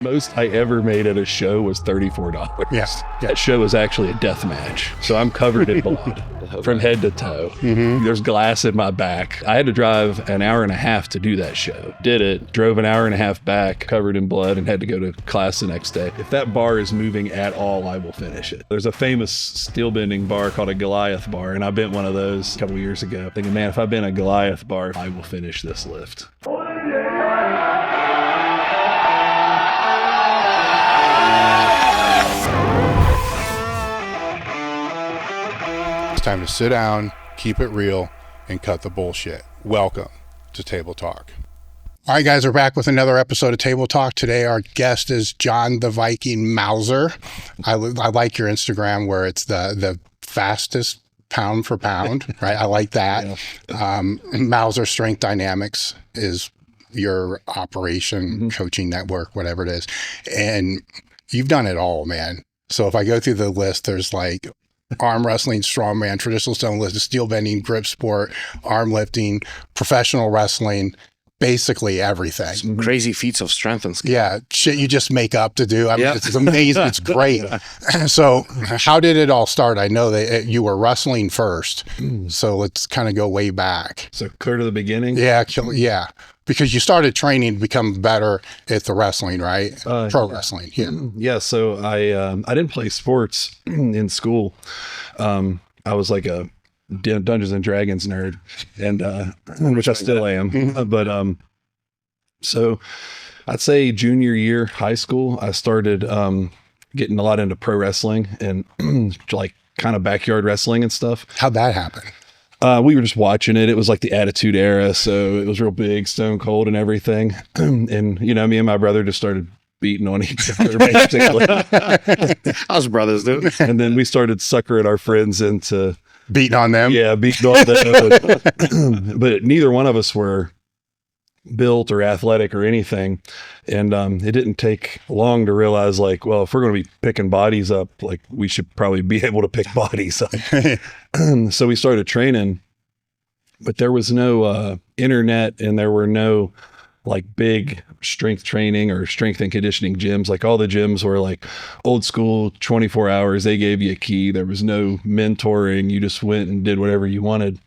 Most I ever made at a show was $34. Yes. That show was actually a death match. So I'm covered in blood from head to toe. There's glass in my back. I had to drive an hour and a half to do that show. Did it, drove an hour and a half back, covered in blood, and had to go to class the next day. If that bar is moving at all, I will finish it. There's a famous steel bending bar called a Goliath bar, and I bent one of those a couple years ago. Thinking, man, if I bent a Goliath bar, I will finish this lift. It's time to sit down, keep it real, and cut the bullshit. Welcome to Table Talk. All right, guys, we're back with another episode of Table Talk. Today, our guest is John the Viking Mauser. I like your Instagram where it's the fastest pound for pound, right? I like that. Yeah. Mauser Strength Dynamics is your operation, coaching network, whatever it is. And you've done it all, man. So if I go through the list, there's like arm wrestling, strongman, traditional stone lift, steel bending, grip sport, arm lifting, professional wrestling, basically everything. Some crazy feats of strength and skill. Yeah, shit you just make up to do. I mean, it's amazing. It's great. So how did it all start? I know that you were wrestling first. So let's kind of go way back. So clear to the beginning? Yeah. Because you started training to become better at the wrestling, right? Pro wrestling. Yeah. Yeah. So I didn't play sports in school. I was like a Dungeons and Dragons nerd, and which I still am. But so I'd say junior year high school, I started getting a lot into pro wrestling and like kind of backyard wrestling and stuff. How'd that happen? We were just watching it. It was like the Attitude Era, so it was real big, Stone Cold and everything. And you know, me and my brother just started beating on each other, basically. Us brothers do. And then we started suckering our friends into beating on them. Yeah, beating on them. But neither one of us were built or athletic or anything. And it didn't take long to realize, like, well, if we're going to be picking bodies up, like, we should probably be able to pick bodies up. So we started training, but there was no internet, and there were no like big strength training or strength and conditioning gyms. Like, all the gyms were like old school, 24 hours. They gave you a key. There was no mentoring. You just went and did whatever you wanted.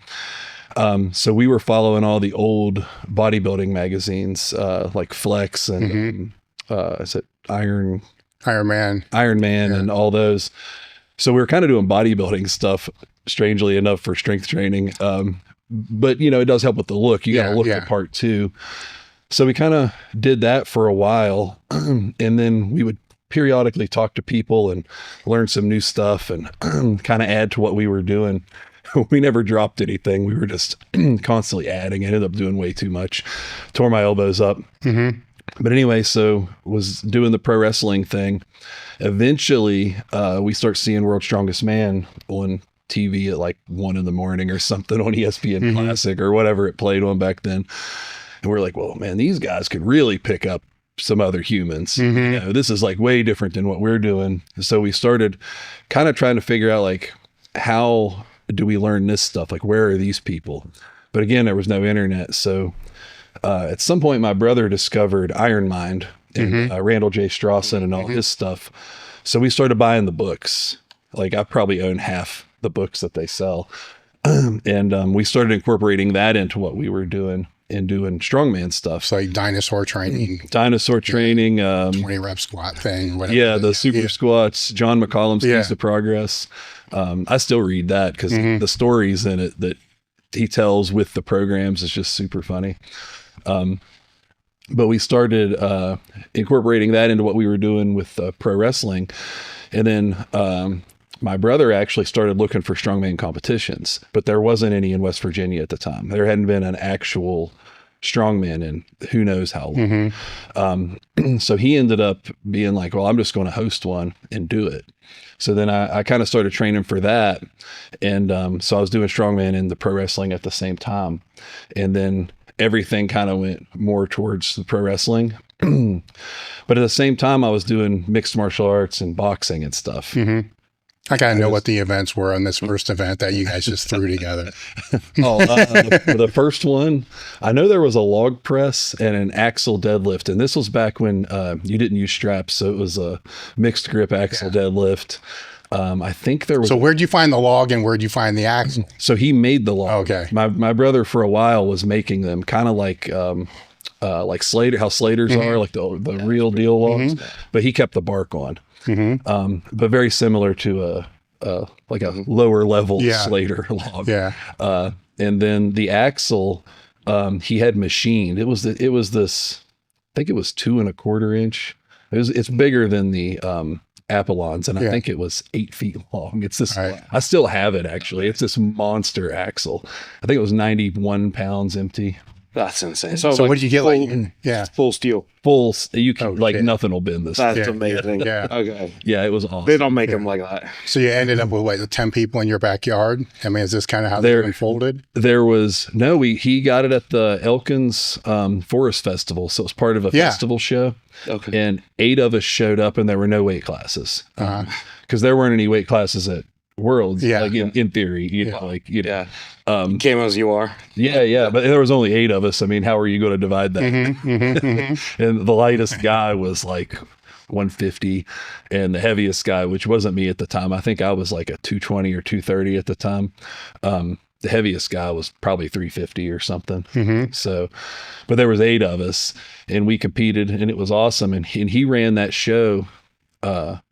So we were following all the old bodybuilding magazines, like Flex and is it Iron Man, and all those. So we were kind of doing bodybuilding stuff, strangely enough, for strength training. But you know, it does help with the look. You got to look the part too. So we kind of did that for a while, and then we would periodically talk to people and learn some new stuff and kind of add to what we were doing. We never dropped anything. We were just constantly adding. I ended up doing way too much. Tore my elbows up. But anyway, so was doing the pro wrestling thing. Eventually, we start seeing World's Strongest Man on TV at like 1 a.m. or something on ESPN Classic or whatever it played on back then. And we're like, well, man, these guys could really pick up some other humans. You know, this is like way different than what we're doing. So we started kind of trying to figure out, like, how do we learn this stuff? Like, where are these people? But again, there was no internet. So at some point, my brother discovered Iron Mind and Randall J. Strawson and all his stuff. So we started buying the books. Like, I probably own half the books that they sell. And we started incorporating that into what we were doing and doing strongman stuff. So like dinosaur training, 20 rep squat thing. Whatever. Yeah. The super squats, John McCollum's Keys to Progress. I still read that because the stories in it that he tells with the programs is just super funny. But we started incorporating that into what we were doing with pro wrestling. And then my brother actually started looking for strongman competitions, but there wasn't any in West Virginia at the time. There hadn't been an actual strongman in who knows how long. So he ended up being like, well, I'm just going to host one and do it. So then I kind of started training for that. And so I was doing strongman and the pro wrestling at the same time. And then everything kind of went more towards the pro wrestling. But at the same time, I was doing mixed martial arts and boxing and stuff. I gotta know what the events were on this first event that you guys just threw together. The first one, I know there was a log press and an axle deadlift, and this was back when you didn't use straps, so it was a mixed grip axle deadlift. I think there was. So where'd you find the log and where'd you find the axle? So he made the log. Okay. My brother for a while was making them, kind of like Slater, how Slaters are, like the real deal logs, but he kept the bark on. But very similar to like a lower level Slater log. And then the axle, he had machined. It was this, I think it was 2 1/4 inch. It's bigger than the Apollons, and I think it was 8 feet long. It's this. I still have it actually. It's this monster axle. I think it was 91 pounds empty. That's insane. So what did you get? Full steel. You can nothing will bend this. That's amazing. Okay. Yeah, it was awesome. They don't make them like that. So you ended up with the 10 people in your backyard. I mean, is this kind of how they unfolded? There was he got it at the Elkins Forest Festival, so it was part of a festival show. Okay. And 8 of us showed up, and there were no weight classes because there weren't any weight classes at Worlds. Like in theory, came as you are. But there was only 8 of us. I mean, how are you going to divide that? And the lightest guy was like 150, and the heaviest guy, which wasn't me at the time, I think I was like a 220 or 230 at the time. The heaviest guy was probably 350 or something. So, but there was 8 of us, and we competed, and it was awesome. And he ran that show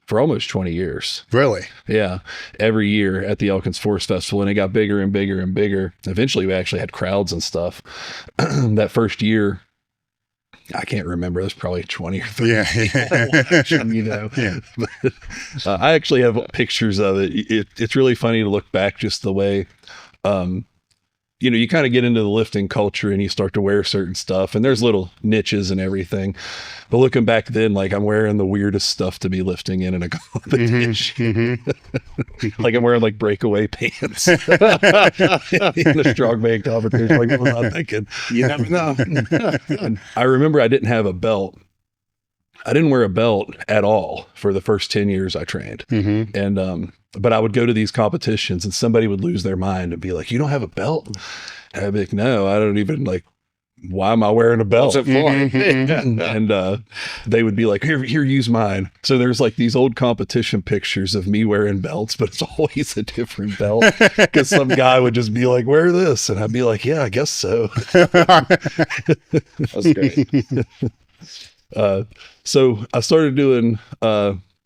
for almost 20 years. Really? Yeah. Every year at the Elkins Forest Festival, and it got bigger and bigger and bigger. Eventually we actually had crowds and stuff. That first year, I can't remember. There's probably 20 or 30 people watching, But, I actually have pictures of it. It's really funny to look back, just the way, you kind of get into the lifting culture and you start to wear certain stuff, and there's little niches and everything. But looking back then, like I'm wearing the weirdest stuff to be lifting in a competition. Like I'm wearing like breakaway pants in a strongman competition. Like, what was I thinking? You never know. I remember I didn't have a belt. I didn't wear a belt at all for the first 10 years I trained. And, but I would go to these competitions and somebody would lose their mind and be like, "You don't have a belt?" And I'd be like, "No, I don't even why am I wearing a belt?" What's it for? And they would be like, here, use mine. So there's like these old competition pictures of me wearing belts, but it's always a different belt because some guy would just be like, "Wear this." And I'd be like, "Yeah, I guess so." That's great. So I started doing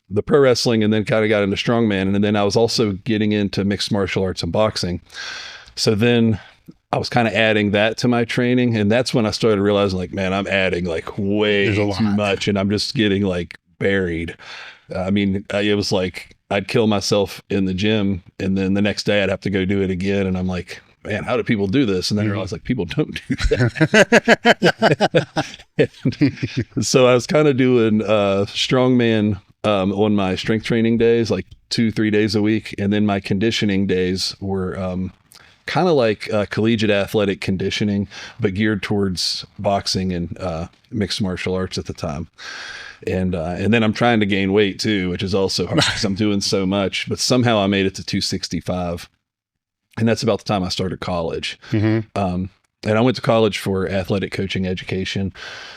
the pro wrestling, and then kind of got into strongman, and then I was also getting into mixed martial arts and boxing. So then I was kind of adding that to my training, and that's when I started realizing, like, man, I'm adding like way too much, and I'm just getting like buried. I mean, it was like I'd kill myself in the gym, and then the next day I'd have to go do it again, and I'm like, man, how do people do this? And then I realized, like, people don't do that. So I was kind of doing strongman on my strength training days, like 2-3 days a week. And then my conditioning days were kind of like collegiate athletic conditioning, but geared towards boxing and mixed martial arts at the time. And then I'm trying to gain weight too, which is also hard because I'm doing so much, but somehow I made it to 265. And that's about the time I started college. And I went to college for athletic coaching education.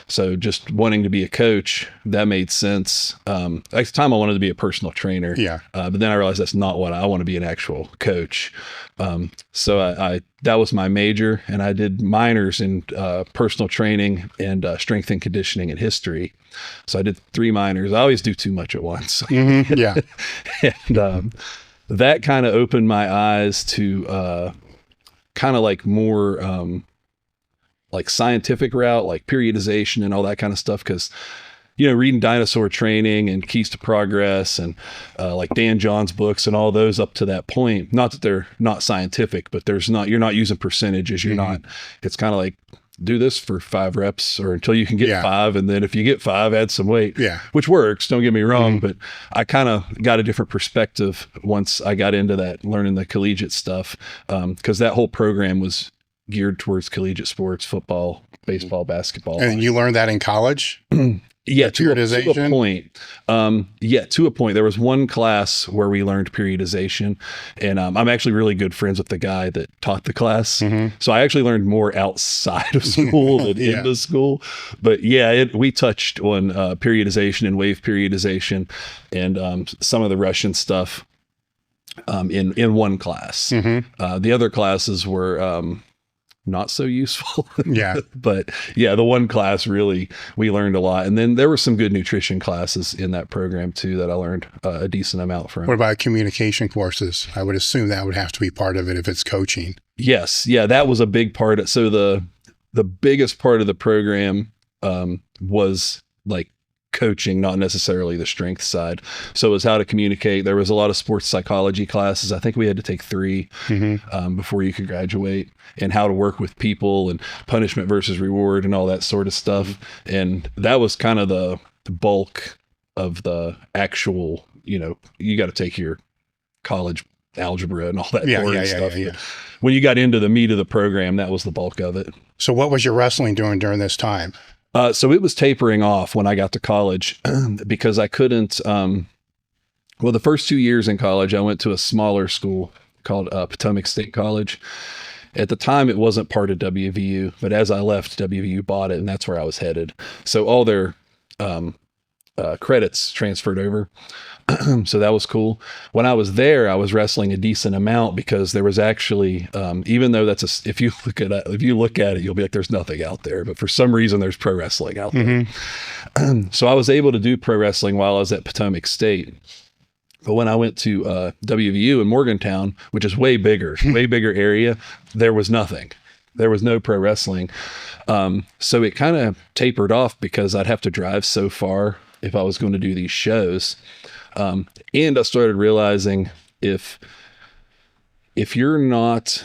So just wanting to be a coach, that made sense. At the time I wanted to be a personal trainer. But then I realized that's not what I want to be, an actual coach. So I that was my major, and I did minors in personal training and strength and conditioning and history. So I did 3 minors. I always do too much at once. And that kind of opened my eyes to kind of like more like scientific route, like periodization and all that kind of stuff. Because, reading Dinosaur Training and Keys to Progress and like Dan John's books and all those up to that point, not that they're not scientific, but you're not using percentages. You're not, it's kind of like, do this for 5 reps or until you can get 5. And then if you get 5, add some weight, which works. Don't get me wrong, but I kind of got a different perspective once I got into that, learning the collegiate stuff. Cause that whole program was geared towards collegiate sports, football, baseball, basketball. And you learned that in college? Yeah, to a periodization? point. To a point. There was one class where we learned periodization, and I'm actually really good friends with the guy that taught the class. So I actually learned more outside of school than Yeah. into school. But yeah, we touched on periodization and wave periodization, and some of the Russian stuff in one class. The other classes were not so useful. Yeah. But yeah, the one class really, we learned a lot. And then there were some good nutrition classes in that program too that I learned a decent amount from. What about communication courses? I would assume that would have to be part of it if it's coaching. Yes. Yeah, that was a big part. So the biggest part of the program was like coaching, not necessarily the strength side. So it was how to communicate. There was a lot of sports psychology classes. I think we had to take 3 before you could graduate, and how to work with people and punishment versus reward and all that sort of stuff. And that was kind of the bulk of the actual, you got to take your college algebra and all that boring stuff. Yeah. When you got into the meat of the program, that was the bulk of it. So what was your wrestling doing during this time? So it was tapering off when I got to college because I couldn't. The first 2 years in college, I went to a smaller school called Potomac State College. At the time, it wasn't part of WVU, but as I left, WVU bought it, and that's where I was headed. So all their credits transferred over. So that was cool. When I was there, I was wrestling a decent amount because there was actually, even though if you look at it, you'll be like, there's nothing out there. But for some reason, there's pro wrestling out there. So I was able to do pro wrestling while I was at Potomac State. But when I went to WVU in Morgantown, which is way bigger area, there was nothing. There was no pro wrestling. So it kind of tapered off because I'd have to drive so far if I was going to do these shows. And I started realizing if you're not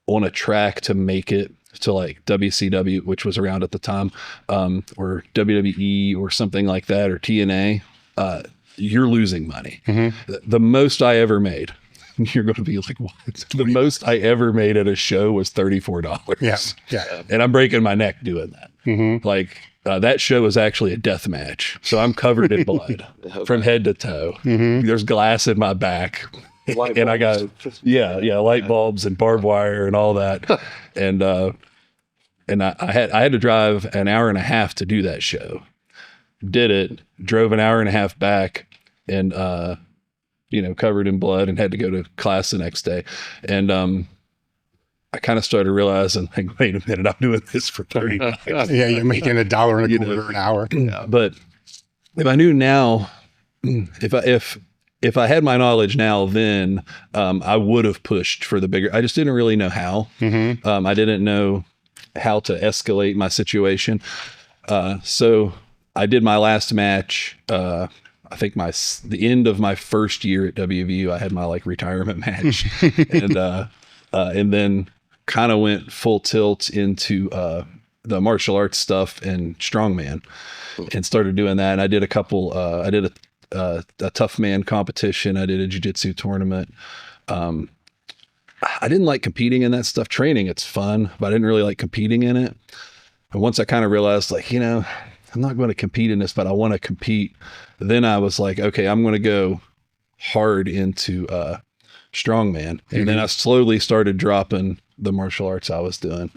on a track to make it to like WCW, which was around at the time, or WWE or something like that, or TNA, you're losing money. The most I ever made, you're going to be like, what? The most I ever made at a show was $34. Yeah. And I'm breaking my neck doing that. Like, that show was actually a death match. So I'm covered in blood from head to toe. There's glass in my back. And I got, light bulbs and barbed wire and all that. And I had to drive an hour and a half to do that show. Did it, drove an hour and a half back, and, covered in blood, and had to go to class the next day. And, I kind of started realizing, like, wait a minute, I'm doing this for $30. Yeah, you're making $1.25 an hour. But if I knew now, if I had my knowledge now, then I would have pushed for the bigger. I just didn't really know how. I didn't know how to escalate my situation. So I did my last match. I think the end of my first year at WVU, I had my like retirement match, and then kind of went full tilt into the martial arts stuff and strongman, and started doing that. And I did a couple. I did a tough man competition. I did a jiu-jitsu tournament. I didn't like competing in that stuff. Training, it's fun, but I didn't really like competing in it. And once I kind of realized, like, I'm not going to compete in this, but I want to compete. Then I was like, okay, I'm going to go hard into strongman. And then I slowly started dropping the martial arts I was doing.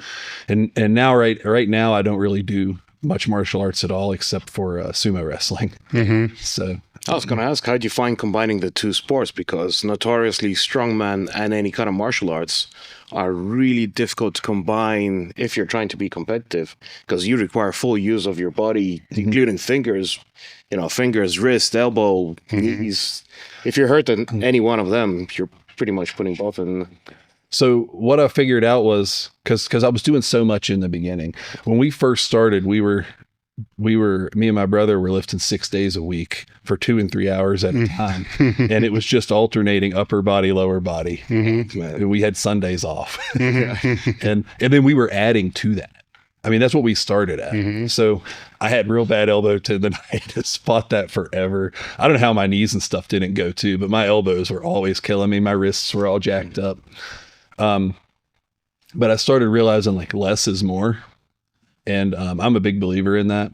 And now, right now, I don't really do much martial arts at all, except for sumo wrestling. So I was going to ask, how do you find combining the two sports? Because notoriously strongman and any kind of martial arts are really difficult to combine if you're trying to be competitive, because you require full use of your body, including fingers, wrist, elbow, knees. If you're hurt in any one of them, you're pretty much putting both in. So what I figured out was, because I was doing so much in the beginning, when we first started, me and my brother were lifting 6 days a week for 2 and 3 hours at a time. And it was just alternating upper body, lower body. And we had Sundays off. And then we were adding to that. I mean, that's what we started at. So I had real bad elbow tendonitis, fought that forever. I don't know how my knees and stuff didn't go too, but my elbows were always killing me. My wrists were all jacked up. But I started realizing, like, less is more. And I'm a big believer in that.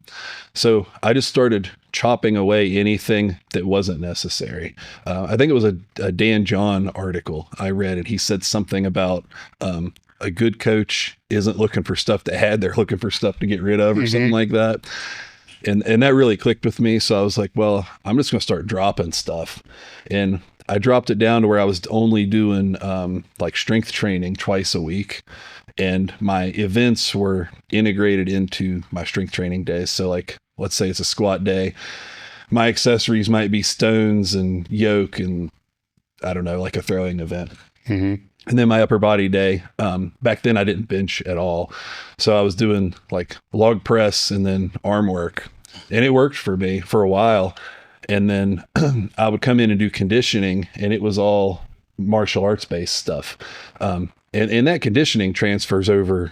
So I just started chopping away anything that wasn't necessary. I think it was a Dan John article I read, and he said something about a good coach isn't looking for stuff to add, they're looking for stuff to get rid of, or something like that. And that really clicked with me. So I was like, well, I'm just going to start dropping stuff. And I dropped it down to where I was only doing like strength training twice a week. And my events were integrated into my strength training days. So like, let's say it's a squat day. My accessories might be stones and yoke and I don't know, like a throwing event. And then my upper body day, back then I didn't bench at all. So I was doing like log press and then arm work, and it worked for me for a while. And then I would come in and do conditioning, and it was all martial arts based stuff. And that conditioning transfers over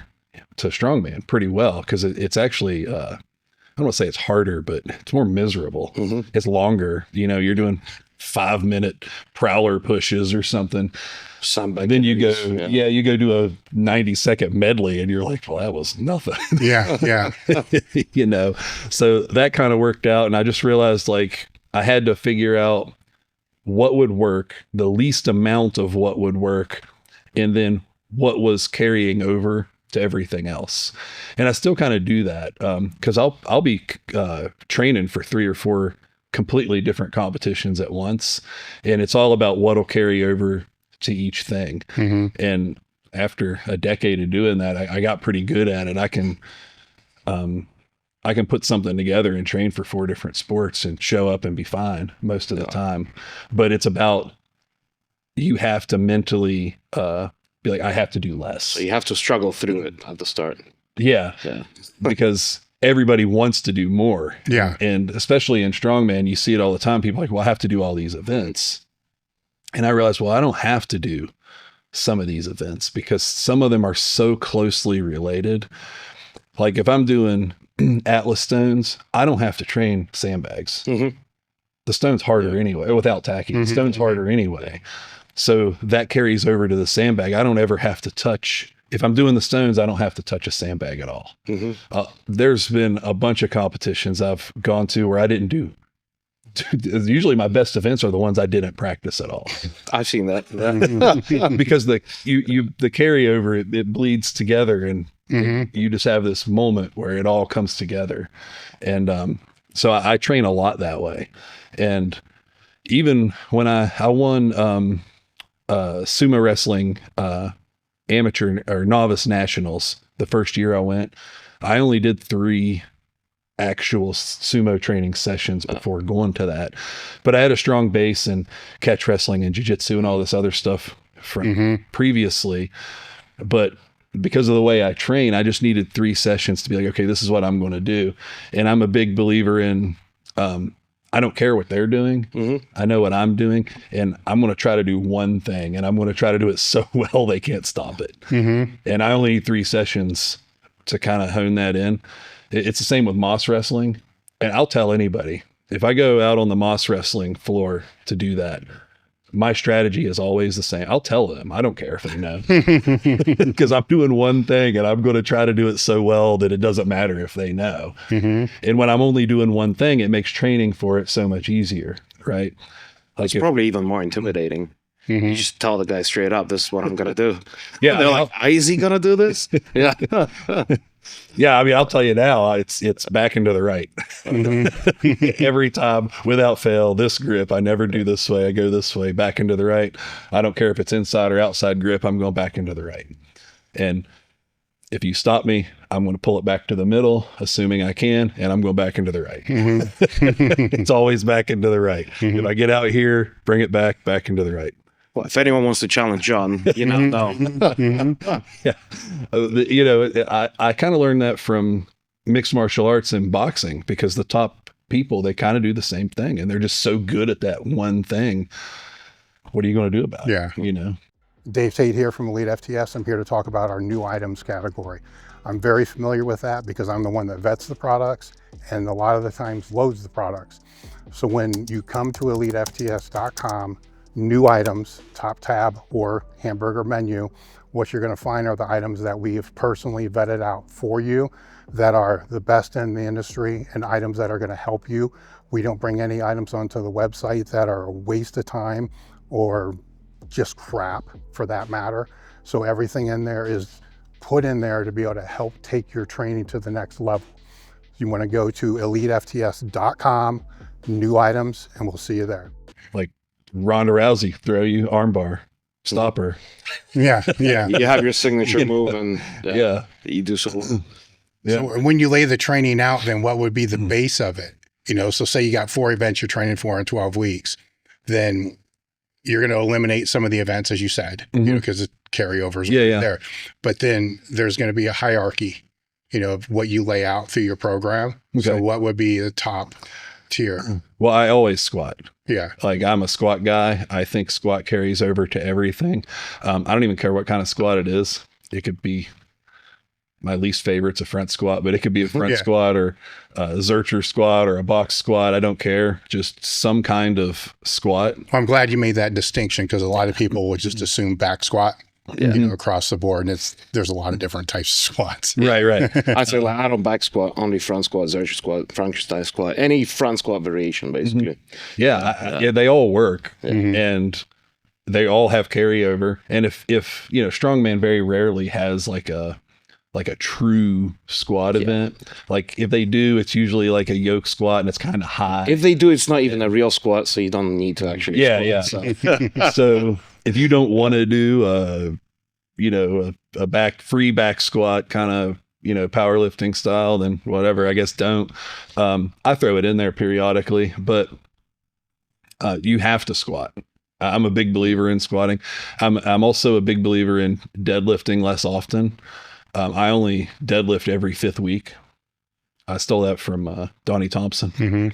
to strongman pretty well, because it's actually, I don't want to say it's harder, but it's more miserable. It's longer. You know, you're doing 5-minute prowler pushes or something. Then you go, you go do a 90-second medley, and you're like, well, that was nothing. Yeah. You know, so that kind of worked out. And I just realized like I had to figure out what would work, the least amount of what would work, and then what was carrying over to everything else. And I still kind of do that because I'll be training for 3 or 4 completely different competitions at once, and it's all about what'll carry over to each thing. And after a decade of doing that, I got pretty good at it. I can put something together and train for 4 different sports and show up and be fine most of the time. But it's about, you have to mentally be like, I have to do less. So you have to struggle through it at the start. Yeah. Because everybody wants to do more. Yeah. And especially in strongman, you see it all the time. People are like, well, I have to do all these events. And I realized, well, I don't have to do some of these events because some of them are so closely related. Like if I'm doing Atlas stones, I don't have to train sandbags. The stone's harder anyway, without tacking. The stone's harder anyway. So that carries over to the sandbag. I don't ever have to touch, if I'm doing the stones, I don't have to touch a sandbag at all. There's been a bunch of competitions I've gone to where I didn't do. Usually my best events are the ones I didn't practice at all. I've seen that. Because the carryover, it bleeds together, and you just have this moment where it all comes together. And so I train a lot that way. And even when I won Sumo Wrestling amateur or novice nationals the first year I went, I only did 3 actual sumo training sessions before going to that. But I had a strong base in catch wrestling and jiu-jitsu and all this other stuff from previously. But because of the way I train, I just needed 3 sessions to be like, okay, this is what I'm going to do. And I'm a big believer in, I don't care what they're doing. I know what I'm doing, and I'm going to try to do one thing, and I'm going to try to do it so well they can't stop it. And I only need 3 sessions to kind of hone that in. It's the same with Moss wrestling. And I'll tell anybody, if I go out on the Moss wrestling floor to do that, my strategy is always the same. I'll tell them. I don't care if they know, because I'm doing one thing and I'm going to try to do it so well that it doesn't matter if they know. And when I'm only doing one thing, it makes training for it so much easier, right? Like it's probably even more intimidating. You just tell the guy straight up, this is what I'm going to do. Yeah. And they're like, is he going to do this? Yeah. Yeah, I mean, I'll tell you now, it's back into the right. Every time, without fail, this grip, I never do this way. I go this way, back into the right. I don't care if it's inside or outside grip, I'm going back into the right. And if you stop me, I'm going to pull it back to the middle, assuming I can, and I'm going back into the right. It's always back into the right. If I get out here, bring it back into the right. Well, if anyone wants to challenge John, you know. Yeah. You know, I kind of learned that from mixed martial arts and boxing, because the top people, they kind of do the same thing, and they're just so good at that one thing. What are you going to do about it? You know? Dave Tate here from Elite FTS. I'm here to talk about our new items category. I'm very familiar with that because I'm the one that vets the products and a lot of the times loads the products. So when you come to elitefts.com, new items, top tab or hamburger menu, what you're going to find are the items that we have personally vetted out for you that are the best in the industry and items that are going to help you. We don't bring any items onto the website that are a waste of time or just crap for that matter. So everything in there is put in there to be able to help take your training to the next level. You want to go to elitefts.com, new items, and we'll see you there. Like Ronda Rousey, throw you armbar, stopper. Yeah. You have your signature move, and Yeah. you do so. Yeah. So when you lay the training out, then what would be the base of it? So say you got 4 events you're training for in 12 weeks, then you're going to eliminate some of the events, as you said, because the carryovers are there. But then there's going to be a hierarchy, of what you lay out through your program. Okay. So what would be the top tier? Well, I always squat. Yeah. Like I'm a squat guy. I think squat carries over to everything. I don't even care what kind of squat it is. It could be my least favorite's a front squat, but it could be a front squat or a Zercher squat or a box squat. I don't care. Just some kind of squat. Well, I'm glad you made that distinction because a lot of people would just assume back squat. Across the board, and there's a lot of different types of squats. Right. I'd say I don't back squat, only front squat, Zercher squat, Frankenstein squat, any front squat variation, basically. Yeah, they all work, and they all have carryover. And if Strongman very rarely has like a true squat event. Like if they do, it's usually like a yoke squat and it's kind of high. If they do, it's not even a real squat, so you don't need to actually squat. So if you don't want to do a free back squat kind of, powerlifting style, then whatever, I guess don't. I throw it in there periodically, but you have to squat. I'm a big believer in squatting. I'm also a big believer in deadlifting less often. I only deadlift every 5th week. I stole that from Donnie Thompson.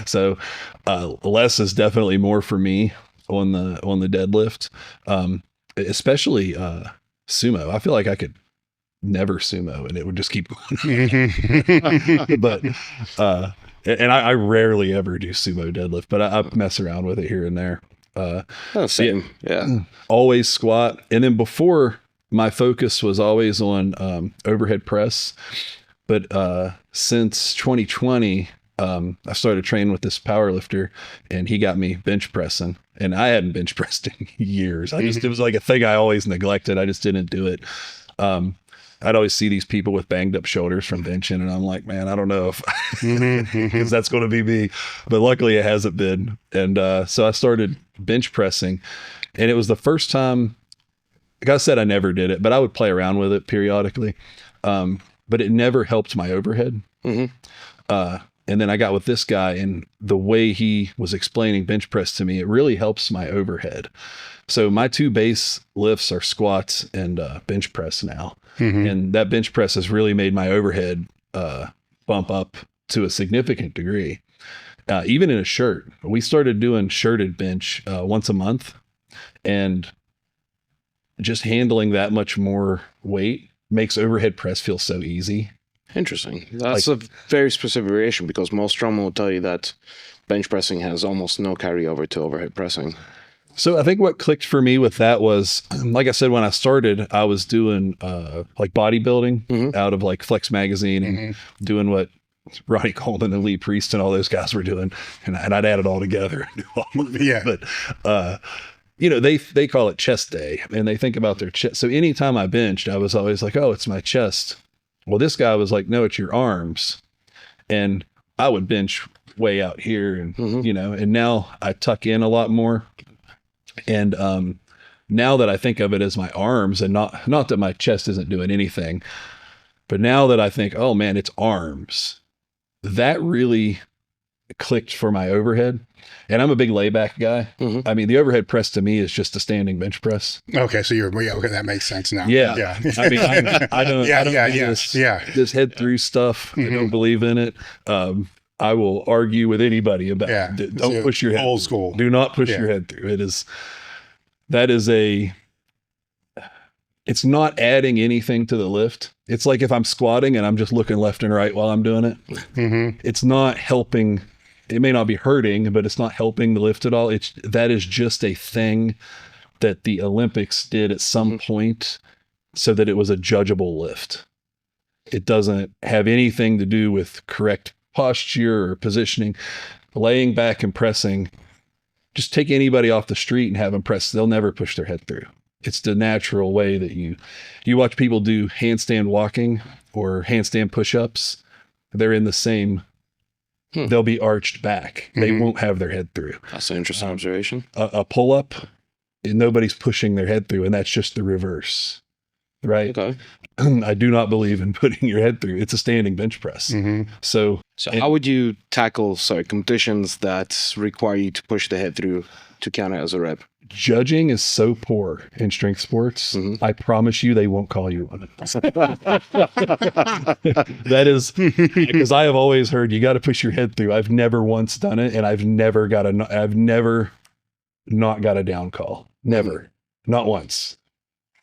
So less is definitely more for me on the deadlift, especially sumo. I feel like I could never sumo and it would just keep going. But and I rarely ever do sumo deadlift, but I mess around with it here and there. Same. Yeah. Always squat, and then before, my focus was always on overhead press, but since 2020, I started training with this power lifter, and he got me bench pressing, and I hadn't bench pressed in years. It was like a thing I always neglected. I just didn't do it. I'd always see these people with banged up shoulders from benching, and I'm like, man, I don't know if that's going to be me, but luckily it hasn't been. And so I started bench pressing, and it was the first time. Like I said, I never did it, but I would play around with it periodically. But it never helped my overhead. And then I got with this guy, and the way he was explaining bench press to me, it really helps my overhead. So my 2 base lifts are squats and bench press now. And that bench press has really made my overhead bump up to a significant degree. Even in a shirt, we started doing shirted bench once a month, and just handling that much more weight makes overhead press feel so easy. Interesting. That's a very specific variation, because most strongmen will tell you that bench pressing has almost no carryover to overhead pressing. So I think what clicked for me with that was, like I said, when I started, I was doing like bodybuilding out of like Flex Magazine and doing what Ronnie Coleman and Lee Priest and all those guys were doing. And I'd add it all together. But, they call it chest day, and they think about their chest. So anytime I benched, I was always like, oh, it's my chest. Well, this guy was like, no, it's your arms. And I would bench way out here, and, and now I tuck in a lot more. And now that I think of it as my arms, and not that my chest isn't doing anything, but now that I think, oh man, it's arms, that really clicked for my overhead. And I'm a big layback guy. I mean, the overhead press to me is just a standing bench press. Okay, so okay, that makes sense now. Yeah. I mean, I don't do this head through stuff. I don't believe in it. I will argue with anybody about it. Don't push your head old through. School. Do not push your head through. It's not adding anything to the lift. It's like if I'm squatting and I'm just looking left and right while I'm doing it. It's not helping. It may not be hurting, but it's not helping the lift at all. That is just a thing that the Olympics did at some point so that it was a judgeable lift. It doesn't have anything to do with correct posture or positioning. Laying back and pressing, just take anybody off the street and have them press. They'll never push their head through. It's the natural way that you watch people do handstand walking or handstand push-ups. They're in the same, they'll be arched back. They won't have their head through. That's an interesting observation. A pull-up, nobody's pushing their head through, and that's just the reverse, right? Okay. I do not believe in putting your head through. It's a standing bench press. So how would you tackle competitions that require you to push the head through to count it as a rep? Judging is so poor in strength sports. I promise you they won't call you on it. That is because I have always heard you got to push your head through. I've never once done it, and I've never not got a down call. Never. Not once.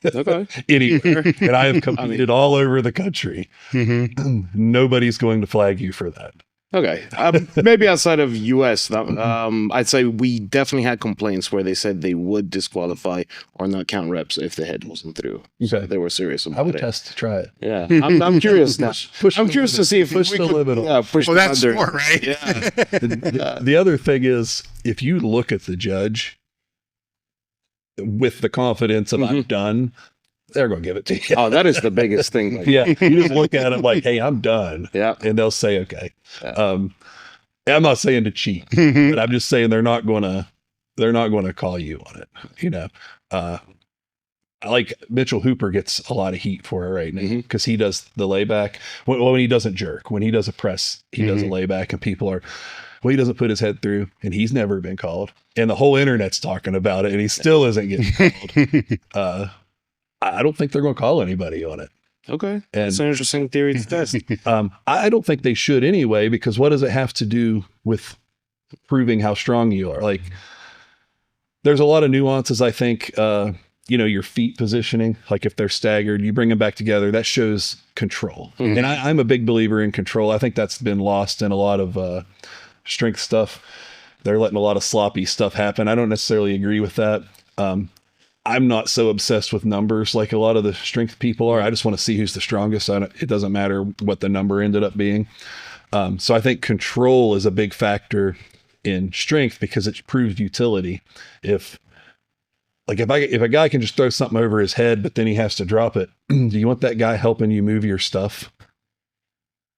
Okay. Anywhere. And I have competed all over the country. Nobody's going to flag you for that. Okay. Maybe outside of US, I'd say we definitely had complaints where they said they would disqualify or not count reps if the head wasn't through. So they were serious about it. I would test to try it. Yeah. I'm curious now. I'm curious to see if push the limit. Yeah, push well, that's under. sport, right? Yeah. The other thing is, if you look at the judge with the confidence of I'm done, they're going to give it to you. Oh, that is the biggest thing. Yeah. You just look at it like, hey, I'm done. Yeah. And they'll say, okay. Yeah. I'm not saying to cheat, but I'm just saying they're not going to call you on it. You know, like Mitchell Hooper gets a lot of heat for it right now because he does the layback. When he doesn't jerk, when he does a press, he does a layback, and people are, well, he doesn't put his head through, and he's never been called. And the whole internet's talking about it, and he still isn't getting called. I don't think they're going to call anybody on it. Okay. And that's an interesting theory to test. I don't think they should anyway, because what does it have to do with proving how strong you are? Like, there's a lot of nuances, I think, your feet positioning, like if they're staggered, you bring them back together, that shows control. And I'm a big believer in control. I think that's been lost in a lot of strength stuff. They're letting a lot of sloppy stuff happen. I don't necessarily agree with that. I'm not so obsessed with numbers like a lot of the strength people are. I just want to see who's the strongest. It doesn't matter what the number ended up being. So I think control is a big factor in strength because it proves utility. If a guy can just throw something over his head, but then he has to drop it, do you want that guy helping you move your stuff?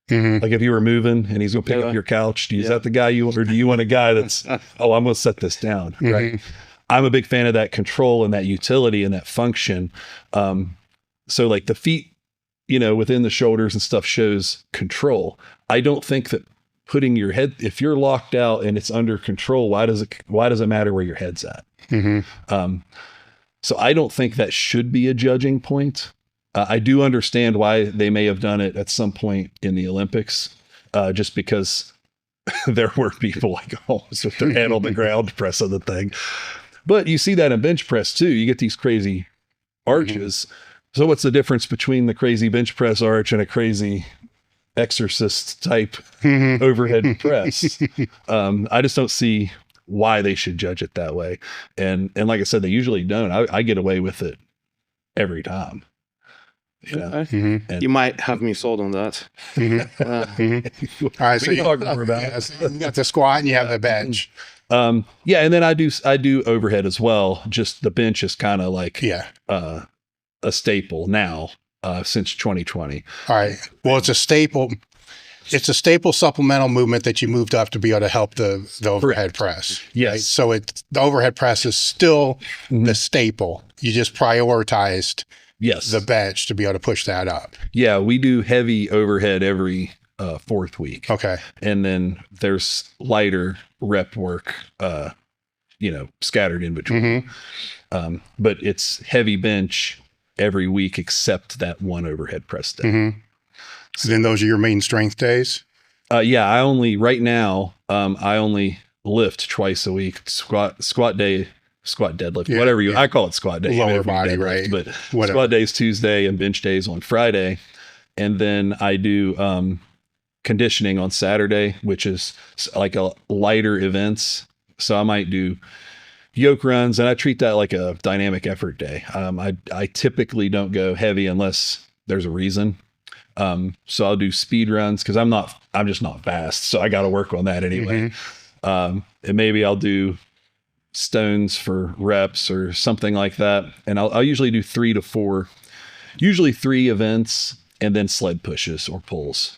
Like if you were moving and he's going to pick up your couch, is that the guy you want, or do you want a guy that's, I'm going to set this down, right? I'm a big fan of that control and that utility and that function. So like the feet, within the shoulders and stuff shows control. I don't think that putting your head, if you're locked out and it's under control, why does it matter where your head's at? So I don't think that should be a judging point. I do understand why they may have done it at some point in the Olympics, just because there were people like almost with their head on the ground pressing the thing. But you see that in bench press too. You get these crazy arches. So what's the difference between the crazy bench press arch and a crazy exorcist type overhead press? I just don't see why they should judge it that way. And like I said, they usually don't. I get away with it every time. You might have me sold on that. All right, so you talk more about it. So you got the squat and you have the bench. And then I do overhead as well. Just the bench is kind of like a staple now since 2020. All right. Well, it's a staple. It's a staple supplemental movement that you moved up to be able to help the overhead press. Yes. Right? So the overhead press is still the staple. You just prioritized the bench to be able to push that up. Yeah, we do heavy overhead every fourth week. Okay. And then there's lighter rep work, scattered in between. But it's heavy bench every week except that one overhead press day. So then those are your main strength days? I only lift twice a week. Squat day, squat deadlift, whatever I call it squat day. Lower body, deadlift, right? But whatever. Squat days Tuesday and bench days on Friday. And then I do conditioning on Saturday, which is like a lighter events. So I might do yoke runs, and I treat that like a dynamic effort day. I typically don't go heavy unless there's a reason. So I'll do speed runs because I'm just not fast. So I got to work on that anyway. And maybe I'll do stones for reps or something like that. And I'll usually do 3 to 4, usually 3 events, and then sled pushes or pulls,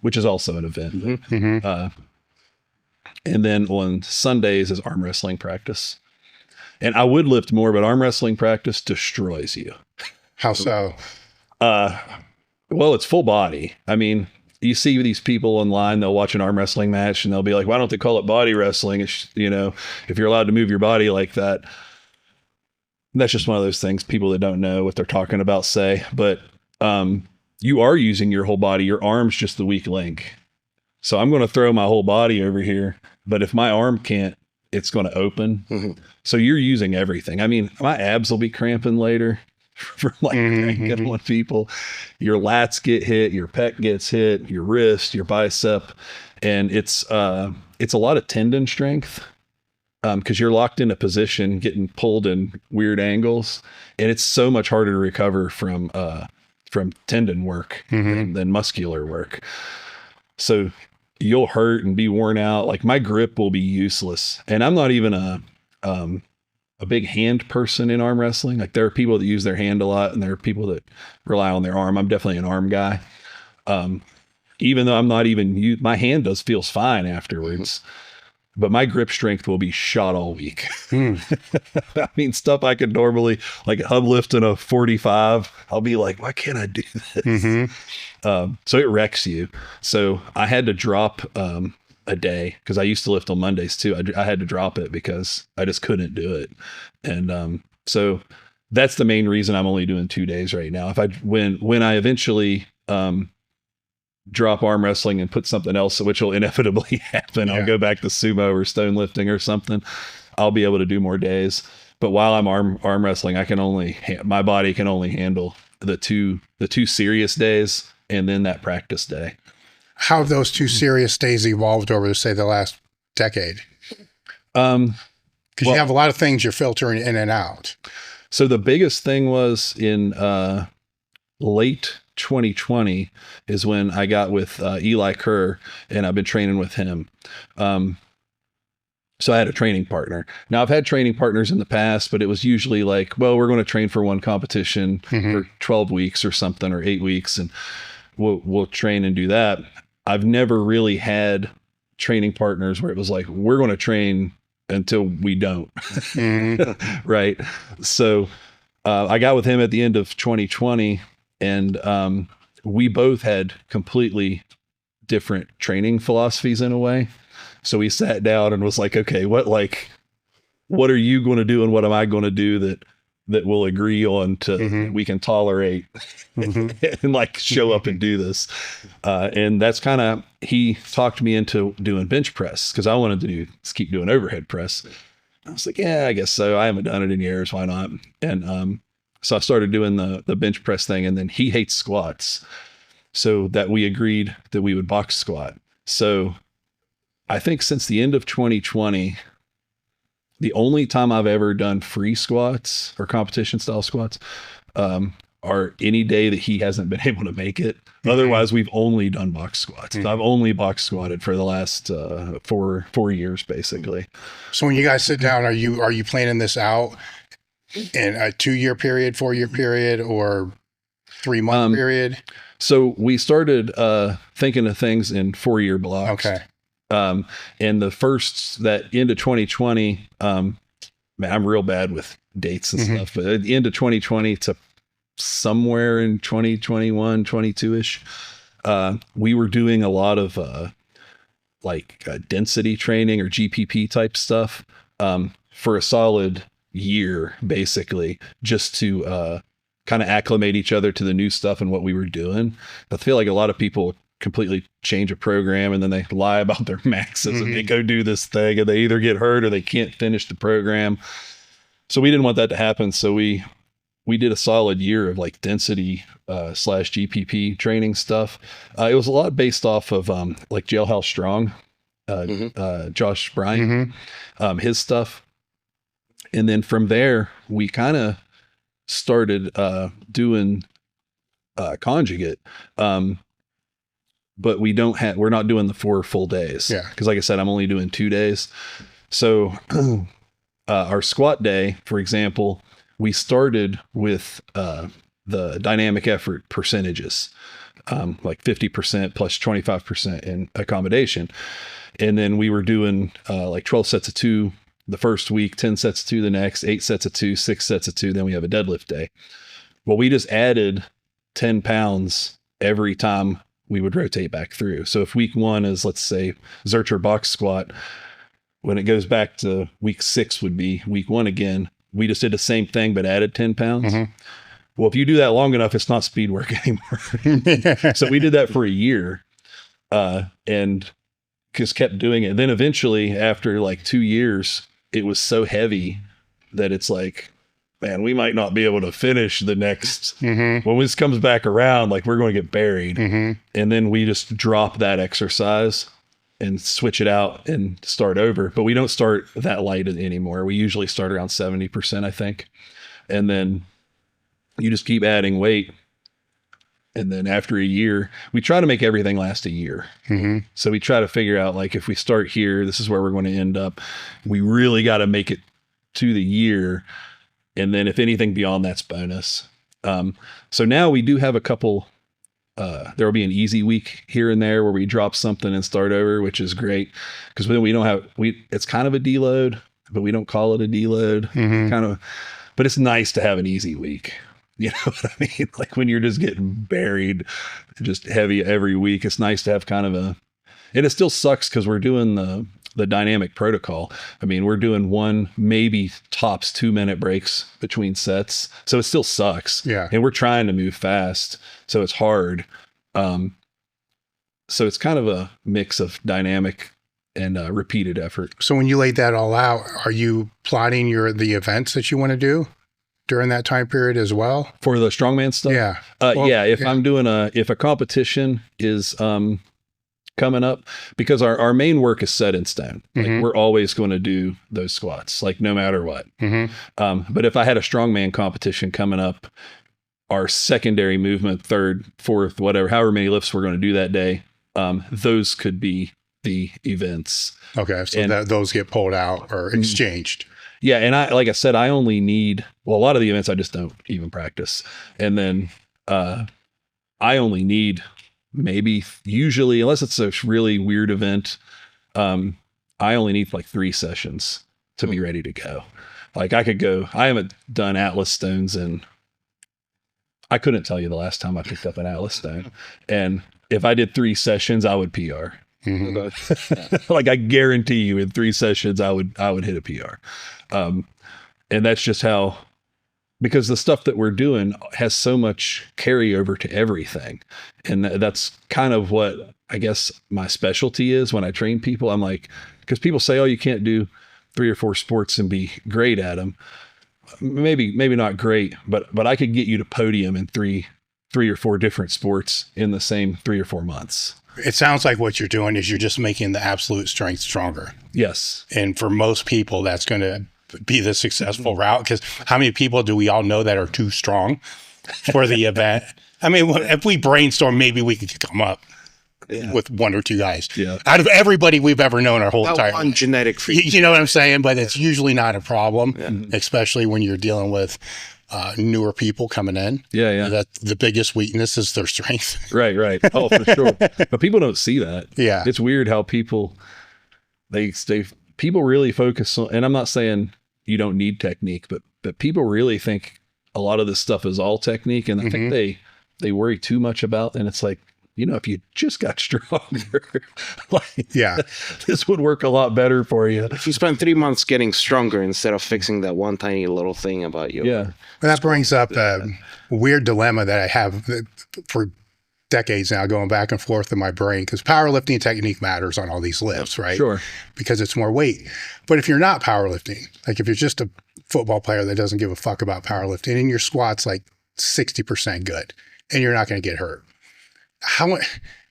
which is also an event. And then on Sundays is arm wrestling practice. And I would lift more, but arm wrestling practice destroys you. How so? Well, it's full body. I mean, you see these people online, they'll watch an arm wrestling match and they'll be like, why don't they call it body wrestling? It's, you know, if you're allowed to move your body like that. That's just one of those things people that don't know what they're talking about say. But you are using your whole body. Your arm's just the weak link. So I'm going to throw my whole body over here. But if my arm can't, it's going to open. So you're using everything. I mean, my abs will be cramping later from like cranking on people. Your lats get hit, your pec gets hit, your wrist, your bicep. And it's a lot of tendon strength because you're locked in a position getting pulled in weird angles. And it's so much harder to recover from tendon work than muscular work. So you'll hurt and be worn out. Like my grip will be useless. And I'm not even a big hand person in arm wrestling. Like there are people that use their hand a lot and there are people that rely on their arm. I'm definitely an arm guy. Even though I'm not even, my hand feels fine afterwards, but my grip strength will be shot all week. I mean, stuff I could normally, like hub lift in a 45, I'll be like, why can't I do this? So it wrecks you. So I had to drop a day because I used to lift on Mondays too. I had to drop it because I just couldn't do it. And so that's the main reason I'm only doing 2 days right now. When I eventually drop arm wrestling and put something else, which will inevitably happen, I'll go back to sumo or stone lifting or something. I'll be able to do more days. But while I'm arm wrestling, my body can only handle the two serious days and then that practice day. How have those 2 serious days evolved over, say, the last decade? Because you have a lot of things you're filtering in and out. So the biggest thing was in late 2020 is when I got with Eli Kerr, and I've been training with him. So I had a training partner. Now I've had training partners in the past, but it was usually like, well, we're going to train for one competition for 12 weeks or something, or 8 weeks, and we'll train and do that. I've never really had training partners where it was like, we're going to train until we don't. Right. So I got with him at the end of 2020, and we both had completely different training philosophies in a way. So we sat down and was like, okay, what are you going to do and what am I going to do that we'll agree on we can tolerate and like show up and do this. And that's he talked me into doing bench press because I wanted to keep doing overhead press. I was like, yeah, I guess so. I haven't done it in years. Why not? And so I started doing the bench press thing, and then he hates squats. So that we agreed that we would box squat. So I think since the end of 2020, the only time I've ever done free squats or competition style squats are any day that he hasn't been able to make it. Otherwise, we've only done box squats. I've only box squatted for the last 4 years, basically. So when you guys sit down, are you planning this out in a 2-year period, 4-year period, or 3-month period? So we started thinking of things in 4-year blocks. Okay. And that end of 2020, man, I'm real bad with dates and stuff, but at the end of 2020 to somewhere in 2021, 22-ish, we were doing a lot of density training or GPP type stuff for a solid year, basically, just to kind of acclimate each other to the new stuff and what we were doing. I feel like a lot of people completely change a program and then they lie about their maxes and they go do this thing and they either get hurt or they can't finish the program. So we didn't want that to happen. So we did a solid year of like density / GPP training stuff. It was a lot based off of like Jailhouse Strong, Josh Bryant, his stuff. And then from there, we kind of started doing conjugate. But we're not doing the 4 full days. Yeah. Because like I said, I'm only doing 2 days. So our squat day, for example, we started with the dynamic effort percentages, like 50% plus 25% in accommodation. And then we were doing like 12 sets of 2 the first week, 10 sets of 2 the next, 8 sets of 2, 6 sets of 2. Then we have a deadlift day. Well, we just added 10 pounds every time we would rotate back through. So if week 1 is, let's say, Zercher box squat, when it goes back to week 6 would be week 1 again, we just did the same thing, but added 10 pounds. Mm-hmm. Well, if you do that long enough, it's not speed work anymore. So we did that for a year and just kept doing it. Then eventually, after like 2 years, it was so heavy that it's like, man, we might not be able to finish the next, when this comes back around, like we're going to get buried. And then we just drop that exercise and switch it out and start over. But we don't start that light anymore. We usually start around 70%, I think. And then you just keep adding weight. And then after a year, we try to make everything last a year. So we try to figure out, like, if we start here, this is where we're going to end up. We really got to make it to the year. And then if anything beyond that's bonus. So now we do have a couple, there will be an easy week here and there where we drop something and start over, which is great. Because then we don't have, it's kind of a deload, but we don't call it a deload. Kind of, but it's nice to have an easy week. You know what I mean? Like when you're just getting buried, just heavy every week, it's nice to have kind of a, and it still sucks because we're doing the dynamic protocol. I mean, we're doing 1, maybe tops 2-minute breaks between sets. So it still sucks. Yeah. And we're trying to move fast. So it's hard. So it's kind of a mix of dynamic and repeated effort. So when you laid that all out, are you plotting the events that you want to do during that time period as well? For the strongman stuff? Yeah. I'm doing if a competition is, coming up, because our main work is set in stone. Like we're always going to do those squats, like no matter what. But if I had a strongman competition coming up, our secondary movement, 3rd, 4th, whatever, however many lifts we're going to do that day, those could be the events. Okay. So those get pulled out or exchanged. Yeah. And like I said, I only need, a lot of the events I just don't even practice. And then I only need, maybe usually, unless it's a really weird event, I only need like 3 sessions to be ready to go. Like I haven't done Atlas stones, and I couldn't tell you the last time I picked up an Atlas stone. And if I did 3 sessions, I would PR. Like I guarantee you in 3 sessions, I would hit a PR. And that's just how, because the stuff that we're doing has so much carryover to everything. And that's kind of what I guess my specialty is when I train people. I'm like, because people say, oh, you can't do 3 or 4 sports and be great at them. Maybe not great, but I could get you to podium in 3 or 4 different sports in the same 3 or 4 months. It sounds like what you're doing is you're just making the absolute strength stronger. Yes. And for most people, that's going to be the successful route, because how many people do we all know that are too strong for the event? I mean, if we brainstorm, maybe we could come up with 1 or 2 guys out of everybody we've ever known our whole entire life. Genetic feat. You know what I'm saying? But it's usually not a problem, especially when you're dealing with newer people coming in. Yeah. That the biggest weakness is their strength. Right. Oh, for sure. But people don't see that. Yeah. It's weird how people really focus on, and I'm not saying you don't need technique, but people really think a lot of this stuff is all technique. And I think they worry too much about, and it's like, you know, if you just got stronger, this would work a lot better for you. If you spend 3 months getting stronger instead of fixing that one tiny little thing about you. Yeah. Well, that brings up a weird dilemma that I have for decades now, going back and forth in my brain, because powerlifting technique matters on all these lifts, right? Sure. Because it's more weight. But if you're not powerlifting, like if you're just a football player that doesn't give a fuck about powerlifting, and your squat's like 60% good, and you're not going to get hurt,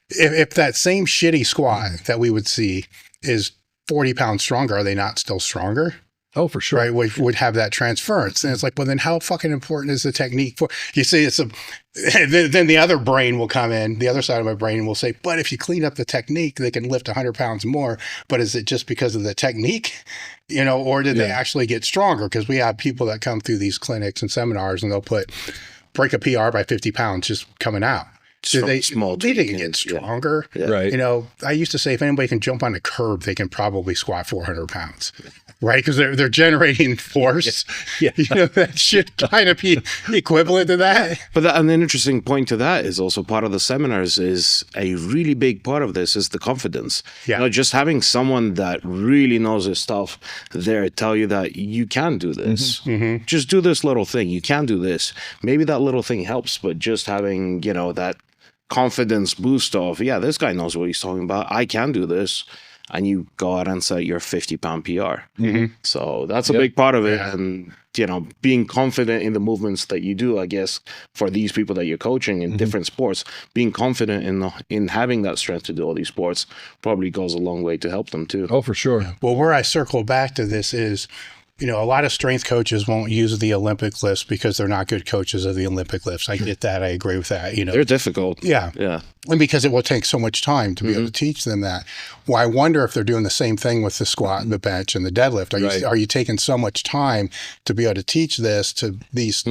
if that same shitty squat that we would see is 40 pounds stronger, are they not still stronger? Oh, for sure. right, would have that transference. And it's like, well, then how fucking important is the technique for, you see, then the other brain will come in, the other side of my brain will say, but if you clean up the technique, they can lift 100 pounds more. But is it just because of the technique, or did they actually get stronger? Because we have people that come through these clinics and seminars and they'll break a PR by 50 pounds just coming out. So they didn't get stronger. Yeah. Right. I used to say if anybody can jump on a curb, they can probably squat 400 pounds, right? Because they're generating force. Yeah. That should kind of be equivalent to that. But an interesting point to that is also part of the seminars is a really big part of this is the confidence. Yeah. Just having someone that really knows his stuff there tell you that you can do this. Mm-hmm. Just do this little thing. You can do this. Maybe that little thing helps, but just having, that confidence boost of, this guy knows what he's talking about. I can do this. And you go out and set your 50-pound PR. Mm-hmm. So that's a big part of it. Yeah. And, being confident in the movements that you do, I guess, for these people that you're coaching in different sports, being confident in having that strength to do all these sports probably goes a long way to help them too. Oh, for sure. Well, where I circle back to this is, a lot of strength coaches won't use the Olympic lifts because they're not good coaches of the Olympic lifts. I get that. I agree with that. They're difficult. Yeah. Yeah. And because it will take so much time to be able to teach them that. Well, I wonder if they're doing the same thing with the squat and the bench and the deadlift. Are you taking so much time to be able to teach this to these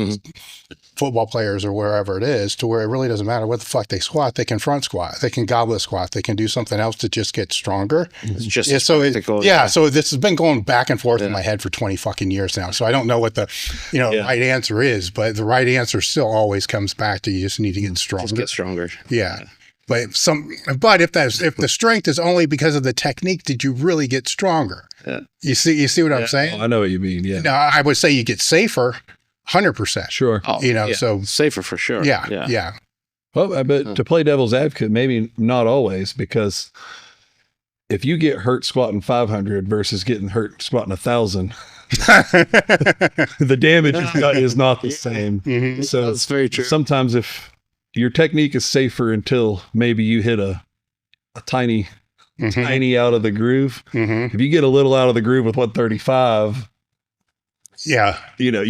football players or wherever it is, to where it really doesn't matter what the fuck they squat? They can front squat, they can goblet squat, they can do something else to just get stronger. It's just So this has been going back and forth in my head for 20 fucking years now. So I don't know what the right answer is, but the right answer still always comes back to you just need to get stronger. Just get stronger. Yeah. But if the strength is only because of the technique, did you really get stronger? Yeah. You see what I'm saying? Oh, I know what you mean. Yeah. No, I would say you get safer, 100%. Sure. Oh, so safer for sure. Yeah. Well, but to play devil's advocate, maybe not always, because if you get hurt squatting 500 versus getting hurt squatting 1,000, the damage is not the same. Mm-hmm. So that's very true. Sometimes if your technique is safer until maybe you hit a tiny out of the groove. Mm-hmm. If you get a little out of the groove with 135, you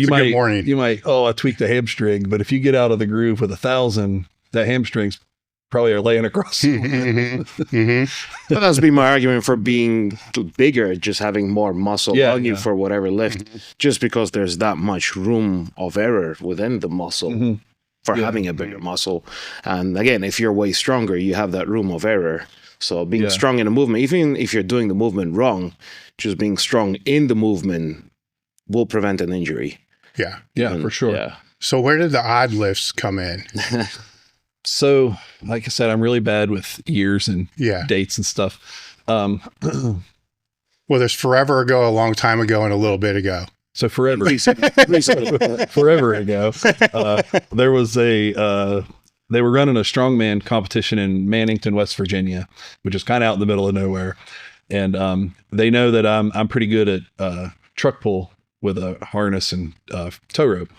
might, I tweaked the hamstring. But if you get out of the groove with 1,000, that hamstring's probably are laying across. Mm-hmm. But that's been my argument for being bigger, just having more muscle on you for whatever lift, just because there's that much room of error within the muscle for having a bigger muscle. And again, if you're way stronger, you have that room of error. So being strong in the movement, even if you're doing the movement wrong, just being strong in the movement will prevent an injury. Yeah, for sure. Yeah. So where did the odd lifts come in? So, like I said, I'm really bad with years and dates and stuff. Well, there's forever ago, a long time ago, and a little bit ago. So forever ago, there was they were running a strongman competition in Mannington, West Virginia, which is kind of out in the middle of nowhere. And they know that I'm pretty good at truck pull with a harness and tow rope.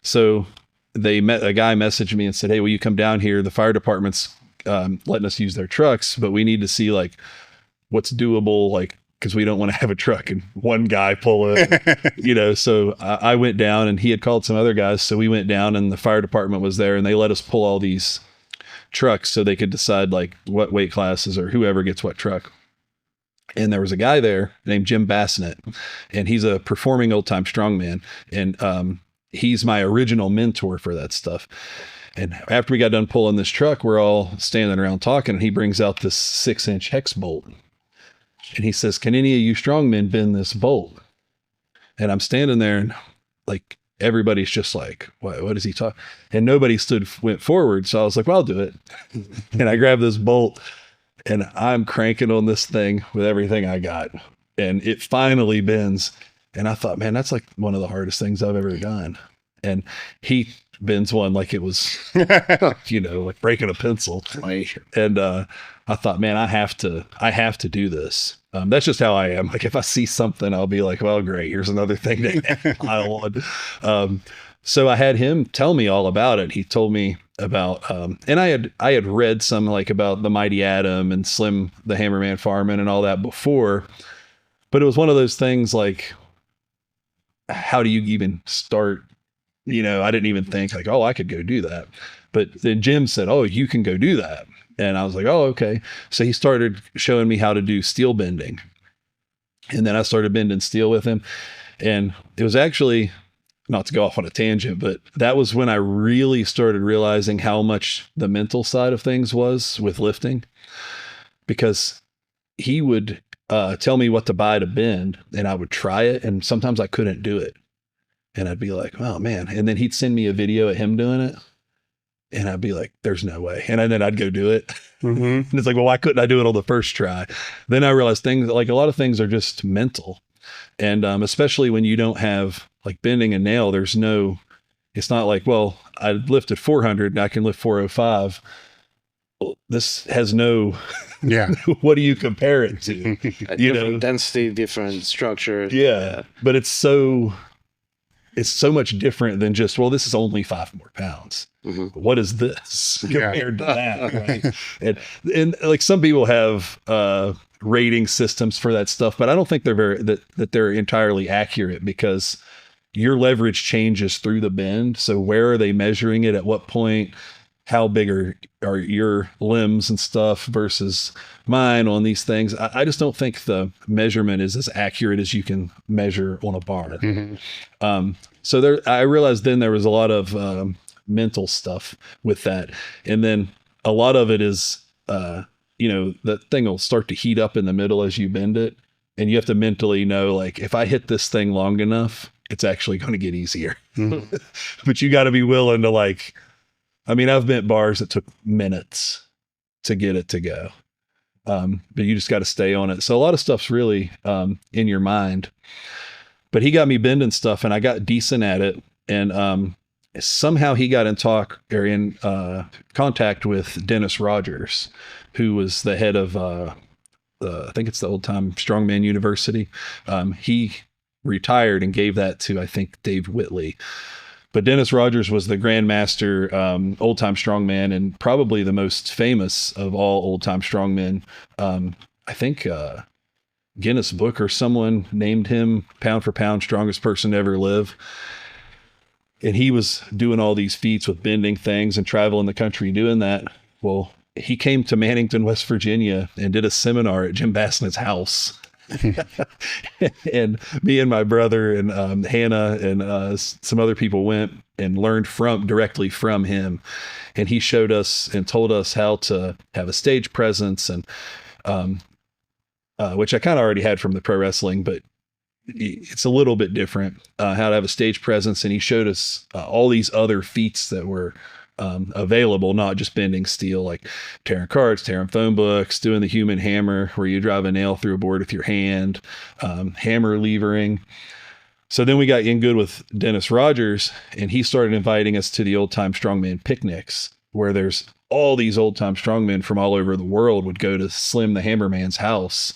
So a guy messaged me and said, "Hey, will you come down here? The fire department's letting us use their trucks, but we need to see like what's doable, because we don't want to have a truck and one guy pull it, So I went down, and he had called some other guys. So we went down, and the fire department was there, and they let us pull all these trucks so they could decide what weight classes or whoever gets what truck. And there was a guy there named Jim Bassinet, and he's a performing old-time strongman. And he's my original mentor for that stuff. And after we got done pulling this truck, we're all standing around talking, and he brings out this 6-inch hex bolt. And he says, "Can any of you strongmen bend this bolt?" And I'm standing there, and everybody's just like, what is he talking? And nobody went forward. So I was like, well, I'll do it. And I grabbed this bolt, and I'm cranking on this thing with everything I got. And it finally bends. And I thought, man, that's one of the hardest things I've ever done. And he bends one like it was, like breaking a pencil. And I thought, man, I have to do this. That's just how I am. If I see something, I'll be like, well, great, here's another thing to pile on. So I had him tell me all about it. He told me about, and I had read some about the Mighty Atom and Slim the Hammerman Fireman and all that before, but it was one of those things how do you even start? I didn't even think like, oh, I could go do that. But then Jim said, oh, you can go do that. And I was like, oh, okay. So he started showing me how to do steel bending. And then I started bending steel with him. And it was actually, not to go off on a tangent, but that was when I really started realizing how much the mental side of things was with lifting, because he would tell me what to buy to bend and I would try it. And sometimes I couldn't do it. And I'd be like, oh man. And then he'd send me a video of him doing it. And I'd be like, there's no way. And then I'd go do it. Mm-hmm. And it's like, well, why couldn't I do it on the first try? Then I realized things like a lot of things are just mental. And especially when you don't have like bending a nail, it's not like, well, I lifted 400 and I can lift 405. Well, this has no, what do you compare it to? Different density, different structure. Yeah. But it's so much different than just, well, this is only 5 more pounds. Mm-hmm. What is this compared to that? Right? And like some people have rating systems for that stuff, but I don't think they're that they're entirely accurate, because your leverage changes through the bend. So where are they measuring it? At what point? How big are your limbs and stuff versus mine on these things? I just don't think the measurement is as accurate as you can measure on a bar. Mm-hmm. So I realized then there was a lot of mental stuff with that. And then a lot of it is, the thing will start to heat up in the middle as you bend it. And you have to mentally know, like, if I hit this thing long enough, it's actually going to get easier. Mm-hmm. But you got to be willing to I've bent bars that took minutes to get it to go. But you just got to stay on it. So a lot of stuff's really in your mind. But he got me bending stuff and I got decent at it. And somehow he got in contact with Dennis Rogers, who was the head of, I think it's the Oldetime Strongman University. He retired and gave that to, I think, Dave Whitley. But Dennis Rogers was the grandmaster, old-time strongman, and probably the most famous of all old-time strongmen. I think Guinness Book or someone named him pound for pound strongest person to ever live. And he was doing all these feats with bending things and traveling the country doing that. Well, he came to Mannington, West Virginia, and did a seminar at Jim Bassnett's house. And me and my brother and Hannah and some other people went and learned directly from him. And he showed us and told us how to have a stage presence, and which I kind of already had from the pro wrestling, but it's a little bit different, how to have a stage presence. And he showed us all these other feats that were available, not just bending steel, like tearing cards, tearing phone books, doing the human hammer where you drive a nail through a board with your hand, hammer levering. So then we got in good with Dennis Rogers, and he started inviting us to the old-time strongman picnics, where there's all these old-time strongmen from all over the world would go to Slim the Hammerman's house,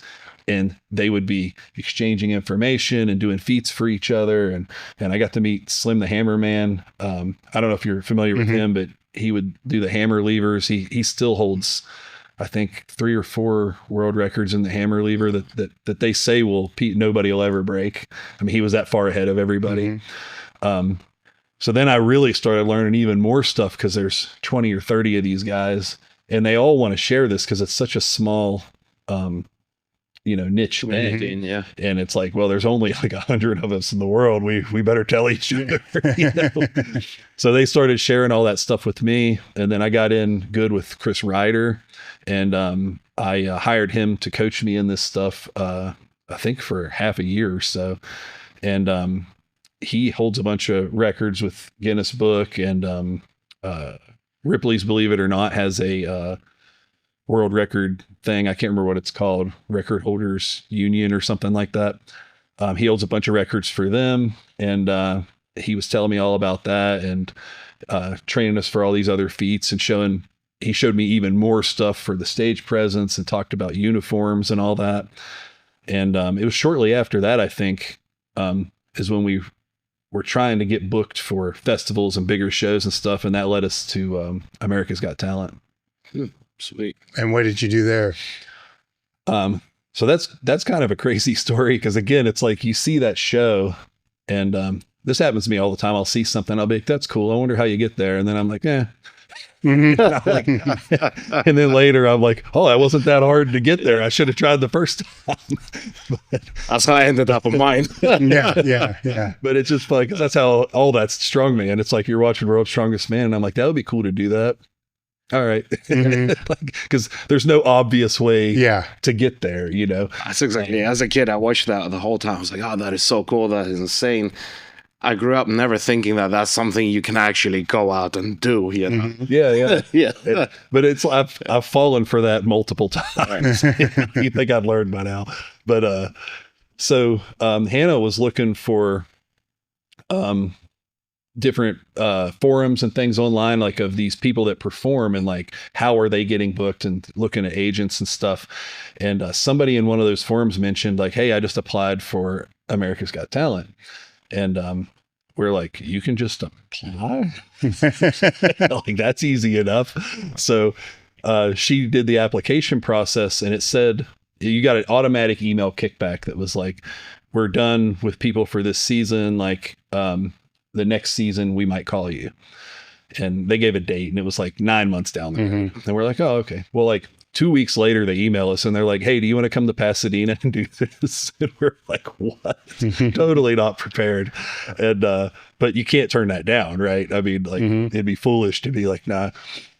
and they would be exchanging information and doing feats for each other. And I got to meet Slim the Hammerman. I don't know if you're familiar with him, but he would do the hammer levers. He still holds, I think, 3 or 4 world records in the hammer lever that they say nobody will ever break. I mean, he was that far ahead of everybody. So then I really started learning even more stuff, because there's 20 or 30 of these guys, and they all want to share this because it's such a small, niche thing. Yeah. And it's like, well, there's only like 100 of us in the world. We better tell each other. So they started sharing all that stuff with me. And then I got in good with Chris Ryder, and I hired him to coach me in this stuff, I think for half a year or so. And he holds a bunch of records with Guinness Book, and Ripley's, believe it or not, has a world record thing. I can't remember what it's called, Record Holders Union or something like that. He holds a bunch of records for them, and he was telling me all about that, and training us for all these other feats, and he showed me even more stuff for the stage presence, and talked about uniforms and all that. And it was shortly after that, I think, is when we were trying to get booked for festivals and bigger shows and stuff, and that led us to America's Got Talent. Sweet. And what did you do there? So that's kind of a crazy story, because again, it's like you see that show And this happens to me all the time. I'll see something, I'll be like, that's cool, I wonder how you get there. And then I'm like, and then later I'm like, oh, that wasn't that hard to get there, I should have tried the first time. That's how I ended up on mine. Yeah. But it's just like, that's how all that's strongman. It's like you're watching World's Strongest Man, and I'm like, that would be cool to do that. All right. Because there's no obvious way to get there, you know? That's exactly. As a kid, I watched that the whole time. I was like, oh, that is so cool. That is insane. I grew up never thinking that that's something you can actually go out and do, you know? Yeah. But it's, I've fallen for that multiple times. You think I'd learned by now. But so Hannah was looking for different forums and things online, like of these people that perform, and like how are they getting booked, and looking at agents and stuff. And somebody in one of those forums mentioned like, hey, I just applied for America's Got Talent. And we're like, you can just apply? Like, that's easy enough. So she did the application process, and it said you got an automatic email kickback that was like, we're done with people for this season, like the next season we might call you. And they gave a date, and it was like 9 months down the road. And we're like, oh, okay. Well, like 2 weeks later, they email us and they're like, hey, do you want to come to Pasadena and do this? And we're like, what? Totally not prepared. And, but you can't turn that down, right? I mean, like, it'd be foolish to be like, nah.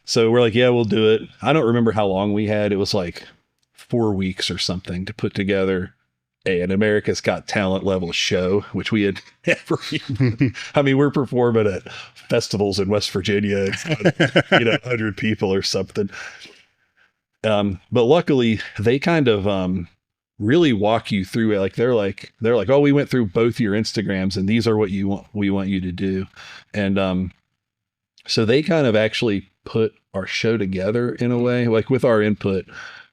So we're like, yeah, we'll do it. I don't remember how long we had. It was like 4 weeks or something to put together an America's Got Talent level show, which we had never even, I mean, we're performing at festivals in West Virginia, 100 people or something. But luckily they kind of really walk you through it. Like they're like, oh, we went through both your Instagrams, and these are what we want you to do. And so they kind of actually put our show together in a way, like with our input,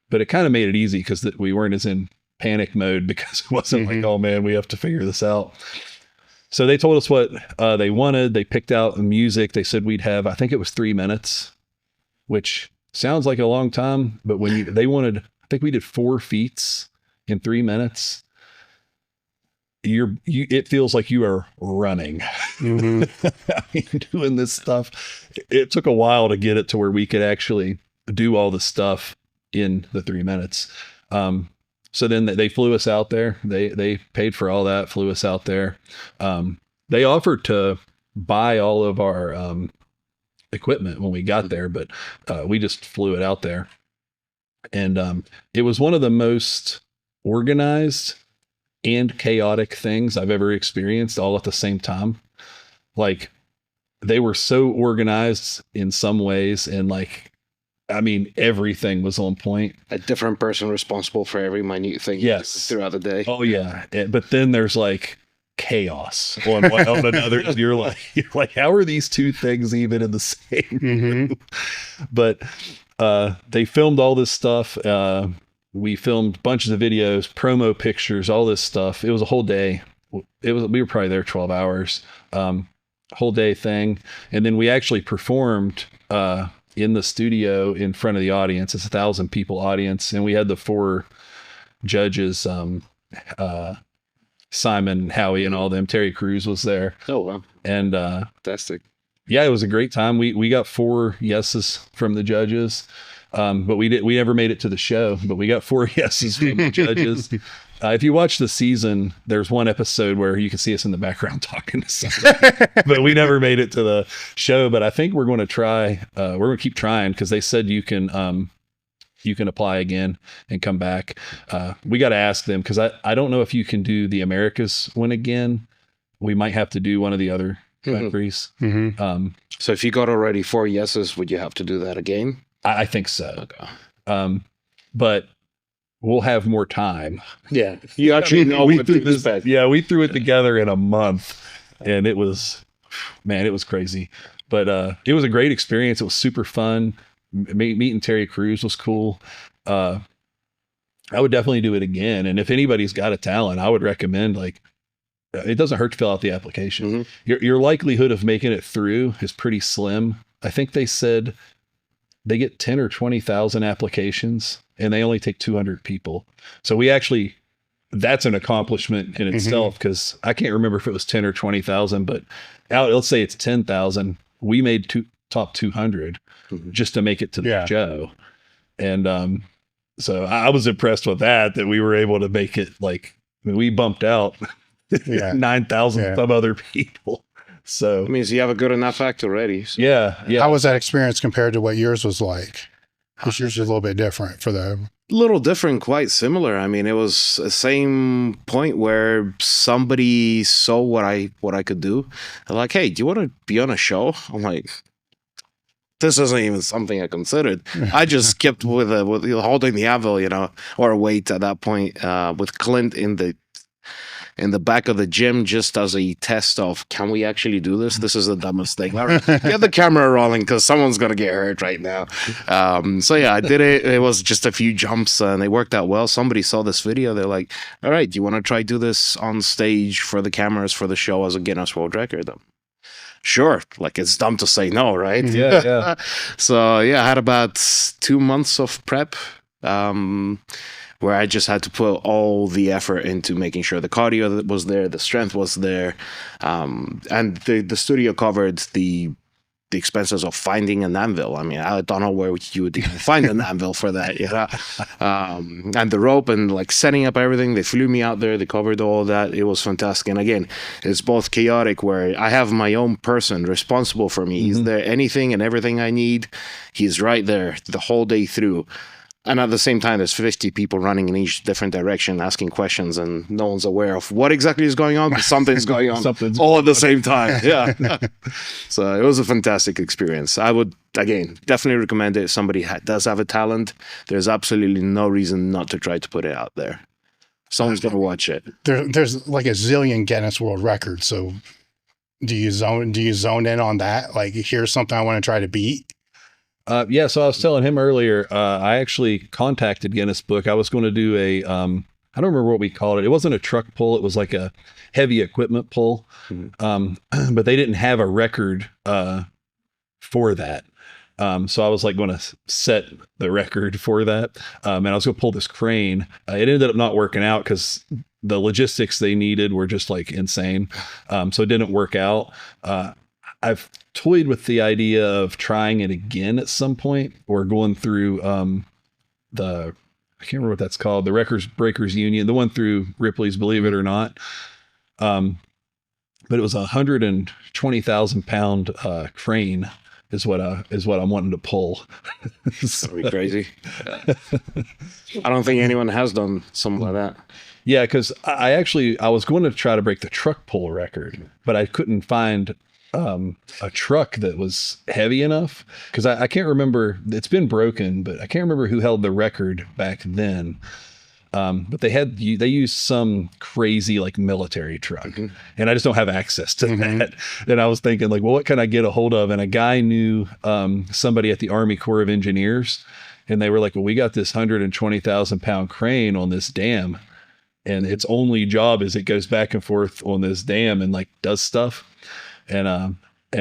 but it kind of made it easy because we weren't as in panic mode, because it wasn't like, oh man, we have to figure this out. So they told us what they wanted. They picked out the music. They said we'd have, I think it was 3 minutes, which sounds like a long time, but when they wanted, I think we did 4 feats in 3 minutes. It feels like you are running. I mean, doing this stuff. It took a while to get it to where we could actually do all the stuff in the 3 minutes. So then they flew us out there. They paid for all that, flew us out there. They offered to buy all of our equipment when we got there, but we just flew it out there. And it was one of the most organized and chaotic things I've ever experienced all at the same time. Like, they were so organized in some ways, and like, I mean, everything was on point. A different person responsible for every minute thing throughout the day. Oh yeah. But then there's like chaos on another. You're like, how are these two things even in the same room? But they filmed all this stuff. We filmed bunches of videos, promo pictures, all this stuff. It was a whole day. We were probably there 12 hours, whole day thing. And then we actually performed in the studio in front of the audience. It's 1,000 people audience. And we had the 4 judges, Simon, Howie, and all them. Terry Crews was there. Oh, wow. And fantastic. Yeah, it was a great time. We got 4 yeses from the judges. But we never made it to the show, but we got 4 yeses from the judges. If you watch the season, there's one episode where you can see us in the background talking to somebody, but we never made it to the show. But I think we're going to try, we're going to keep trying, because they said you can apply again and come back. We got to ask them, because I don't know if you can do the Americas one again. We might have to do one of the other countries. So if you got already 4 yeses, would you have to do that again? I think so. Okay. But we'll have more time. Yeah. You actually know what to expect. Yeah, we threw it together in a month, and it was crazy. But it was a great experience. It was super fun. Meeting Terry Crews was cool. I would definitely do it again. And if anybody's got a talent, I would recommend, like, it doesn't hurt to fill out the application. Your likelihood of making it through is pretty slim. I think they said they get 10 or 20,000 applications, and they only take 200 people. So we actually that's an accomplishment in itself, because I can't remember if it was 10 or 20,000, but let's say it's 10,000. We made top 200 just to make it to the show. And so I was impressed with that we were able to make it. Like, I mean, we bumped out 9,000 some other people. So it means you have a good enough act already. So. Yeah. How was that experience compared to what yours was like? Because yours is a little bit different for the... Little different, quite similar. I mean, it was the same point where somebody saw what I could do. They're like, hey, do you want to be on a show? I'm like, this isn't even something I considered. I just kept with holding the anvil, or weight at that point, with Clint in the back of the gym, just as a test of, can we actually do this? This is the dumbest thing. Get the camera rolling, because someone's going to get hurt right now. So yeah, I did it. It was just a few jumps and they worked out well. Somebody saw this video. They're like, all right, do you want to try do this on stage for the cameras for the show as a Guinness World Record? Sure. Like, it's dumb to say no, right? Yeah. So yeah, I had about 2 months of prep. Where I just had to put all the effort into making sure the cardio was there, the strength was there, and the studio covered the expenses of finding an anvil. I mean, I don't know where you would even find an anvil for that, and the rope and like setting up everything. They flew me out there. They covered all that. It was fantastic. And again, it's both chaotic, where I have my own person responsible for me. He's there, anything and everything I need. He's right there the whole day through. And at the same time, there's 50 people running in each different direction, asking questions, and no one's aware of what exactly is going on, but something's going on all at the same time. Yeah. So it was a fantastic experience. I would, again, definitely recommend it. If somebody does have a talent, there's absolutely no reason not to try to put it out there. Someone's going to watch it. There's like a zillion Guinness World Records. So do you zone in on that? Like, here's something I want to try to beat? So I was telling him earlier, I actually contacted Guinness Book. I was going to do I don't remember what we called it. It wasn't a truck pull. It was like a heavy equipment pull. But they didn't have a record for that. So I was like going to set the record for that. And I was going to pull this crane. It ended up not working out because the logistics they needed were just like insane. So it didn't work out. I've toyed with the idea of trying it again at some point, or going through I can't remember what that's called, the Records Breakers Union, the one through Ripley's, believe it or not. But it was 120,000 pound crane is what I'm wanting to pull. That'd be crazy. I don't think anyone has done something like that. Yeah, because I was going to try to break the truck pull record, but I couldn't find a truck that was heavy enough, because I can't remember, it's been broken, but I can't remember who held the record back then. But they used some crazy like military truck, and I just don't have access to that. And I was thinking like, well, what can I get a hold of? And a guy knew somebody at the Army Corps of Engineers, and they were like, well, we got this 120,000 pound crane on this dam, and its only job is it goes back and forth on this dam and like does stuff. And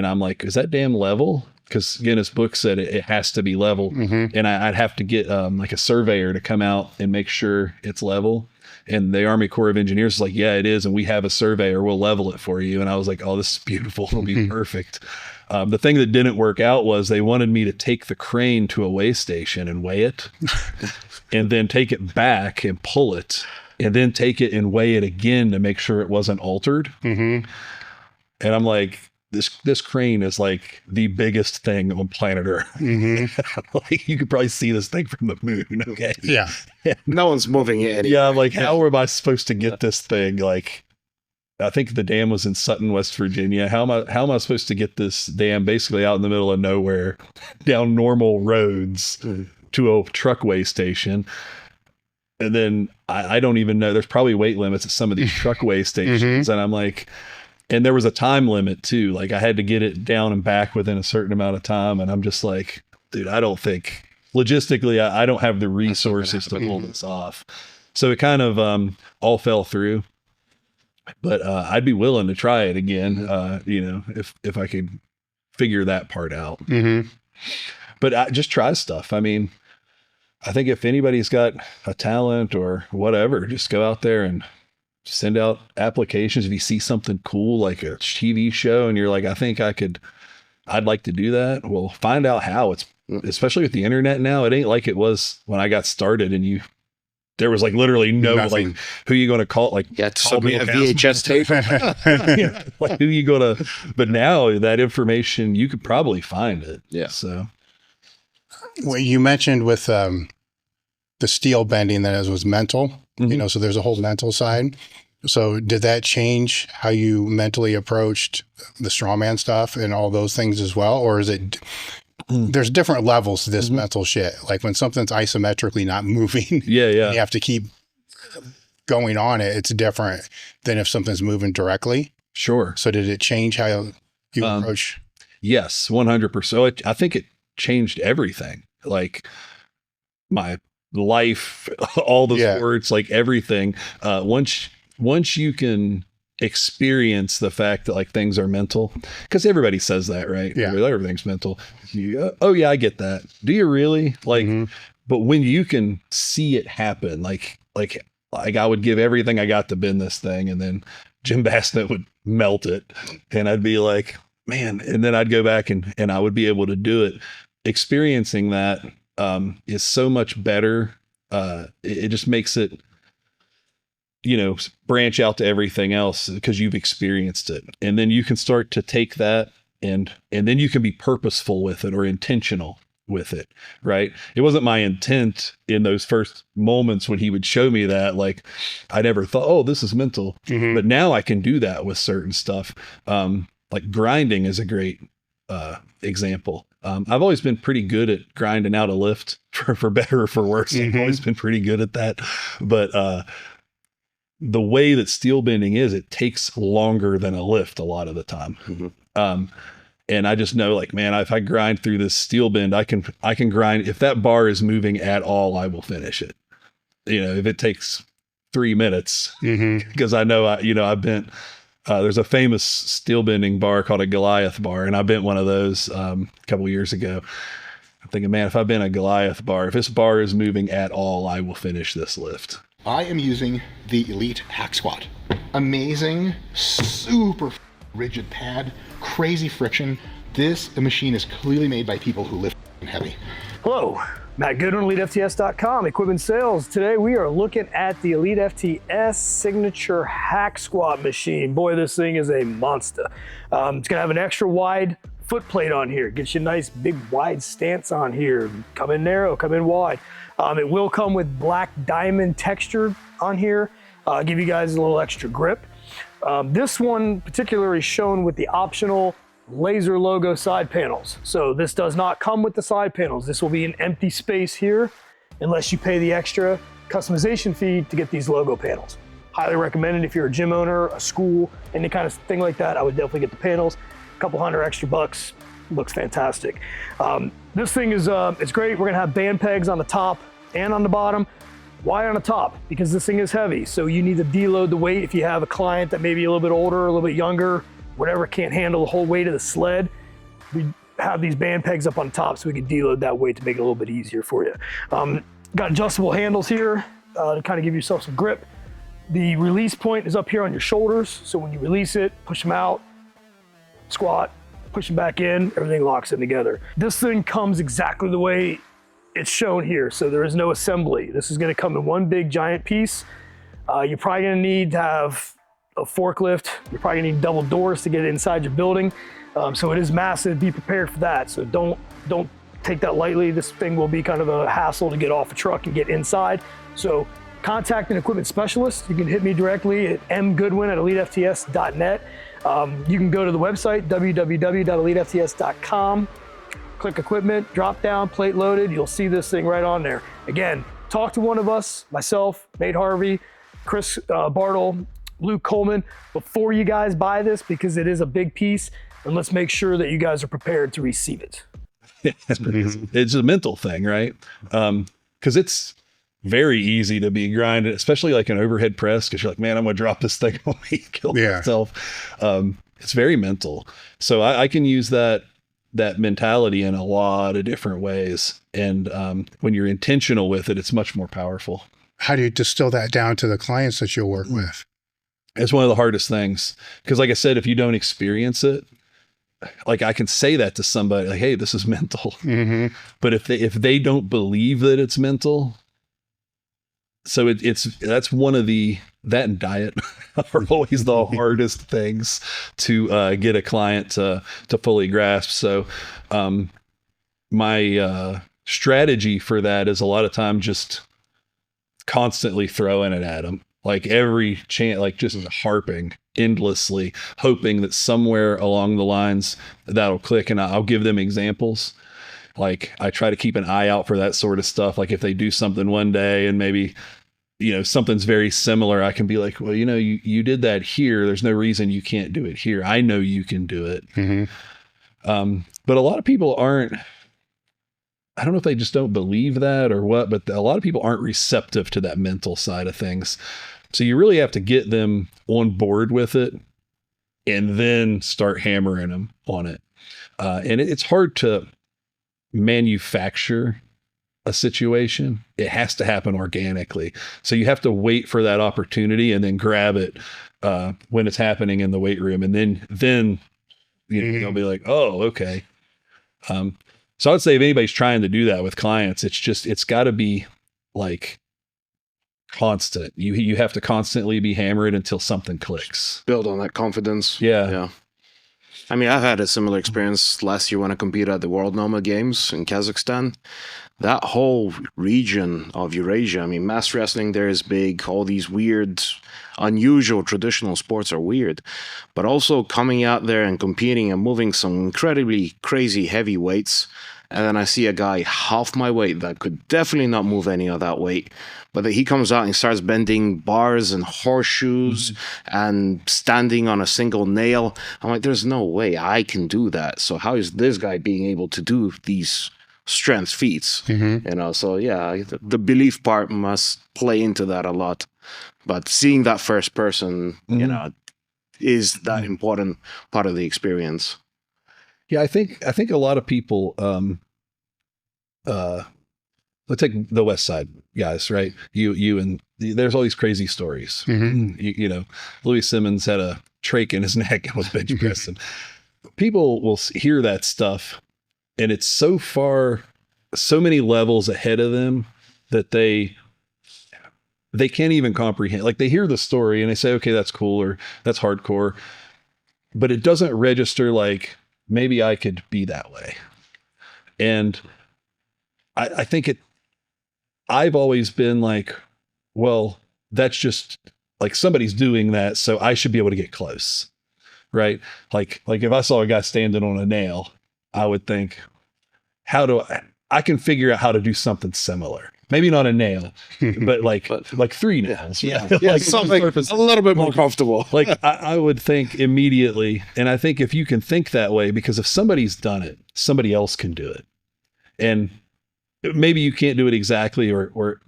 I'm like, is that dam level? Because Guinness Book said it has to be level. And I'd have to get like a surveyor to come out and make sure it's level. And the Army Corps of Engineers is like, yeah, it is. And we have a surveyor. We'll level it for you. And I was like, oh, this is beautiful. It'll be perfect. The thing that didn't work out was they wanted me to take the crane to a weigh station and weigh it, and then take it back and pull it, and then take it and weigh it again to make sure it wasn't altered. And I'm like, this crane is like the biggest thing on planet Earth. Like, you could probably see this thing from the moon. Okay. Yeah. No one's moving it anymore. Yeah. I'm like, how am I supposed to get this thing? Like, I think the dam was in Sutton, West Virginia. How am I supposed to get this dam basically out in the middle of nowhere down normal roads to a truck weigh station? And then I don't even know. There's probably weight limits at some of these truck weigh stations. And I'm like, and there was a time limit too. Like, I had to get it down and back within a certain amount of time. And I'm just like, dude, I don't think logistically, I don't have the resources to pull this off. So it kind of all fell through. But I'd be willing to try it again, if I could figure that part out. But I just try stuff. I mean, I think if anybody's got a talent or whatever, just go out there and send out applications. If you see something cool, like a TV show, and you're like, I'd like to do that. Well, find out how. It's, especially with the internet now, it ain't like it was when I got started and there was like literally no, Nothing. like, who you going to call? Like, Yeah, submit a VHS tape. like, who you going to, but now that information, you could probably find it. Yeah. So. Well, you mentioned with the steel bending that it was mental, so there's a whole mental side. So did that change how you mentally approached the strongman stuff and all those things as well? Or is it, there's different levels to this mental shit. Like when something's isometrically not moving, Yeah. you have to keep going on it. It's different than if something's moving directly. Sure. So did it change how you approach? Yes, 100%. I think it changed everything. Like my life, all the sports, like everything. Once you can experience the fact that like things are mental, because everybody says that, right? Yeah. Everything's mental. You go, oh yeah, I get that. Do you really? Like, but when you can see it happen, like I would give everything I got to bend this thing, and then Jim Bassett would melt it, and I'd be like, man, and then I'd go back and I would be able to do it. Experiencing that is so much better. It just makes it, branch out to everything else because you've experienced it. And then you can start to take that and then you can be purposeful with it or intentional with it, right? It wasn't my intent in those first moments when he would show me that, like, I never thought, oh, this is mental. But now I can do that with certain stuff. Like grinding is a great example. I've always been pretty good at grinding out a lift for better or for worse. I've always been pretty good at that. But the way that steel bending is, it takes longer than a lift a lot of the time. And I just know, like, man, if I grind through this steel bend, I can grind. If that bar is moving at all, I will finish it. If it takes 3 minutes, because I know I bent. There's a famous steel bending bar called a Goliath bar, and I bent one of those a couple of years ago. I'm thinking, man, if I bent a Goliath bar, if this bar is moving at all, I will finish this lift. I am using the Elite Hack Squat. Amazing, super rigid pad, crazy friction. This machine is clearly made by people who lift heavy. Hello, Matt Goodwin, elitefts.com, equipment sales. Today we are looking at the Elite FTS signature hack squat machine. Boy, this thing is a monster. It's gonna have an extra wide foot plate on here. Gets you a nice big wide stance on here. Come in narrow, come in wide. It will come with black diamond texture on here. Give you guys a little extra grip. This one particularly is shown with the optional laser logo side panels. So this does not come with the side panels. This will be an empty space here unless you pay the extra customization fee to get these logo panels. Highly recommended if you're a gym owner, a school, any kind of thing like that. I would definitely get the panels. A couple $100 extra bucks. Looks fantastic. This thing is it's great. We're gonna have band pegs on the top and on the bottom. Why on the top? Because this thing is heavy. So you need to deload the weight if you have a client that may be a little bit older, a little bit younger, whatever, can't handle the whole weight of the sled. We have these band pegs up on top so we can deload that weight to make it a little bit easier for you. Got adjustable handles here to kind of give yourself some grip. The release point is up here on your shoulders. So when you release it, push them out, squat, push them back in, everything locks in together. This thing comes exactly the way it's shown here. So there is no assembly. This is gonna come in one big giant piece. You're probably gonna need to have a forklift. You're probably gonna need double doors to get it inside your building. So it is massive, be prepared for that. So don't take that lightly. This thing will be kind of a hassle to get off a truck and get inside. So contact an equipment specialist. You can hit me directly at mgoodwin@elitefts.net. You can go to the website, www.elitefts.com, click equipment, drop down, plate loaded. You'll see this thing right on there. Again, talk to one of us, myself, Nate Harvey, Chris Bartle, Luke Coleman, before you guys buy this, because it is a big piece, and let's make sure that you guys are prepared to receive it. It's a mental thing, right? Because it's very easy to be grinded, especially like an overhead press, because you're like, man, I'm gonna drop this thing on me, kill myself. It's very mental. So I can use that that mentality in a lot of different ways. And when you're intentional with it, it's much more powerful. How do you distill that down to the clients that you'll work with? It's one of the hardest things. Because like I said, if you don't experience it, like I can say that to somebody like, hey, this is mental. Mm-hmm. But if they don't believe that it's mental, so that's one of that and diet are always the hardest things to get a client to fully grasp. So my strategy for that is a lot of time just constantly throwing it at them. Like every chance, like just harping endlessly, hoping that somewhere along the lines that'll click. And I'll give them examples. Like I try to keep an eye out for that sort of stuff. Like if they do something one day and maybe, something's very similar, I can be like, well, you did that here. There's no reason you can't do it here. I know you can do it. Mm-hmm. But a lot of people aren't, I don't know if they just don't believe that or what, but a lot of people aren't receptive to that mental side of things. So you really have to get them on board with it and then start hammering them on it. And it's hard to manufacture a situation. It has to happen organically. So you have to wait for that opportunity and then grab it when it's happening in the weight room. And then they'll be like, oh, okay. So I'd say if anybody's trying to do that with clients, it's got to be like constant. You have to constantly be hammered until something clicks. Build on that confidence. Yeah. I mean, I've had a similar experience last year when I competed at the World Normal Games in Kazakhstan. That whole region of Eurasia, I mean, mass wrestling there is big. All these weird, unusual traditional sports are weird. But also coming out there and competing and moving some incredibly crazy heavy weights. And then I see a guy half my weight that could definitely not move any of that weight. But he comes out and starts bending bars and horseshoes and standing on a single nail. I'm like, there's no way I can do that. So how is this guy being able to do these strength feats? So yeah, the belief part must play into that a lot. But seeing that first person, is that important part of the experience. Yeah, I think a lot of people, let's take the West Side guys, right? You and there's all these crazy stories. Louis Simmons had a trach in his neck and was bench pressing. People will hear that stuff, and it's so many levels ahead of them that they can't even comprehend. Like they hear the story and they say, okay, that's cool, or that's hardcore, but it doesn't register like, maybe I could be that way. And I think I've always been like, well, that's just like somebody's doing that, so I should be able to get close. Right? Like if I saw a guy standing on a nail, I would think, I can figure out how to do something similar. Maybe not a nail, but like 3 nails. Yeah. Like something a little bit more comfortable. Like I would think immediately. And I think if you can think that way, because if somebody's done it, somebody else can do it. And maybe you can't do it exactly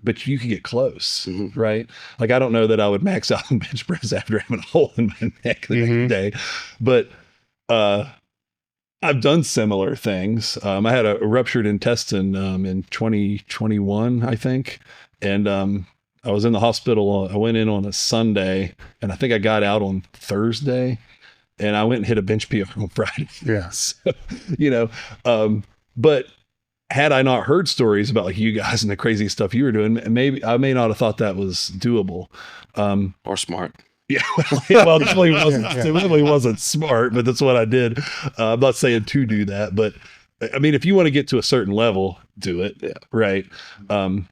but you can get close. Right? Like, I don't know that I would max out in bench press after having a hole in my neck the next day, but, I've done similar things. I had a ruptured intestine in 2021, I think. And I was in the hospital. I went in on a Sunday, and I think I got out on Thursday, and I went and hit a bench PR on Friday. Yeah. So, but had I not heard stories about like you guys and the crazy stuff you were doing, maybe I may not have thought that was doable. Or smart. Yeah, well, it definitely wasn't smart, but that's what I did. I'm not saying to do that, but I mean, if you want to get to a certain level, do it. Yeah. Right. And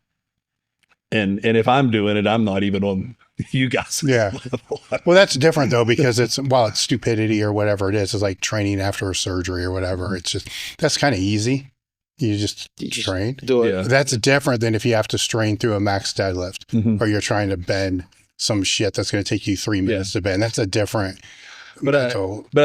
if I'm doing it, I'm not even on you guys' level. Well, that's different though, because it's stupidity or whatever it is. It's like training after a surgery or whatever. It's just, that's kind of easy. You just train. Do it. Yeah. That's different than if you have to strain through a max deadlift or you're trying to bend some shit that's going to take you 3 minutes to bend. That's a different but I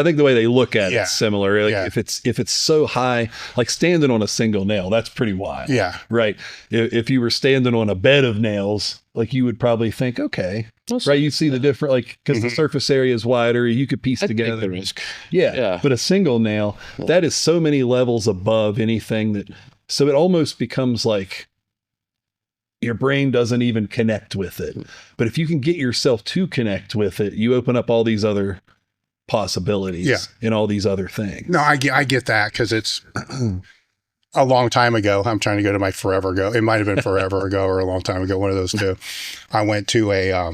think the way they look at it's similar. Like if it's so high, like standing on a single nail, that's pretty wild. Yeah. Right. If you were standing on a bed of nails, like you would probably think, okay, right? You see the different, like, because the surface area is wider, you could piece I'd take together the risk. Yeah. But a single nail, that is so many levels above anything that, so it almost becomes like your brain doesn't even connect with it. But if you can get yourself to connect with it, you open up all these other possibilities and all these other things. No, I get that, because it's a long time ago. I'm trying to go to my forever ago. It might have been forever ago or a long time ago, one of those two. I went to a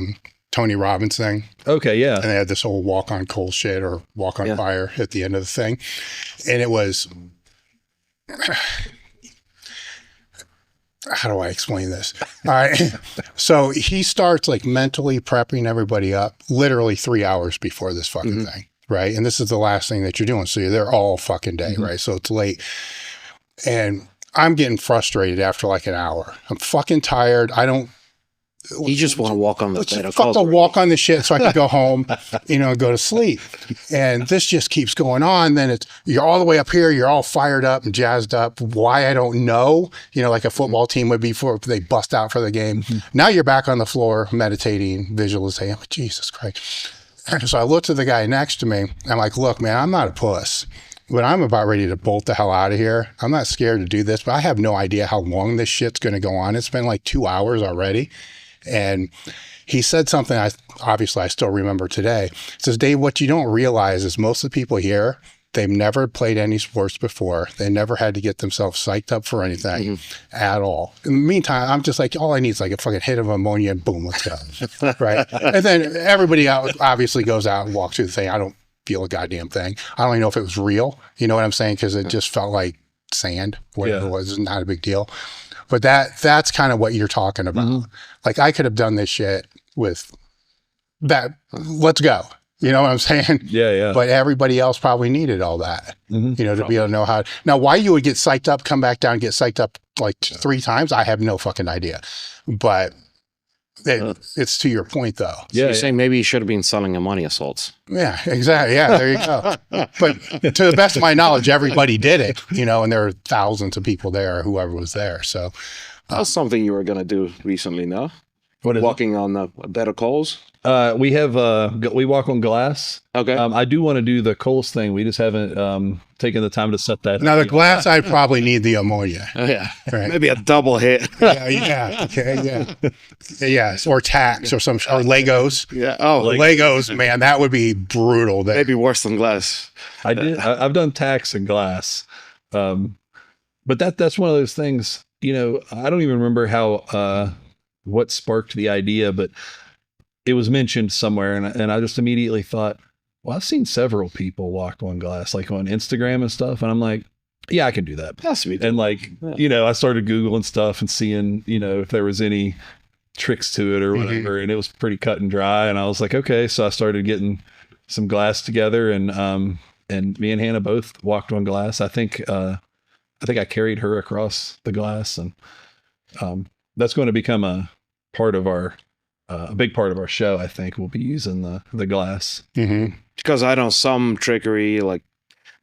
Tony Robbins thing. Okay, yeah. And they had this whole walk on coal shit or walk on fire at the end of the thing. And it was, how do I explain this? All right. So he starts like mentally prepping everybody up literally 3 hours before this fucking thing. Right. And this is the last thing that you're doing. So you're there all fucking day. Right. So it's late. And I'm getting frustrated after like an hour. I'm fucking tired. You just want to walk on the bed. Just fucking walk on the shit so I can go home, go to sleep. And this just keeps going on. Then you're all the way up here. You're all fired up and jazzed up. Why, I don't know. Like a football team would be before they bust out for the game. Now you're back on the floor meditating, visualizing. I'm like, Jesus Christ. So I looked at the guy next to me. I'm like, look, man, I'm not a puss. But I'm about ready to bolt the hell out of here. I'm not scared to do this, but I have no idea how long this shit's going to go on. It's been like 2 hours already. And he said something I still remember today. He says, Dave, what you don't realize is most of the people here, they've never played any sports before. They never had to get themselves psyched up for anything at all. In the meantime, I'm just like, all I need is like a fucking hit of ammonia and boom, let's go. Right. And then everybody obviously goes out and walks through the thing. I don't feel a goddamn thing. I don't even know if it was real. You know what I'm saying? Because it just felt like sand, whatever it was. It's not a big deal. But that's kind of what you're talking about. Like I could have done this shit with that. Let's go. You know what I'm saying? Yeah. But everybody else probably needed all that, to be able to know how. Now, why you would get psyched up, come back down, get psyched up like 3 times, I have no fucking idea. But it's to your point, though. So you're saying maybe you should have been selling ammonia salts. Yeah, exactly. Yeah, there you go. But to the best of my knowledge, everybody did it, and there were thousands of people there, whoever was there. So that's something you were going to do recently, no? What is Walking on a bed of coals? We walk on glass. Okay. I do want to do the coals thing. We just haven't taken the time to set that. Now the glass, I probably need the ammonia. Oh, yeah. Right. Maybe a double hit. Yeah. Okay. Yeah. Yes. Or tacks or or Legos. Yeah. Oh, Legos, man, that would be brutal. Maybe worse than glass. I've done tacks and glass. But that's one of those things, I don't even remember how, what sparked the idea, but it was mentioned somewhere, and I just immediately thought, well, I've seen several people walk on glass, like on Instagram and stuff, and I'm like, yeah, I can do that. That's sweet. And like, I started Googling stuff and seeing, if there was any tricks to it or whatever, and it was pretty cut and dry, and I was like, okay, so I started getting some glass together, and me and Hannah both walked on glass. I think I carried her across the glass, and that's going to become a big part of our show. I think we'll be using the glass. Because I know some trickery, like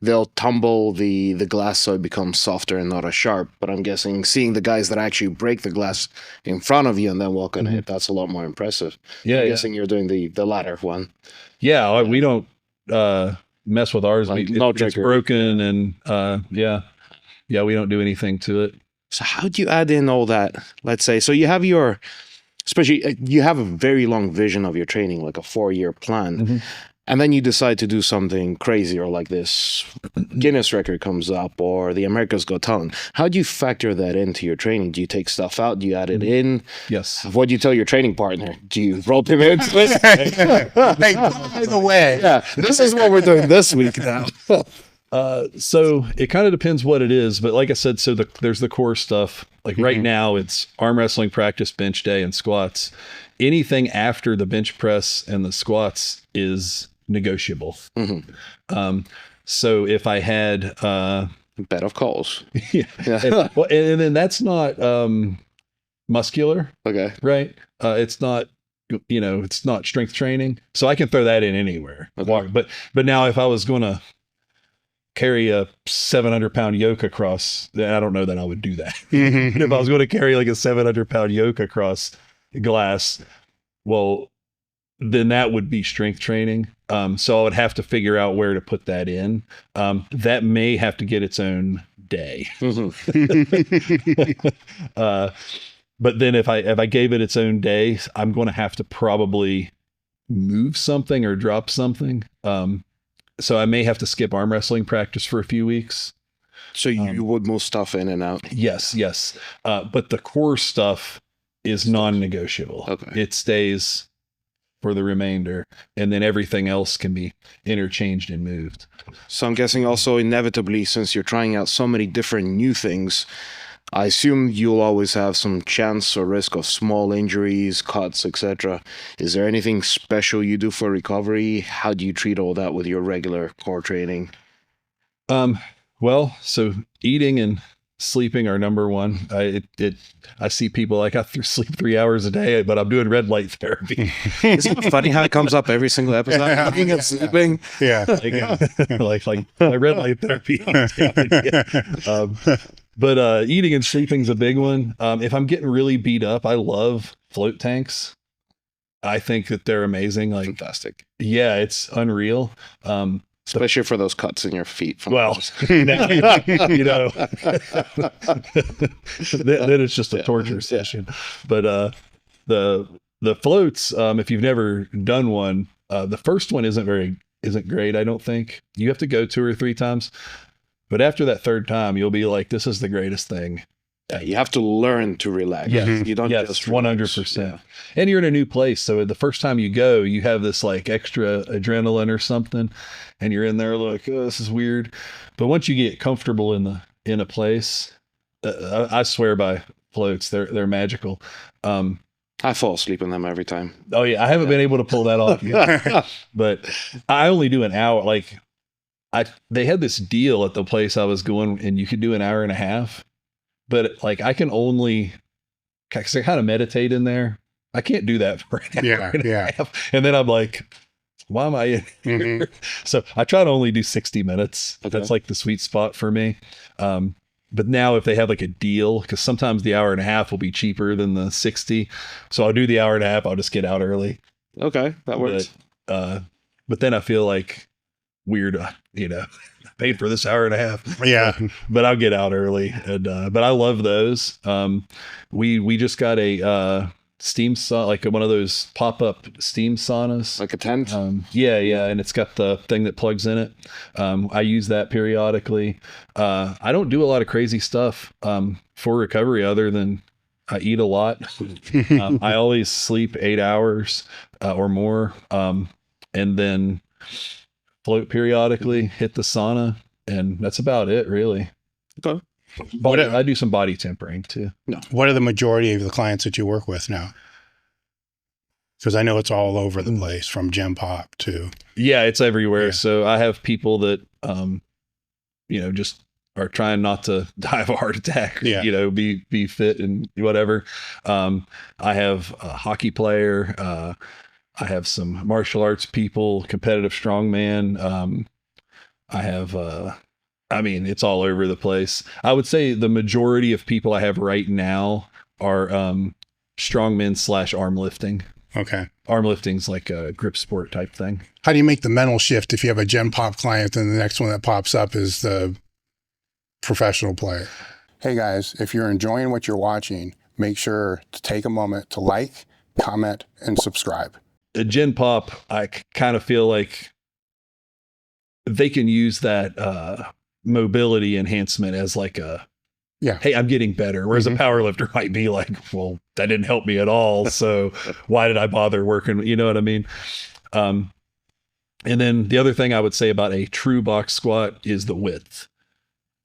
they'll tumble the glass so it becomes softer and not as sharp. But I'm guessing seeing the guys that actually break the glass in front of you and then walk on it, that's a lot more impressive. Yeah, I'm guessing you're doing the latter one. Yeah, we don't mess with ours. It's broken, and we don't do anything to it. So how do you add in all that? Let's say, so you have especially you have a very long vision of your training, like a 4-year plan. And then you decide to do something crazier like this Guinness record comes up or the America's Got Talent. How do you factor that into your training? Do you take stuff out? Do you add it in? Yes. What do you tell your training partner? Do you rope him into it? Hey, by the way. Yeah, this is what we're doing this week now. So it kind of depends what it is, but like I said, so there's the core stuff. Like right now it's arm wrestling practice, bench day, and squats. Anything after the bench press and the squats is negotiable. So if I had bed of coals, and then that's not muscular, okay, right? It's not. It's not strength training, so I can throw that in anywhere. Okay. But now if I was going to carry a 700-pound yoke across, then I don't know that I would do that. If I was going to carry like a 700-pound yoke across glass, well, then that would be strength training. So I would have to figure out where to put that in. That may have to get its own day. But then if I gave it its own day, I'm going to have to probably move something or drop something. So I may have to skip arm wrestling practice for a few weeks. So you would move stuff in and out? Yes. But the core stuff is non-negotiable. Okay. It stays for the remainder, and then everything else can be interchanged and moved. So I'm guessing also inevitably, since you're trying out so many different new things, I assume you'll always have some chance or risk of small injuries, cuts, etc. Is there anything special you do for recovery? How do you treat all that with your regular core training? Well, so eating and sleeping are number one. I see people like, I sleep 3 hours a day, but I'm doing red light therapy. Isn't it funny how it comes up every single episode? Eating and sleeping. Yeah. like my red light therapy. But eating and sleeping's a big one. If I'm getting really beat up, I love float tanks. I think that they're amazing. Like, Fantastic. yeah, it's unreal. Especially for those cuts in your feet. From Well, then it's just a torture session. But the floats, if you've never done one, the first one isn't great. I don't think. You have to go 2 or 3 times, but after that third time, you'll be like, this is the greatest thing. Yeah, you have to learn to relax. Yeah, You don't just 100%. Yeah. And you're in a new place, so the first time you go, you have this like extra adrenaline or something, and you're in there like, oh, this is weird. But once you get comfortable in a place, I swear by floats, they're magical. I fall asleep in them every time. Oh yeah, I haven't been able to pull that off yet, but I only do an hour. Like they had this deal at the place I was going, and you could do an hour and a half. But like I can only, cause I kind of meditate in there. I can't do that for an hour and a half. And then I'm like, why am I in here? So I try to only do 60 minutes. Okay. That's like the sweet spot for me. But now if they have like a deal, because sometimes the hour and a half will be cheaper than the 60. So I'll do the hour and a half. I'll just get out early. Okay, that works. But then I feel like weird, paid for this hour and a half. Yeah. But I'll get out early. And but I love those. We just got a steam sauna, like one of those pop-up steam saunas. Like a tent? Yeah. And it's got the thing that plugs in it. I use that periodically. I don't do a lot of crazy stuff for recovery other than I eat a lot. I always sleep 8 hours or more. And then float periodically, hit the sauna, and that's about it, really. Okay. I do some body tempering too. No. What are the majority of the clients that you work with now? Because I know it's all over the place, from gym pop to... Yeah, it's everywhere. Yeah. So I have people that, just are trying not to die of a heart attack, or, be fit and whatever. I have a hockey player, I have some martial arts people, competitive strongman. I have, it's all over the place. I would say the majority of people I have right now are strongmen / arm lifting. Okay. Arm lifting's like a grip sport type thing. How do you make the mental shift if you have a gym pop client and the next one that pops up is the professional player? Hey guys, if you're enjoying what you're watching, make sure to take a moment to like, comment, and subscribe. A Gen Pop, I kind of feel like they can use that mobility enhancement as like hey, I'm getting better. Whereas a power lifter might be like, well, that didn't help me at all. So why did I bother working? You know what I mean? And then the other thing I would say about a true box squat is the width.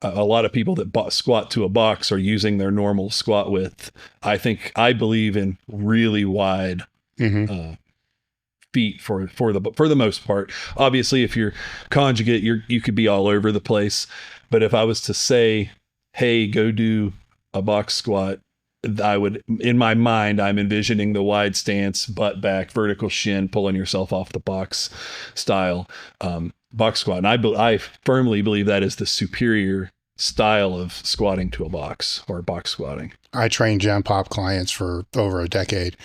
A lot of people that squat to a box are using their normal squat width. I believe in really wide feet for the most part. Obviously, if you're conjugate, you could be all over the place. But if I was to say, hey, go do a box squat, I would, in my mind, I'm envisioning the wide stance, butt back, vertical shin, pulling yourself off the box style box squat. And I firmly believe that is the superior style of squatting to a box, or box squatting. I trained Gen Pop clients for over a decade,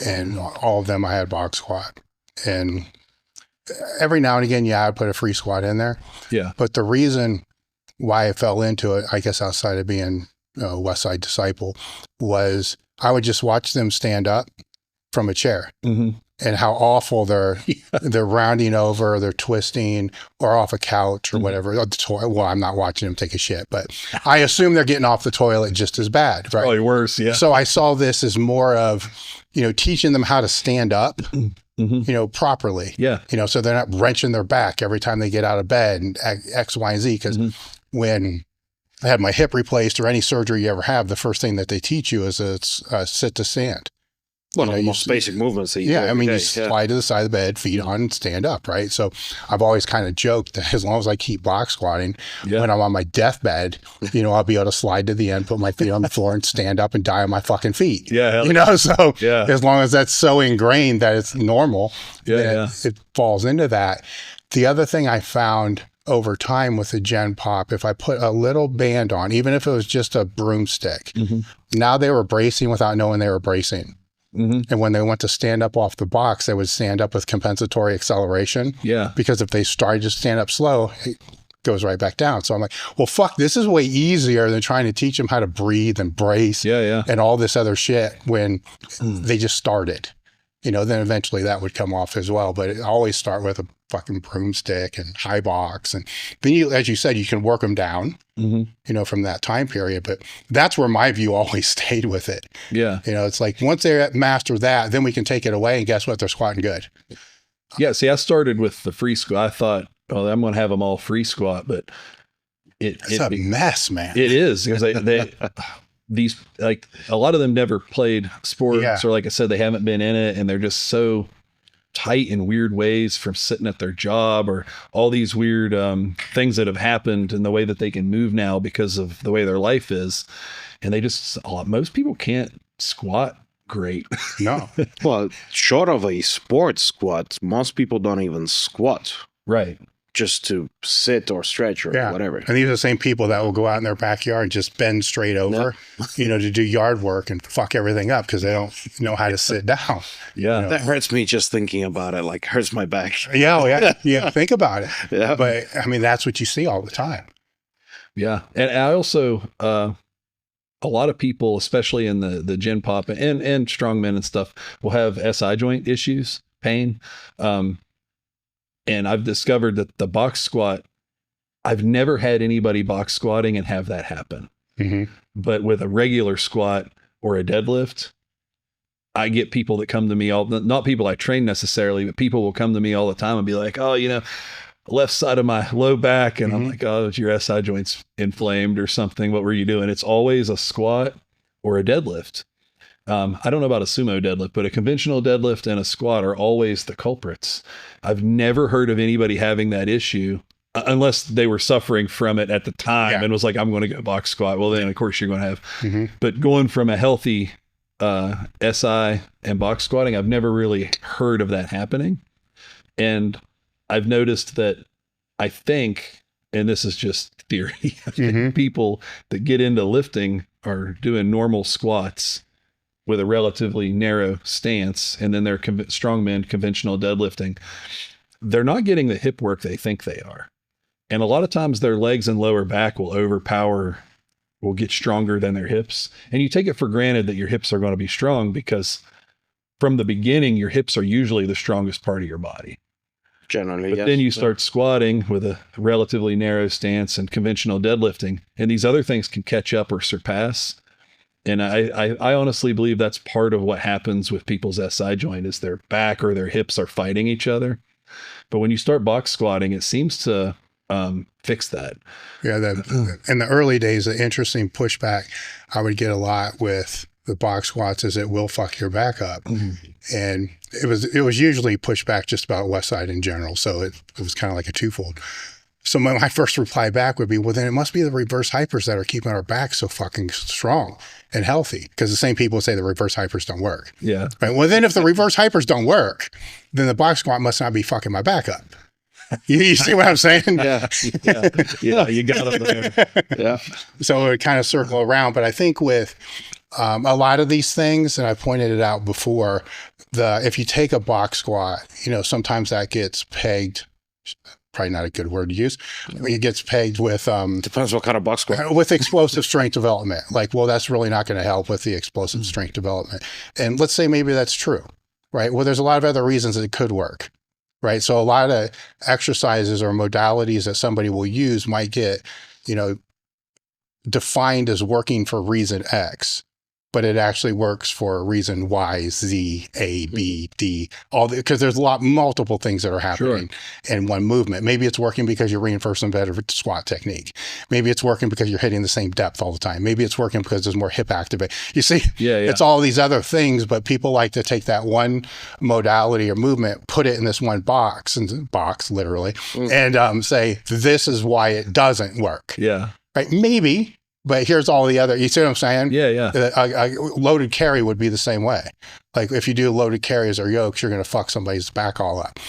and all of them I had box squat. And every now and again, yeah, I'd put a free squat in there. Yeah. But the reason why I fell into it, I guess outside of being a West Side disciple, was I would just watch them stand up from a chair. Mm-hmm. And how awful they're rounding over, they're twisting, or off a couch or whatever. Well, I'm not watching them take a shit, but I assume they're getting off the toilet just as bad, right? Probably worse, yeah. So I saw this as more of, teaching them how to stand up, properly. Yeah. So they're not wrenching their back every time they get out of bed and X, Y, and Z. Because when I had my hip replaced or any surgery you ever have, the first thing that they teach you is sit to stand. One of the most basic movements that you do every day. You slide to the side of the bed, feet on, and stand up, right? So I've always kind of joked that as long as I keep box squatting, when I'm on my deathbed, I'll be able to slide to the end, put my feet on the floor, and stand up and die on my fucking feet. Yeah. So as long as that's so ingrained that it's normal, it falls into that. The other thing I found over time with the Gen Pop, if I put a little band on, even if it was just a broomstick, now they were bracing without knowing they were bracing. And when they went to stand up off the box, they would stand up with compensatory acceleration. Yeah. Because if they started to stand up slow, it goes right back down. So I'm like, well, fuck, this is way easier than trying to teach them how to breathe and brace and all this other shit when they just started. Then eventually that would come off as well. But it always start with a fucking broomstick and high box. And then as you said, you can work them down, from that time period. But that's where my view always stayed with it. Yeah. It's like once they master that, then we can take it away and guess what? They're squatting good. Yeah. See, I started with the free squat. I thought, oh, I'm going to have them all free squat, but it's a mess, man. It is because these, like, a lot of them never played sports or, like I said, they haven't been in it, and they're just so tight in weird ways from sitting at their job, or all these weird things that have happened in the way that they can move now because of the way their life is. And most people can't squat great. No. Well, short of a sports squat, most people don't even squat. Right. Just to sit or stretch or whatever. And these are the same people that will go out in their backyard and just bend straight over, to do yard work and fuck everything up because they don't know how to sit down. Yeah. That hurts me just thinking about it, like hurts my back. Yeah, think about it. Yeah. But I mean, that's what you see all the time. Yeah. And I also, a lot of people, especially in the Gen Pop and strongmen and stuff, will have SI joint issues, pain. And I've discovered that the box squat, I've never had anybody box squatting and have that happen. But with a regular squat or a deadlift, I get people that come to me not people I train necessarily, but people will come to me all the time and be like, oh, left side of my low back. And I'm like, oh, your SI joint's inflamed or something. What were you doing? It's always a squat or a deadlift. I don't know about a sumo deadlift, but a conventional deadlift and a squat are always the culprits. I've never heard of anybody having that issue unless they were suffering from it at the time and was like, I'm going to go box squat. Well, then of course you're going to have, but going from a healthy SI and box squatting, I've never really heard of that happening. And I've noticed that I think, and this is just theory, I think people that get into lifting are doing normal squats with a relatively narrow stance, and then they're strongmen conventional deadlifting. They're not getting the hip work they think they are. And a lot of times their legs and lower back will get stronger than their hips. And you take it for granted that your hips are going to be strong because from the beginning, your hips are usually the strongest part of your body. Generally, but then you start squatting with a relatively narrow stance and conventional deadlifting, and these other things can catch up or surpass. And I honestly believe that's part of what happens with people's SI joint is their back or their hips are fighting each other. But when you start box squatting, it seems to fix that. Yeah. In the early days, the interesting pushback I would get a lot with the box squats is it will fuck your back up. And it was usually pushback just about West Side in general. So it was kind of like a twofold. So my first reply back would be, well, then it must be the reverse hypers that are keeping our back so fucking strong and healthy. Because the same people say the reverse hypers don't work. Yeah. Right. Well, then if the reverse hypers don't work, then the box squat must not be fucking my back up. You see what I'm saying? Yeah, you got it there. Yeah. So it kind of circle around. But I think with a lot of these things, and I pointed it out before, if you take a box squat, sometimes that gets pegged, probably not a good word to use. It gets pegged with Depends what kind of box squat. with explosive strength development. Like, well, that's really not going to help with the explosive strength development. And let's say maybe that's true, right? Well, there's a lot of other reasons that it could work, right? So a lot of exercises or modalities that somebody will use might get, defined as working for reason X, but it actually works for reason Y, Z, A, B, D, because there's multiple things that are happening in one movement. Maybe it's working because you're reinforcing better squat technique. Maybe it's working because you're hitting the same depth all the time. Maybe it's working because there's more hip activation. You see, it's all these other things, but people like to take that one modality or movement, put it in this one box literally, and say, this is why it doesn't work. Yeah. Right? Maybe, but here's all the other, you see what I'm saying? Yeah. A loaded carry would be the same way. Like if you do loaded carries or yokes, you're going to fuck somebody's back all up.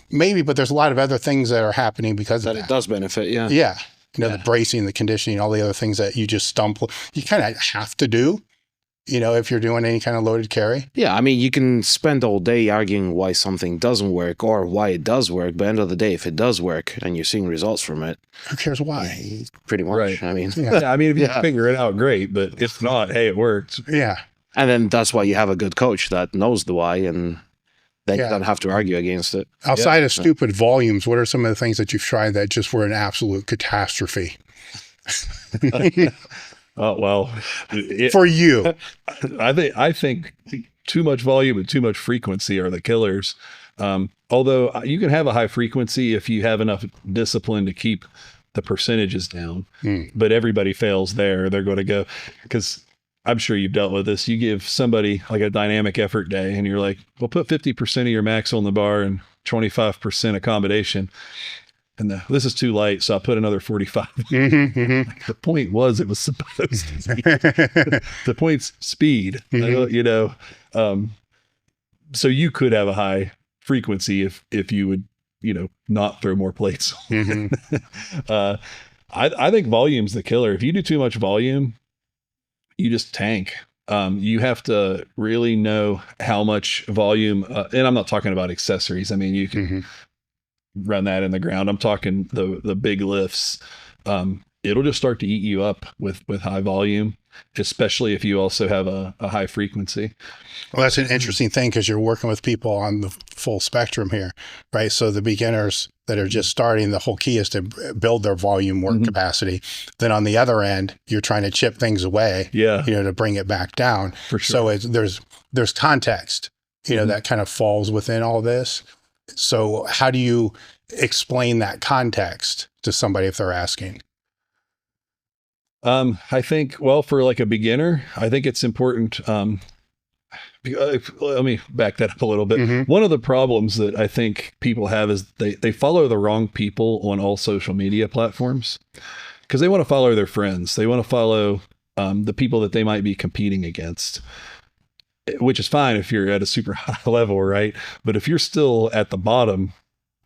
Maybe, but there's a lot of other things that are happening because of that. It does benefit, yeah. Yeah. The bracing, the conditioning, all the other things that you just you kind of have to do, if you're doing any kind of loaded carry. Yeah, I mean, you can spend all day arguing why something doesn't work or why it does work, but at the end of the day, if it does work and you're seeing results from it, who cares why? Pretty much. Right. I mean, I mean, if you figure it out, great. But if not, hey, it works. Yeah. And then that's why you have a good coach that knows the why, and then you don't have to argue against it. Outside of stupid volumes, what are some of the things that you've tried that just were an absolute catastrophe? Oh, well, for you, I think too much volume and too much frequency are the killers. Although you can have a high frequency if you have enough discipline to keep the percentages down, but everybody fails there. They're going to go, because I'm sure you've dealt with this. You give somebody like a dynamic effort day and you're like, well, put 50% of your max on the bar and 25% accommodation. And this is too light, so I'll put another 45. Like, the point was it was supposed to be. The point's speed, so you could have a high frequency if you would, not throw more plates. I think volume's the killer. If you do too much volume, you just tank. You have to really know how much volume, and I'm not talking about accessories. I mean, you can run that in the ground. I'm talking the big lifts. It'll just start to eat you up with high volume, especially if you also have a high frequency. Well, that's an interesting thing because you're working with people on the full spectrum here, right? So the beginners that are just starting, the whole key is to build their volume work capacity. Then on the other end, you're trying to chip things away, to bring it back down. For sure. So there's context, that kind of falls within all this. So how do you explain that context to somebody if they're asking? I think, well, for like a beginner, I think it's important. Let me back that up a little bit. One of the problems that I think people have is they follow the wrong people on all social media platforms because they want to follow their friends. They want to follow the people that they might be competing against, which is fine if you're at a super high level, right? But if you're still at the bottom,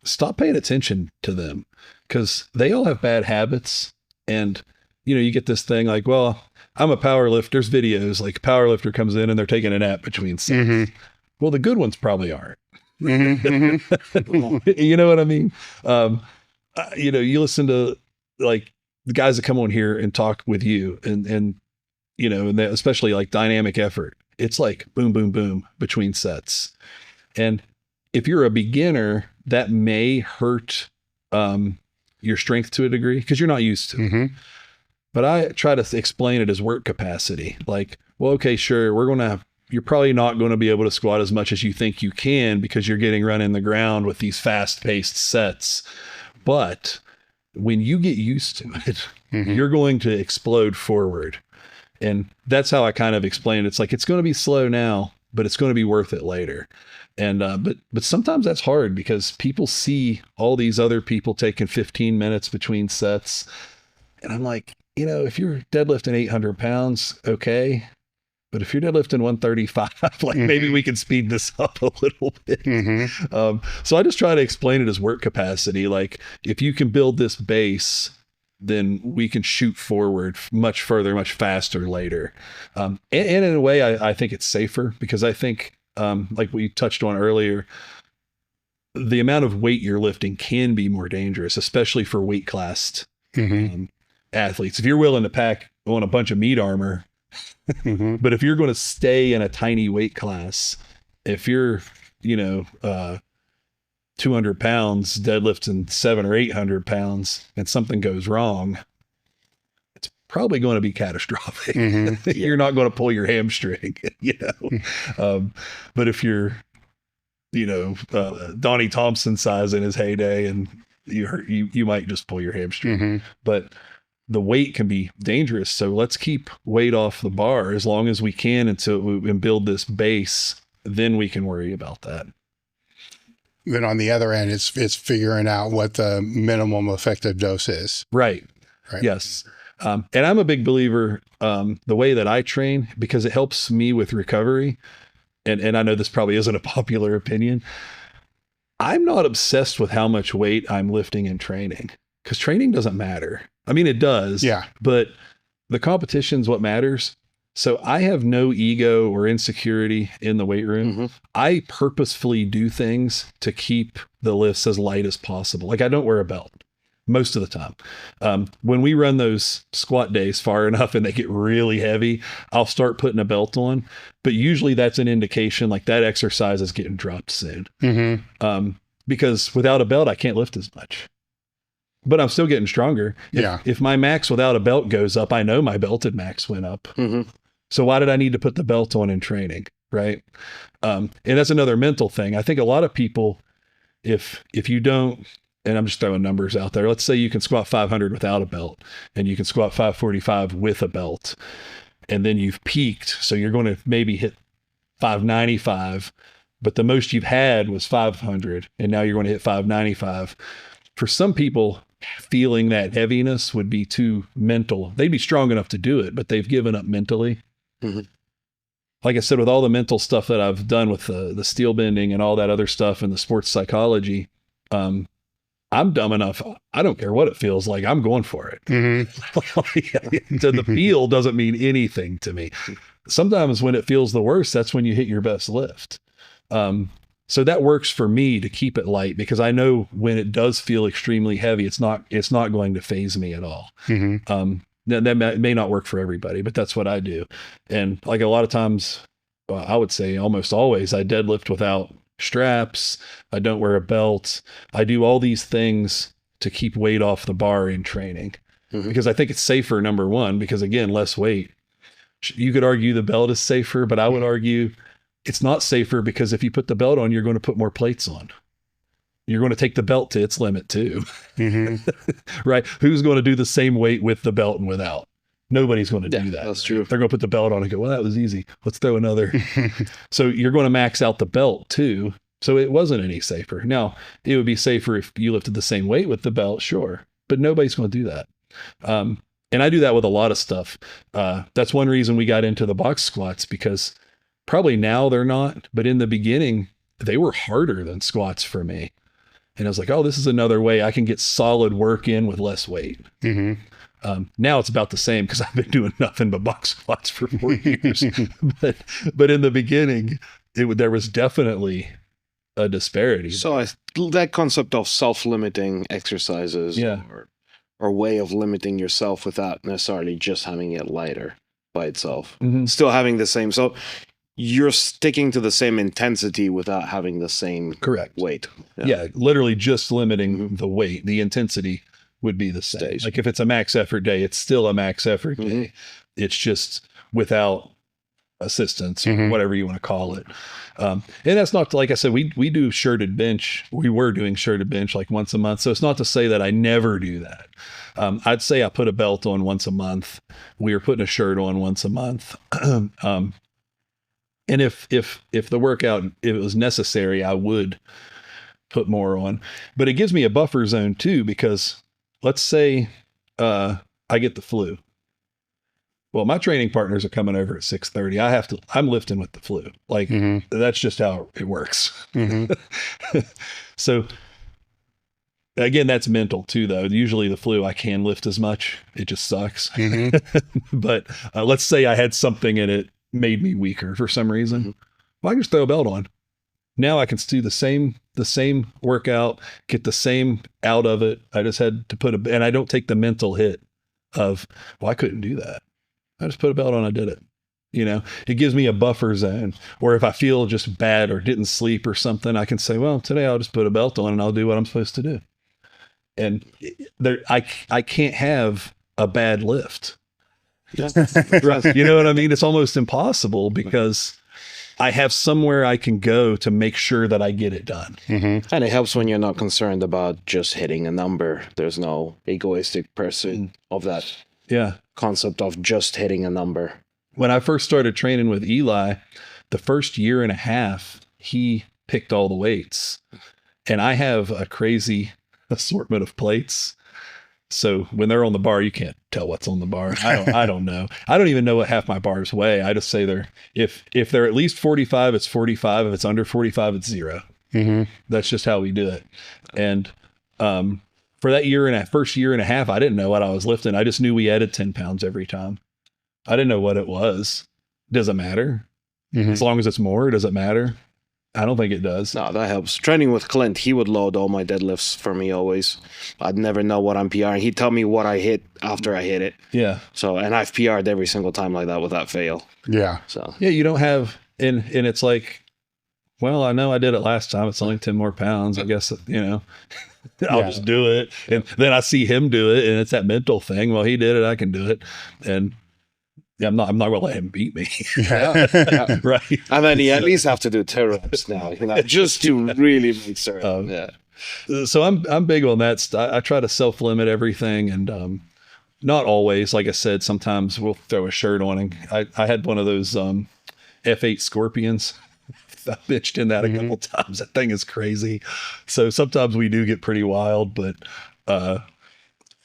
stop paying attention to them because they all have bad habits. And, you get this thing like, well, I'm a power lifter. There's videos like power lifter comes in and they're taking a nap between sets. Well, the good ones probably aren't. You know what I mean? You listen to like the guys that come on here and talk with you and especially like dynamic effort. It's like boom, boom, boom between sets. And if you're a beginner, that may hurt your strength to a degree because you're not used to it. But I try to explain it as work capacity. Like, well, okay, sure, you're probably not going to be able to squat as much as you think you can because you're getting run in the ground with these fast-paced sets. But when you get used to it, you're going to explode forward. And that's how I kind of explain it. It's like, it's going to be slow now, but it's going to be worth it later. And, but sometimes that's hard because people see all these other people taking 15 minutes between sets. And I'm like, if you're deadlifting 800 pounds, okay. But if you're deadlifting 135, like maybe we can speed this up a little bit. So I just try to explain it as work capacity. Like if you can build this base, then we can shoot forward much further, much faster later. And in a way, I think it's safer because I think like we touched on earlier, the amount of weight you're lifting can be more dangerous, especially for weight classed athletes. If you're willing to pack on a bunch of meat armor, but if you're going to stay in a tiny weight class, if you're, 200 pounds deadlifting 700 or 800 pounds and something goes wrong, it's probably going to be catastrophic. You're not going to pull your hamstring, but if you're, Donnie Thompson size in his heyday and you might just pull your hamstring, but the weight can be dangerous. So let's keep weight off the bar as long as we can and build this base. Then we can worry about that. Then on the other end, it's figuring out what the minimum effective dose is. Right. Yes. And I'm a big believer, the way that I train, because it helps me with recovery. And I know this probably isn't a popular opinion. I'm not obsessed with how much weight I'm lifting in training, because training doesn't matter. I mean, it does. Yeah. But the competition's what matters. So I have no ego or insecurity in the weight room. I purposefully do things to keep the lifts as light as possible. Like, I don't wear a belt most of the time. When we run those squat days far enough and they get really heavy, I'll start putting a belt on. But usually that's an indication like that exercise is getting dropped soon. Because without a belt, I can't lift as much. But I'm still getting stronger. If my max without a belt goes up, I know my belted max went up. So why did I need to put the belt on in training? Right. And that's another mental thing. I think a lot of people, if you don't, and I'm just throwing numbers out there, let's say you can squat 500 without a belt and you can squat 545 with a belt, and then you've peaked. So you're going to maybe hit 595, but the most you've had was 500. And now you're going to hit 595. For some people, feeling that heaviness would be too mental. They'd be strong enough to do it, but they've given up mentally. Like I said, with all the mental stuff that I've done with the steel bending and all that other stuff and the sports psychology, I'm dumb enough. I don't care what it feels like. I'm going for it. So the feel doesn't mean anything to me. Sometimes when it feels the worst, that's when you hit your best lift. So that works for me to keep it light, because I know when it does feel extremely heavy, it's not going to phase me at all. That may not work for everybody, but that's what I do. And like a lot of times, I would say almost always, I deadlift without straps. I don't wear a belt. I do all these things to keep weight off the bar in training, because I think it's safer, number one, because again, less weight. You could argue the belt is safer, but I would argue it's not safer, because if you put the belt on, you're going to put more plates on. You're going to take the belt to its limit too. Right? Who's going to do the same weight with the belt and without? Nobody's going to do that. That's true. They're going to put the belt on and go, well, that was easy. Let's throw another. So you're going to max out the belt too. So it wasn't any safer. Now, it would be safer if you lifted the same weight with the belt, sure. But nobody's going to do that. And I do that with a lot of stuff. That's one reason we got into the box squats, because probably now they're not, but in the beginning, they were harder than squats for me. And I was like, oh, this is another way I can get solid work in with less weight. Now it's about the same, because I've been doing nothing but box squats for 4 years. but in the beginning, there was definitely a disparity. So that concept of self-limiting exercises, or way of limiting yourself without necessarily just having it lighter by itself, still having the same. So you're sticking to the same intensity without having the same weight. Yeah, literally just limiting the weight. The intensity would be the same. Like if it's a max effort day, it's still a max effort day. It's just without assistance or whatever you want to call it. And that's not, like I said, we do shirted bench. We were doing shirted bench like once a month. So it's not to say that I never do that. I'd say I put a belt on once a month. We were putting a shirt on once a month. And if the workout, if it was necessary, I would put more on. But it gives me a buffer zone too, because let's say I get the flu. Well, my training partners are coming over at 6:30. I'm lifting with the flu. Like that's just how it works. So again, that's mental too, though. Usually the flu, I can lift as much. It just sucks. But let's say I had something in it made me weaker for some reason. well, I can just throw a belt on. Now I can do the same workout, get the same out of it. I just had to and I don't take the mental hit of, well, I couldn't do that. I just put a belt on, I did it. It gives me a buffer zone, or if I feel just bad or didn't sleep or something, I can say, well, today I'll just put a belt on and I'll do what I'm supposed to do. And I can't have a bad lift. Right. You know what I mean? It's almost impossible because I have somewhere I can go to make sure that I get it done. Mm-hmm. And it helps when you're not concerned about just hitting a number. There's no egoistic pursuit of that concept of just hitting a number. When I first started training with Eli, the first year and a half, he picked all the weights. And I have a crazy assortment of plates. So when they're on the bar, you can't tell what's on the bar. I don't know. I don't even know what half my bars weigh. I just say if they're at least 45, it's 45. If it's under 45, it's 0. Mm-hmm. That's just how we do it. And for that first year and a half, I didn't know what I was lifting. I just knew we added 10 pounds every time. I didn't know what it was. Does it matter? Mm-hmm. As long as it's more, does it matter? I don't think it does. No, that helps. Training with Clint, he would load all my deadlifts for me always. I'd never know what I'm PRing. He'd tell me what I hit after I hit it. Yeah. So, and I've PR'd every single time like that without fail. Yeah. So. Yeah, you don't have, and it's like, well, I know I did it last time. It's only 10 more pounds. I guess, I'll just do it. And then I see him do it, and it's that mental thing. Well, he did it. I can do it. And I'm not going to let him beat me. Yeah. Right. And then you at least have to do 10 reps now, just to really make certain. So I'm big on that. I try to self-limit everything, and not always. Like I said, sometimes we'll throw a shirt on. And I had one of those F8 Scorpions. I bitched in that a couple times. That thing is crazy. So sometimes we do get pretty wild, but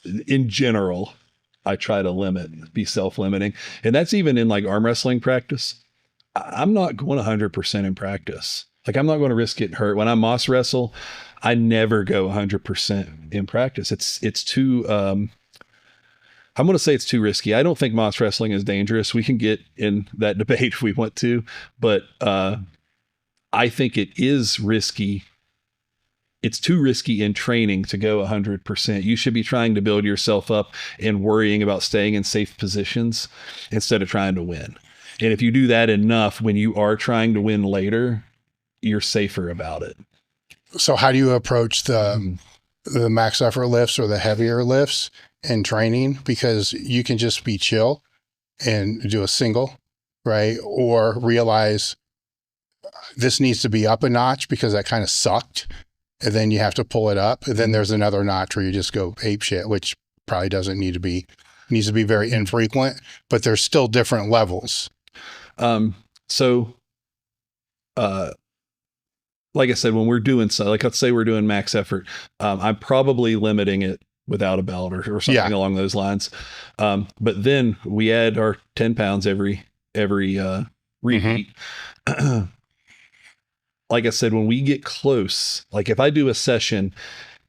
in general, I try to be self-limiting. And that's even in like arm wrestling practice. I'm not going 100% in practice. Like I'm not going to risk getting hurt. When I Moss wrestle, I never go 100% in practice. It's too, I'm going to say it's too risky. I don't think Moss wrestling is dangerous. We can get in that debate if we want to, but I think it is risky. It's too risky in training to go 100%. You should be trying to build yourself up and worrying about staying in safe positions instead of trying to win. And if you do that enough, when you are trying to win later, you're safer about it. So how do you approach the max effort lifts or the heavier lifts in training? Because you can just be chill and do a single, right? Or realize this needs to be up a notch because that kind of sucked. And then you have to pull it up. And then there's another notch where you just go ape shit, which probably doesn't need to be, needs to be very infrequent, but there's still different levels. Like I said, when we're doing like, let's say we're doing max effort, I'm probably limiting it without a belt or something along those lines. But then we add our 10 pounds every repeat. Like I said, when we get close, like if I do a session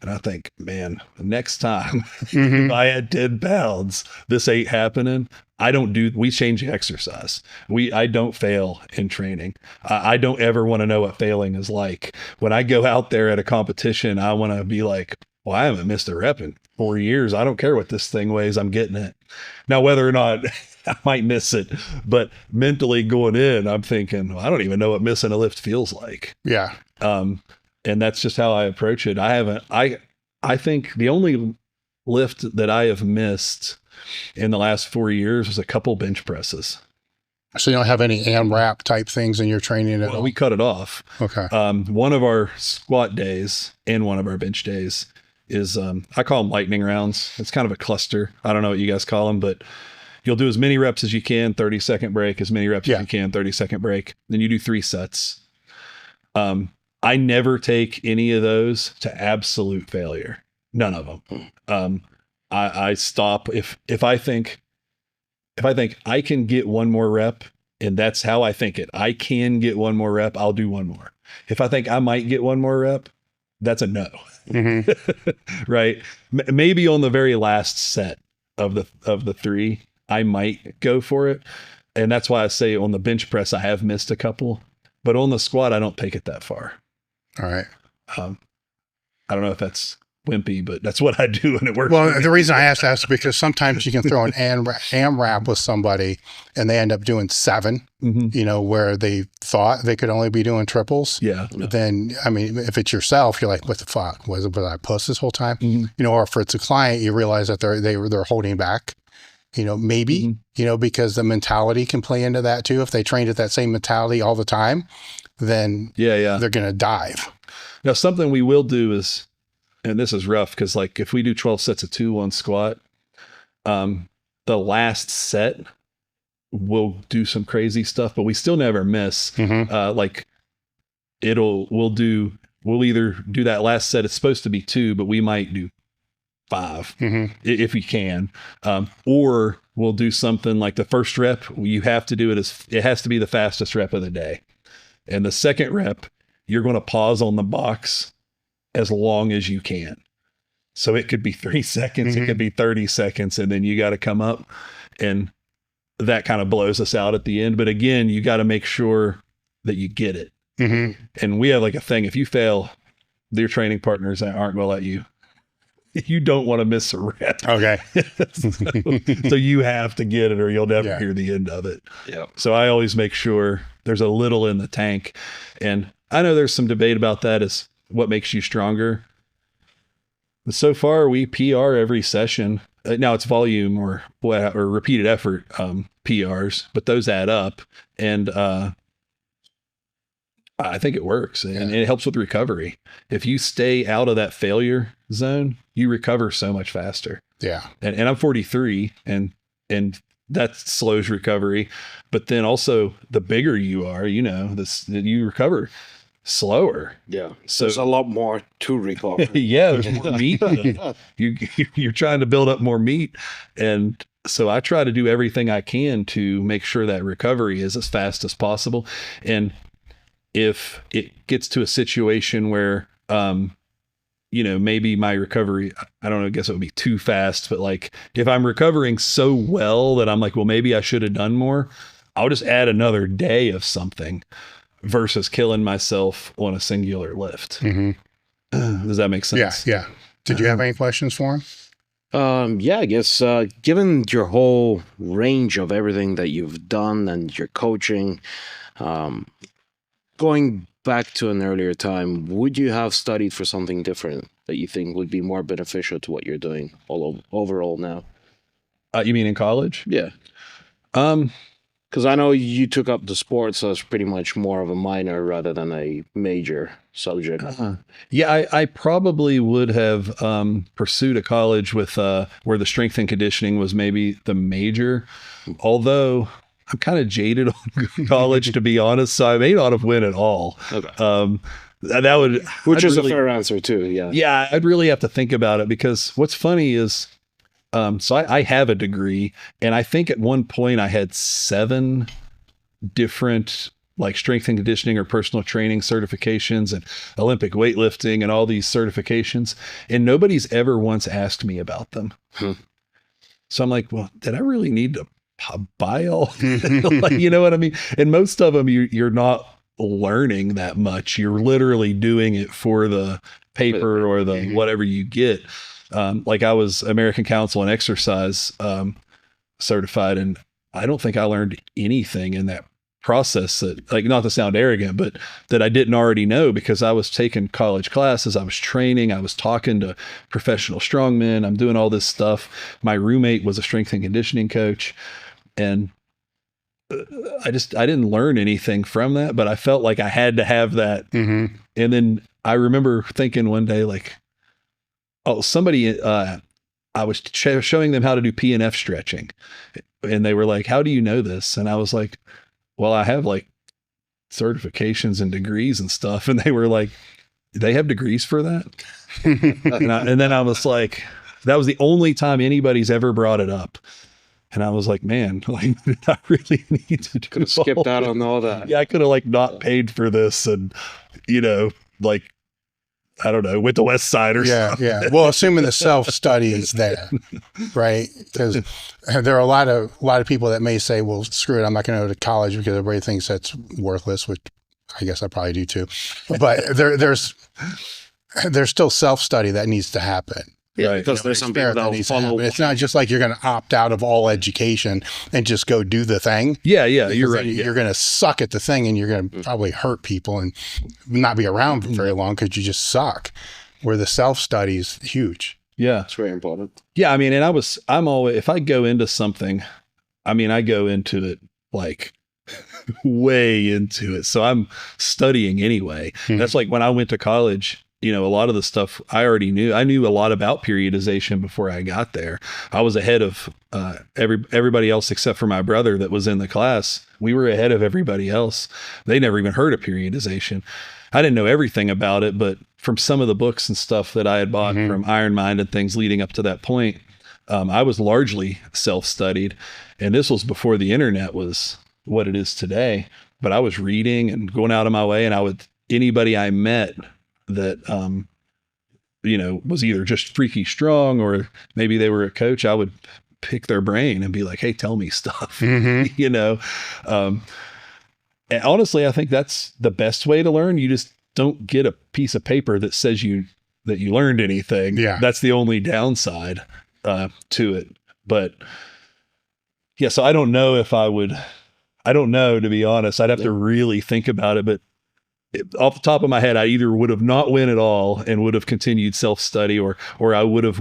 and I think, man, next time if I had 10 pounds, this ain't happening. We change the exercise. I don't fail in training. I don't ever want to know what failing is like. When I go out there at a competition, I want to be like, well, I haven't missed a rep in 4 years. I don't care what this thing weighs. I'm getting it. Now, whether or not I might miss it, but mentally going in, I'm thinking, well, I don't even know what missing a lift feels like. Yeah. And that's just how I approach it. I think the only lift that I have missed in the last 4 years was a couple bench presses. So you don't have any AMRAP type things in your training at all? We cut it off. Okay. One of our squat days and one of our bench days is, I call them lightning rounds. It's kind of a cluster. I don't know what you guys call them, but you'll do as many reps as you can, 30-second break, as many reps as you can, 30-second break. Then you do 3 sets. I never take any of those to absolute failure. None of them. I stop if I think I can get one more rep, and that's how I think it. I can get one more rep, I'll do one more. If I think I might get one more rep, that's a no. Right? Maybe on the very last set of the 3, I might go for it. And that's why I say on the bench press, I have missed a couple. But on the squat, I don't take it that far. All right. I don't know if that's wimpy, but that's what I do, and it works. Well, the reason I asked that is because sometimes you can throw an AMRAP with somebody and they end up doing 7, you know, where they thought they could only be doing triples. Yeah. Then, I mean, if it's yourself, you're like, what the fuck? Was I puss this whole time? You know, or if it's a client, you realize that they're holding back, you know, maybe, you know, because the mentality can play into that too. If they trained at that same mentality all the time, then they're going to dive. Now, something we will do is, and this is rough because like if we do 12 sets of 2 on squat, the last set we'll do some crazy stuff, but we still never miss. Like we'll either do that last set. It's supposed to be 2, but we might do 5 if we can. Or we'll do something like the first rep. You have to do it it has to be the fastest rep of the day. And the second rep, you're going to pause on the box as long as you can. So it could be 3 seconds, it could be 30 seconds, and then you got to come up, and that kind of blows us out at the end. But again, you got to make sure that you get it. And we have like a thing, if you fail, your training partners aren't going to let you. You don't want to miss a rep. Okay. so you have to get it or you'll never hear the end of it. Yeah. So I always make sure there's a little in the tank. And I know there's some debate about that as what makes you stronger. But so far we PR every session. Now it's volume or repeated effort PRs, but those add up. And I think it works, and it helps with recovery. If you stay out of that failure zone, you recover so much faster. Yeah. And I'm 43 and that slows recovery. But then also the bigger you are, you know, you recover slower. Yeah. So there's a lot more to recover. There's more meat. You're trying to build up more meat. And so I try to do everything I can to make sure that recovery is as fast as possible. And if it gets to a situation where, you know, maybe my recovery, I don't know, I guess it would be too fast, but like if I'm recovering so well that I'm like, well, maybe I should have done more, I'll just add another day of something versus killing myself on a singular lift. Does that make sense? Yeah. Did you have any questions for him? I guess given your whole range of everything that you've done and your coaching, going back to an earlier time, would you have studied for something different that you think would be more beneficial to what you're doing overall now? You mean in college? Yeah. Because I know you took up the sports as pretty much more of a minor rather than a major subject. I probably would have pursued a college with where the strength and conditioning was maybe the major, although I'm kind of jaded on college, to be honest, so I may not have went at all. Okay. Which is a fair answer too. Yeah, I'd really have to think about it, because what's funny is, so I have a degree, and I think at one point I had 7 different like strength and conditioning or personal training certifications and Olympic weightlifting and all these certifications, and nobody's ever once asked me about them. So I'm like, well, did I really need to buy all? Like, you know what I mean? And most of them you're not learning that much. You're literally doing it for the paper or the whatever you get. Like I was American Council on Exercise certified, and I don't think I learned anything in that process that, like, not to sound arrogant, but that I didn't already know, because I was taking college classes, I was training, I was talking to professional strongmen, I'm doing all this stuff. My roommate was a strength and conditioning coach, and I didn't learn anything from that, but I felt like I had to have that. And then I remember thinking one day, like, oh, somebody, I was showing them how to do P&F stretching, and they were like, how do you know this? And I was like, well, I have like certifications and degrees and stuff. And they were like, they have degrees for that? and then I was like, that was the only time anybody's ever brought it up. And I was like, man, like, I really need to do could have skipped out on all that. Yeah, I could have like not paid for this, and, you know, like, I don't know, with the West Side or something. Yeah. Well, assuming the self-study is there, right? Because there are a lot of people that may say, well, screw it, I'm not going to go to college because everybody thinks that's worthless, which I guess I probably do too. But there's still self-study that needs to happen. Yeah, Right. because there's some people that needs to follow. happen. It's not just like you're going to opt out of all education and just go do the thing. Yeah, you're Because right. then You're going to suck at the thing, and you're going to probably hurt people and not be around for very long because you just suck. Where the self-study is huge. Yeah. It's very important. Yeah. I mean, and I'm always, if I go into something, I mean, I go into it like way into it. So I'm studying anyway. That's like when I went to college, a lot of the stuff I already knew. I knew a lot about periodization before I got there. I was ahead of everybody else except for my brother that was in the class. We were ahead of everybody else. They never even heard of periodization. I didn't know everything about it, but from some of the books and stuff that I had bought from Iron Mind and things leading up to that point, I was largely self-studied. And this was before the internet was what it is today. But I was reading and going out of my way, and anybody I met that, was either just freaky strong or maybe they were a coach, I would pick their brain and be like, hey, tell me stuff, And honestly, I think that's the best way to learn. You just don't get a piece of paper that says that you learned anything. Yeah. That's the only downside to it. But yeah, so I don't know, to be honest. I'd have to really think about it, but off the top of my head, I either would have not went at all and would have continued self-study, or I would have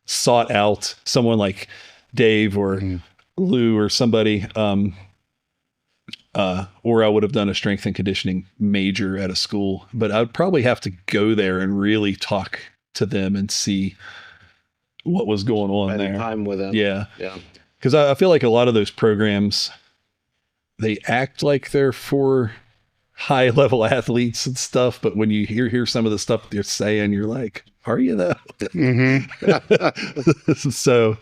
sought out someone like Dave or Lou or somebody, or I would have done a strength and conditioning major at a school. But I would probably have to go there and really talk to them and see what was going on there. Time with them. Yeah. Yeah. Because I feel like a lot of those programs, they act like they're for high level athletes and stuff, but when you hear some of the stuff they're saying, you're like, are you though? So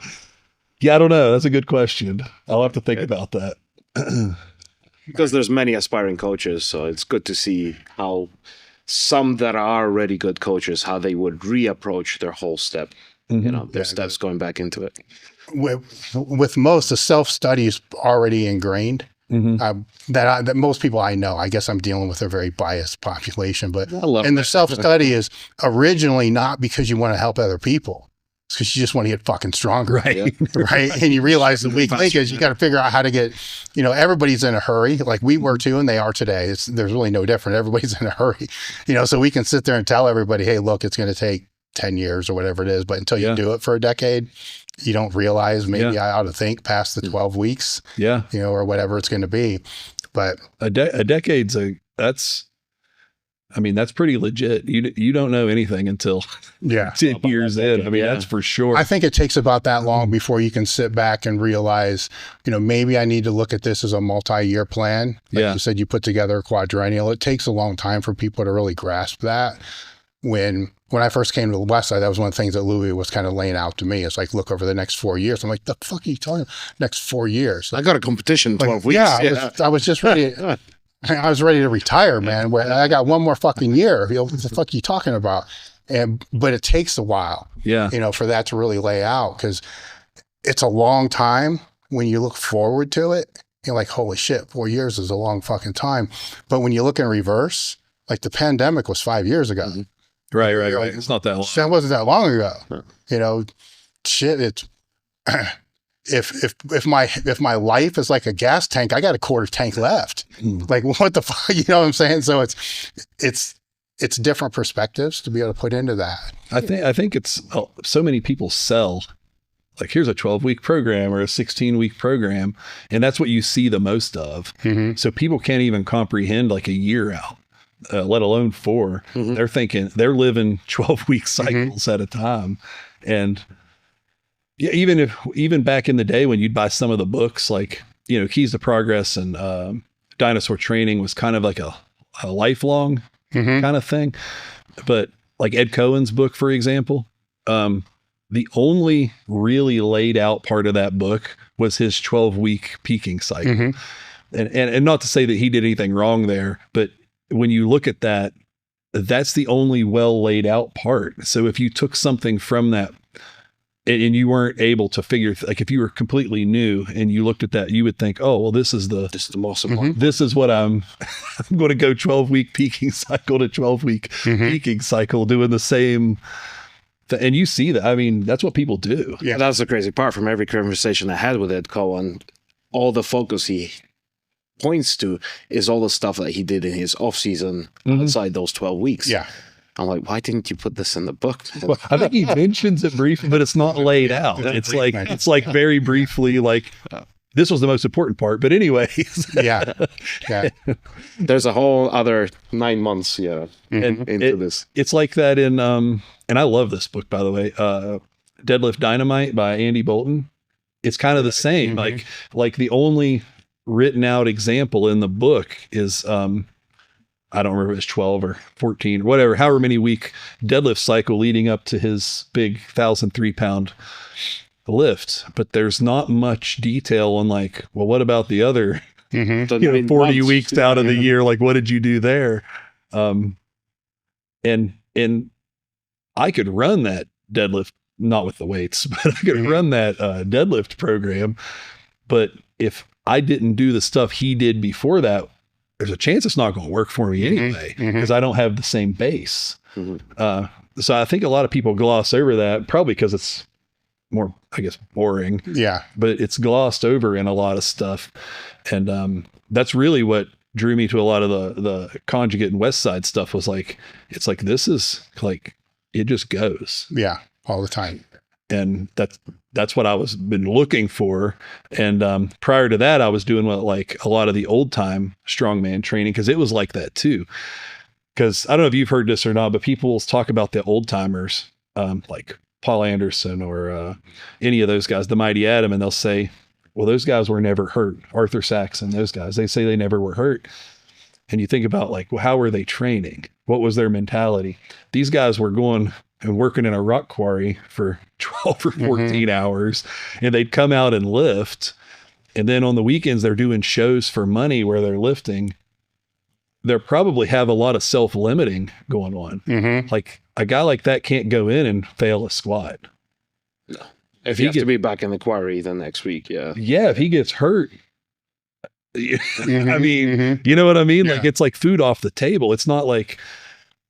yeah, I don't know. That's a good question. I'll have to think about that. Because there's many aspiring coaches, so it's good to see how some that are already good coaches, how they would reapproach their whole step, their steps going back into it. With most, the self-study is already ingrained. That most people I know, I guess I'm dealing with a very biased population, but the self-study is originally not because you want to help other people. It's because you just want to get fucking stronger. Right. Right. And you realize the weak link is you got to figure out how to get, everybody's in a hurry. Like we were too, and they are today. There's really no different. Everybody's in a hurry, so we can sit there and tell everybody, hey, look, it's going to take 10 years or whatever it is. But until you do it for a decade, you don't realize maybe I ought to think past the 12 weeks, or whatever it's going to be. But a decade's that's pretty legit. You don't know anything until 10 years in. That's for sure. I think it takes about that long before you can sit back and realize, maybe I need to look at this as a multi-year plan. Like you said, you put together a quadrennial. It takes a long time for people to really grasp that. When I first came to the West Side, that was one of the things that Louis was kind of laying out to me. It's like, look over the next 4 years. I'm like, the fuck are you talking about? Next 4 years? I got a competition in 12 weeks. Yeah, I was just ready. I was ready to retire, man. Where I got one more fucking year. What the fuck are you talking about? But it takes a while, for that to really lay out, because it's a long time when you look forward to it. You're like, holy shit, 4 years is a long fucking time. But when you look in reverse, like the pandemic was 5 years ago. Right. It's not that long. That wasn't that long ago. Shit. It's if my life is like a gas tank, I got a quarter tank left. Like what the fuck? You know what I'm saying? So it's different perspectives to be able to put into that. I think it's so many people sell like, here's a 12-week program or a 16-week program, and that's what you see the most of. So people can't even comprehend like a year out. Let alone 4. They're thinking they're living 12-week cycles at a time. And yeah, even back in the day when you'd buy some of the books, like, Keys to Progress and Dinosaur Training was kind of like a lifelong kind of thing. But like Ed Cohen's book, for example, the only really laid out part of that book was his 12-week peaking cycle. And not to say that he did anything wrong there, but when you look at that, that's the only well laid out part. So if you took something from that and you weren't able to figure, like if you were completely new and you looked at that, you would think, oh, well, this is the most important. this is what I'm going to go 12-week peaking cycle to 12-week peaking cycle doing the same. And you see that. I mean, that's what people do. Yeah, that's the crazy part. From every conversation I had with Ed Cohen, all the focus he points to is all the stuff that he did in his off season outside those 12 weeks. Yeah. I'm like, why didn't you put this in the book? Well, I think he mentions it briefly, but it's not laid out. It's like very briefly, like this was the most important part. But anyways, yeah. There's a whole other 9 months, into this. It's like that in, and I love this book, by the way, Deadlift Dynamite by Andy Bolton. It's kind of the same. Like the only written out example in the book is, I don't remember if it's 12 or 14 or whatever, however many week deadlift cycle leading up to his big 1,003 pound lift. But there's not much detail on like, well, what about the other 40 weeks out of the year? Like, what did you do there? And I could run that deadlift, not with the weights, but I could run that deadlift program. But if I didn't do the stuff he did before that, there's a chance it's not going to work for me anyway, because I don't have the same base. So I think a lot of people gloss over that, probably because it's more, I guess, boring. Yeah. But it's glossed over in a lot of stuff. And that's really what drew me to a lot of the conjugate and West Side stuff was like, it's like, this is like, it just goes. Yeah. All the time. And that's what I was been looking for. And prior to that, I was doing like a lot of the old time strongman training, because it was like that too. Because I don't know if you've heard this or not, but people talk about the old timers, like Paul Anderson or any of those guys, the Mighty Atom, and they'll say, well, those guys were never hurt. Arthur Saxon, those guys, they say they never were hurt. And you think about like, well, how were they training? What was their mentality? These guys were going and working in a rock quarry for 12 or 14 hours, and they'd come out and lift. And then on the weekends, they're doing shows for money where they're lifting. They'll probably have a lot of self-limiting going on. Like a guy like that can't go in and fail a squat. No. If you have to be back in the quarry the next week. Yeah. Yeah. If he gets hurt, I mean, you know what I mean? Yeah. Like it's like food off the table. It's not like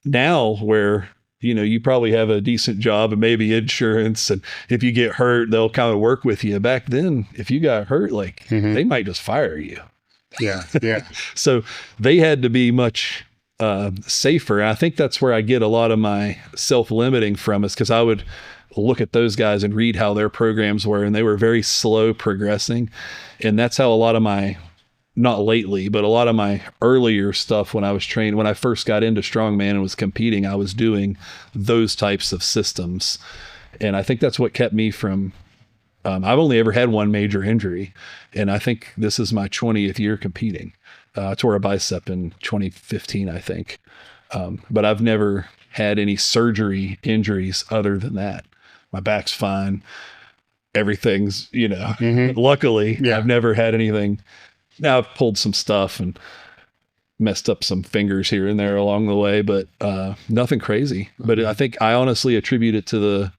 now where, you know, you probably have a decent job and maybe insurance. And if you get hurt, they'll kind of work with you. Back then, if you got hurt, like they might just fire you. Yeah. Yeah. So they had to be much safer. I think that's where I get a lot of my self-limiting from, is because I would look at those guys and read how their programs were, and they were very slow progressing. And that's how a lot of my, not lately, but a lot of my earlier stuff when I was trained, when I first got into strongman and was competing, I was doing those types of systems. And I think that's what kept me from, I've only ever had one major injury. And I think this is my 20th year competing. I tore a bicep in 2015, I think. But I've never had any surgery injuries other than that. My back's fine. Everything's, you know, luckily I've never had anything. Now I've pulled some stuff and messed up some fingers here and there along the way, but nothing crazy. But I think I honestly attribute it to the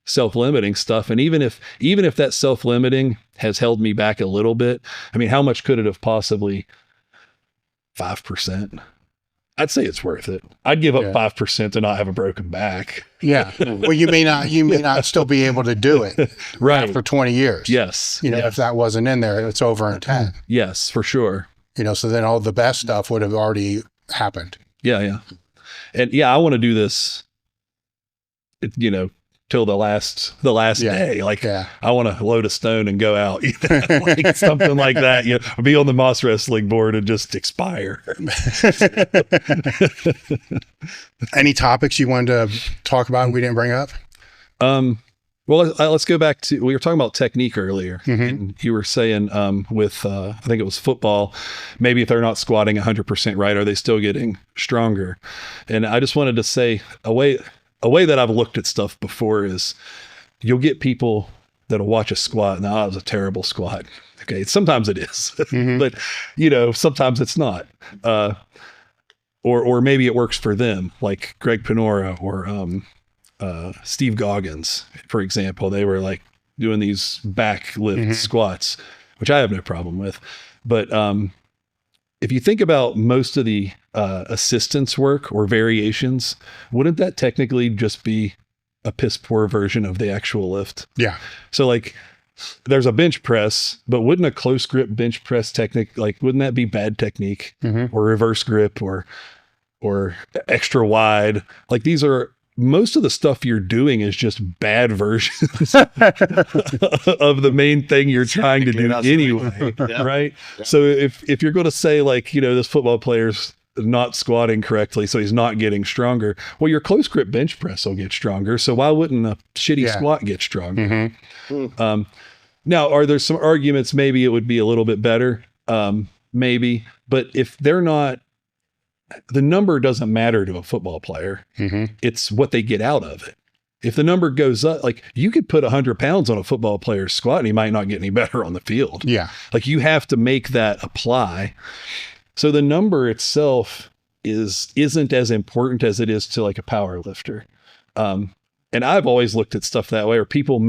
self-limiting stuff. And even if that self-limiting has held me back a little bit, I mean, how much could it have possibly? 5%. I'd say it's worth it. I'd give up 5% to not have a broken back. Yeah. Well, you may not still be able to do it right for 20 years. Yes. You know, if that wasn't in there, it's over in 10. Yes, for sure. You know, so then all the best stuff would have already happened. Yeah. Yeah. And yeah, I want to do this, you know, till the last day. Like I want to load a stone and go out, you know, like something like that, you know, be on the Moss wrestling board and just expire. Any topics you wanted to talk about and we didn't bring up? Well, let's go back to, we were talking about technique earlier. And you were saying with, I think it was football, maybe if they're not squatting 100% right, are they still getting stronger? And I just wanted to say a way that I've looked at stuff before is you'll get people that'll watch a squat and that was a terrible squat. Okay. Sometimes it is, but you know, sometimes it's not, or maybe it works for them, like Greg Panora or Steve Goggins, for example. They were like doing these back lift squats, which I have no problem with. But if you think about most of the assistance work or variations, wouldn't that technically just be a piss poor version of the actual lift? Yeah. So like there's a bench press, but wouldn't a close grip bench press technique, like, wouldn't that be bad technique or reverse grip or extra wide? Like these are, most of the stuff you're doing is just bad versions of the main thing you're trying to do anyway. Right. Yeah. So if you're going to say like, this football player's not squatting correctly, so he's not getting stronger. Well, your close grip bench press will get stronger. So why wouldn't a shitty squat get stronger? Now, are there some arguments? Maybe it would be a little bit better. Maybe, but if they're not, the number doesn't matter to a football player. It's what they get out of it. If the number goes up, like you could put 100 pounds on a football player's squat and he might not get any better on the field. Yeah. Like you have to make that apply. So the number itself isn't as important as it is to like a power lifter. And I've always looked at stuff that way, or people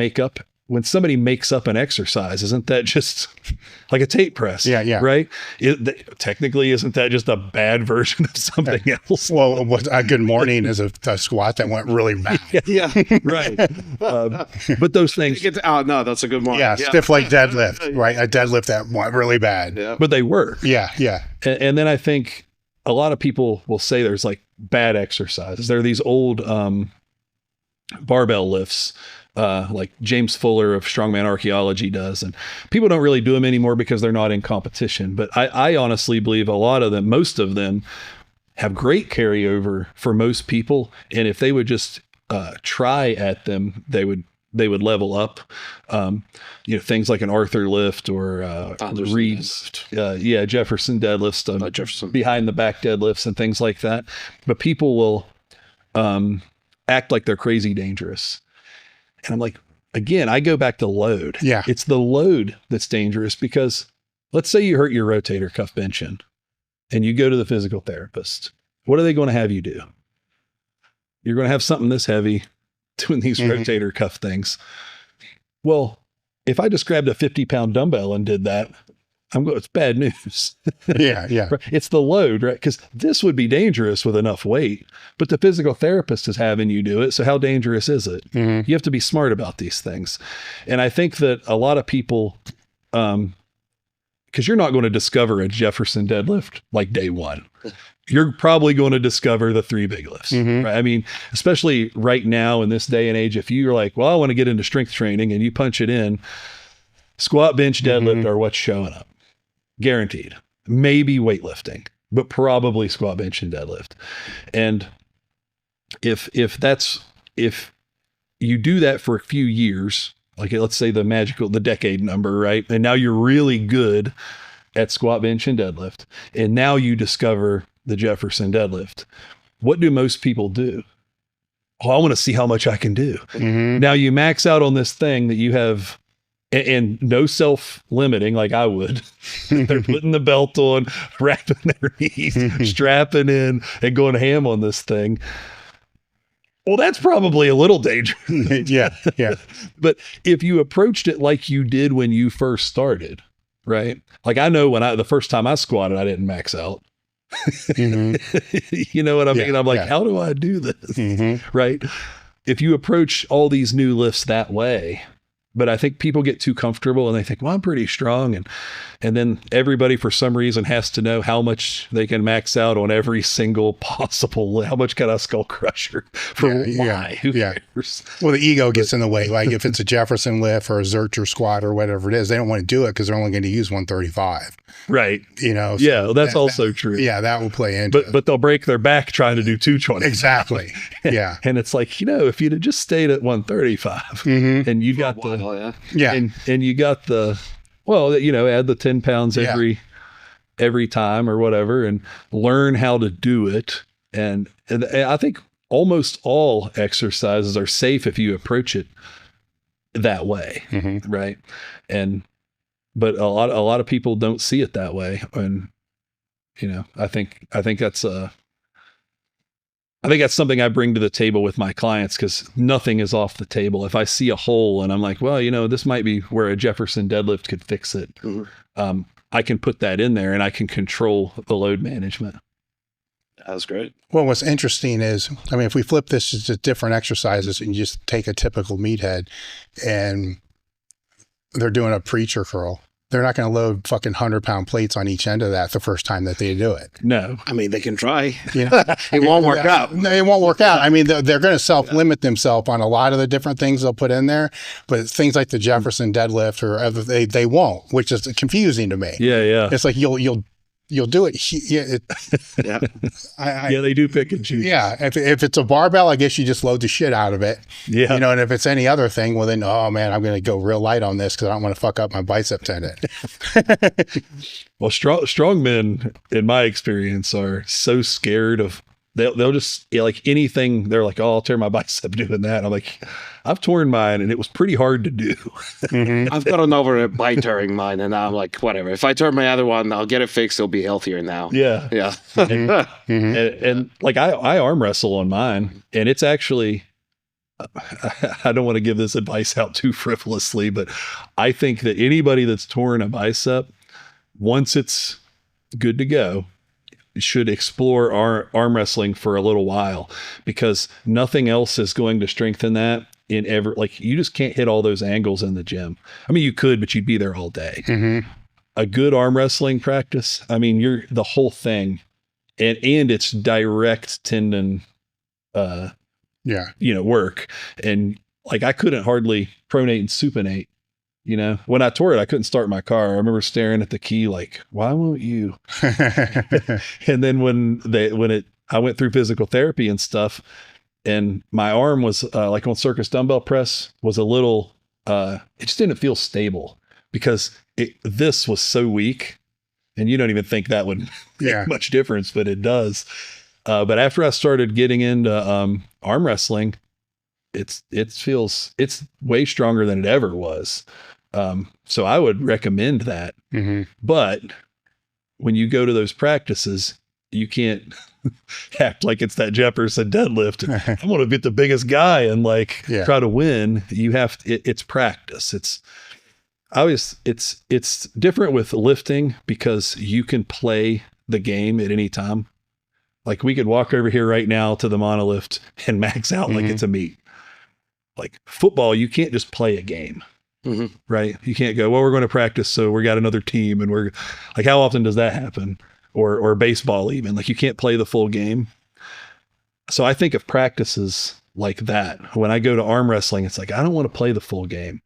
when somebody makes up an exercise, isn't that just like a tape press? Yeah. Right. Technically, isn't that just a bad version of something else? Well, a good morning is a squat that went really bad. Yeah. Right. But those things. No, that's a good morning. Yeah. Stiff leg deadlift, right? A deadlift that went really bad. Yeah. But they were. Yeah. And then I think a lot of people will say there's like bad exercises. There are these old barbell lifts. Like James Fuller of Strongman Archaeology does. And people don't really do them anymore because they're not in competition. But I honestly believe most of them have great carryover for most people. And if they would just try at them, they would level up. Things like an Arthur lift or Reed's, Jefferson deadlifts, Jefferson behind the back deadlifts and things like that. But people will act like they're crazy dangerous. And I'm like, again, I go back to load. Yeah. It's the load that's dangerous, because let's say you hurt your rotator cuff benching and you go to the physical therapist. What are they going to have you do? You're going to have something this heavy doing these rotator cuff things. Well, if I just grabbed a 50-pound dumbbell and did that, it's bad news. Yeah. It's the load, right? Because this would be dangerous with enough weight, but the physical therapist is having you do it. So how dangerous is it? You have to be smart about these things. And I think that a lot of people, because you're not going to discover a Jefferson deadlift like day one. You're probably going to discover the 3 big lifts, right? I mean, especially right now in this day and age, if you're like, well, I want to get into strength training, and you punch it in, squat, bench, deadlift are what's showing up. Guaranteed. Maybe weightlifting, but probably squat, bench, and deadlift. And if you do that for a few years, like let's say the decade number, right? And now you're really good at squat, bench, and deadlift. And now you discover the Jefferson deadlift. What do most people do? Oh, I want to see how much I can do. Now you max out on this thing that you have. And no self-limiting like I would. They're putting the belt on, wrapping their knees, strapping in, and going ham on this thing. Well, that's probably a little dangerous. Yeah. But if you approached it like you did when you first started, right? Like I know the first time I squatted, I didn't max out. You know what I mean? I'm like, how do I do this? Right? If you approach all these new lifts that way, but I think people get too comfortable and they think, well, I'm pretty strong. And then everybody for some reason has to know how much they can max out on every single possible, how much can a skull crusher for why? Who cares? Well, the ego gets in the way. Like if it's a Jefferson lift or a Zercher squat or whatever it is, they don't want to do it because they're only going to use 135. Right. So that's also true. Yeah, that will play into it. But they'll break their back trying to do 220. Exactly. Yeah. And it's like, if you'd have just stayed at 135 and you got and you got add the 10 pounds every time or whatever, and learn how to do it. And I think almost all exercises are safe if you approach it that way. Right. But a lot of people don't see it that way. And, I think that's I think that's something I bring to the table with my clients, because nothing is off the table. If I see a hole and I'm like, well, this might be where a Jefferson deadlift could fix it. I can put that in there and I can control the load management. That's great. Well, what's interesting is, I mean, if we flip this to different exercises and you just take a typical meathead and they're doing a preacher curl, they're not going to load fucking 100-pound plates on each end of that the first time that they do it. No. I mean, they can try. It won't work out. No, it won't work out. I mean, they're going to self-limit themselves on a lot of the different things they'll put in there, but things like the Jefferson deadlift or other, they won't, which is confusing to me. Yeah. It's like you'll do it. Yeah, They do pick and choose. Yeah, if it's a barbell, I guess you just load the shit out of it. Yeah. And if it's any other thing, well then, oh man, I'm going to go real light on this because I don't want to fuck up my bicep tendon. Well, strongmen, in my experience, are so scared of, they'll just, like anything, they're like, oh, I'll tear my bicep doing that. I'm like, I've torn mine and it was pretty hard to do. I've gotten over it by tearing mine, and now I'm like, whatever. If I tear my other one, I'll get it fixed. It'll be healthier now. Yeah. And like I arm wrestle on mine, and it's actually, I don't want to give this advice out too frivolously, but I think that anybody that's torn a bicep, once it's good to go, should explore arm wrestling for a little while, because nothing else is going to strengthen that like you just can't hit all those angles in the gym. I mean, you could, but you'd be there all day. A good arm wrestling practice, I mean, you're the whole thing, and it's direct tendon, work. And like, I couldn't hardly pronate and supinate. When I tore it, I couldn't start my car. I remember staring at the key like, why won't you? And then I went through physical therapy and stuff, and my arm was like on circus dumbbell press was a little, it just didn't feel stable because this was so weak, and you don't even think that would make much difference, but it does. But after I started getting into arm wrestling, it's way stronger than it ever was. So I would recommend that. But when you go to those practices, you can't act like it's that Jefferson deadlift. I'm going to be the biggest guy and try to win. You have, it's practice. It's different with lifting because you can play the game at any time. Like we could walk over here right now to the monolift and max out like it's a meet. Like football, you can't just play a game, right? You can't go, well, we're going to practice, so we got another team, and we're like, how often does that happen? Or baseball even, like you can't play the full game. So I think of practices like that. When I go to arm wrestling, it's like, I don't want to play the full game.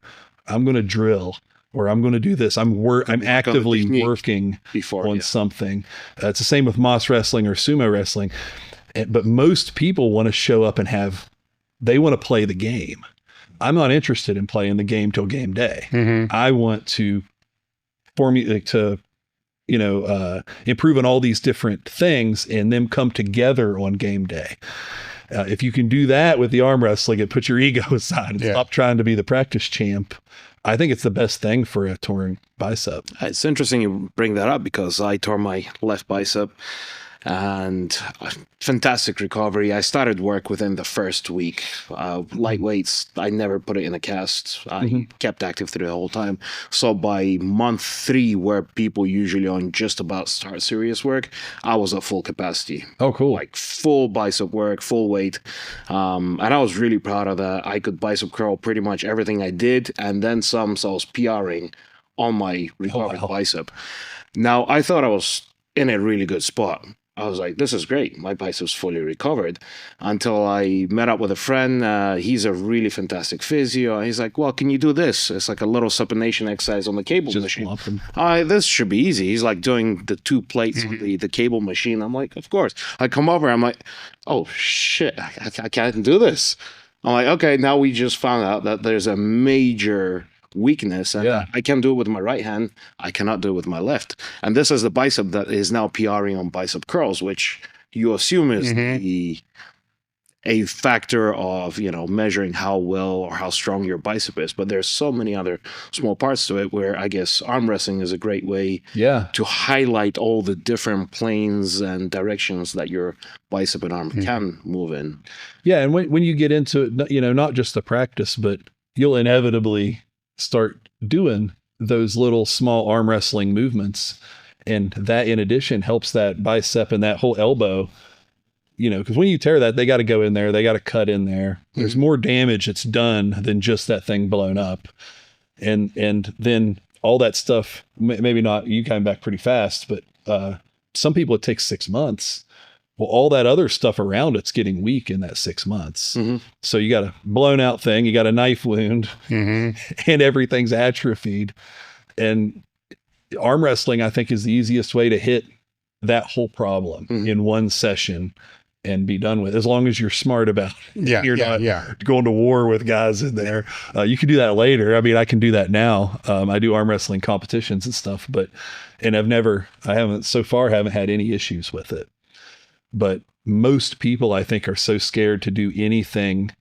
I'm going to drill, or I'm going to do this. I'm actively working on something. It's the same with Moss wrestling or sumo wrestling. But most people want to show up and they want to play the game. I'm not interested in playing the game till game day. I want to improve on all these different things and then come together on game day. If you can do that with the arm wrestling and put your ego aside and stop trying to be the practice champ, I think it's the best thing for a torn bicep. It's interesting you bring that up because I tore my left bicep, and fantastic recovery. I started work within the first week. Light weights, I never put it in a cast. I kept active through the whole time. So by month 3, where people usually on just about start serious work, I was at full capacity. Oh, cool. Like full bicep work, full weight. And I was really proud of that. I could bicep curl pretty much everything I did, and then some, so I was PRing on my recovered bicep. Now, I thought I was in a really good spot. I was like, this is great. My bicep's fully recovered, until I met up with a friend. He's a really fantastic physio. He's like, well, can you do this? It's like a little supination exercise on the cable machine. This should be easy. He's like doing the 2 plates on the cable machine. I'm like, of course. I come over. I'm like, oh, shit. I can't do this. I'm like, okay, now we just found out that there's a major weakness, and I can do it with my right hand. I cannot do it with my left. And this is the bicep that is now PRing on bicep curls, which you assume is the a factor of, measuring how well or how strong your bicep is. But there's so many other small parts to it where I guess arm wrestling is a great way to highlight all the different planes and directions that your bicep and arm can move in. Yeah. And when you get into it, not just the practice, but you'll inevitably start doing those little small arm wrestling movements. And that in addition helps that bicep and that whole elbow, because when you tear that, they got to go in there, they got to cut in there. There's more damage that's done than just that thing blown up. And then all that stuff, maybe not, you came back pretty fast, but some people it takes 6 months. Well, all that other stuff around it's getting weak in that 6 months. So you got a blown out thing, you got a knife wound, and everything's atrophied. And arm wrestling, I think, is the easiest way to hit that whole problem in one session and be done with, as long as you're smart about it. You're not going to war with guys in there. You can do that later. I mean, I can do that now. I do arm wrestling competitions and stuff, and I haven't had any issues with it. But most people, I think, are so scared to do anything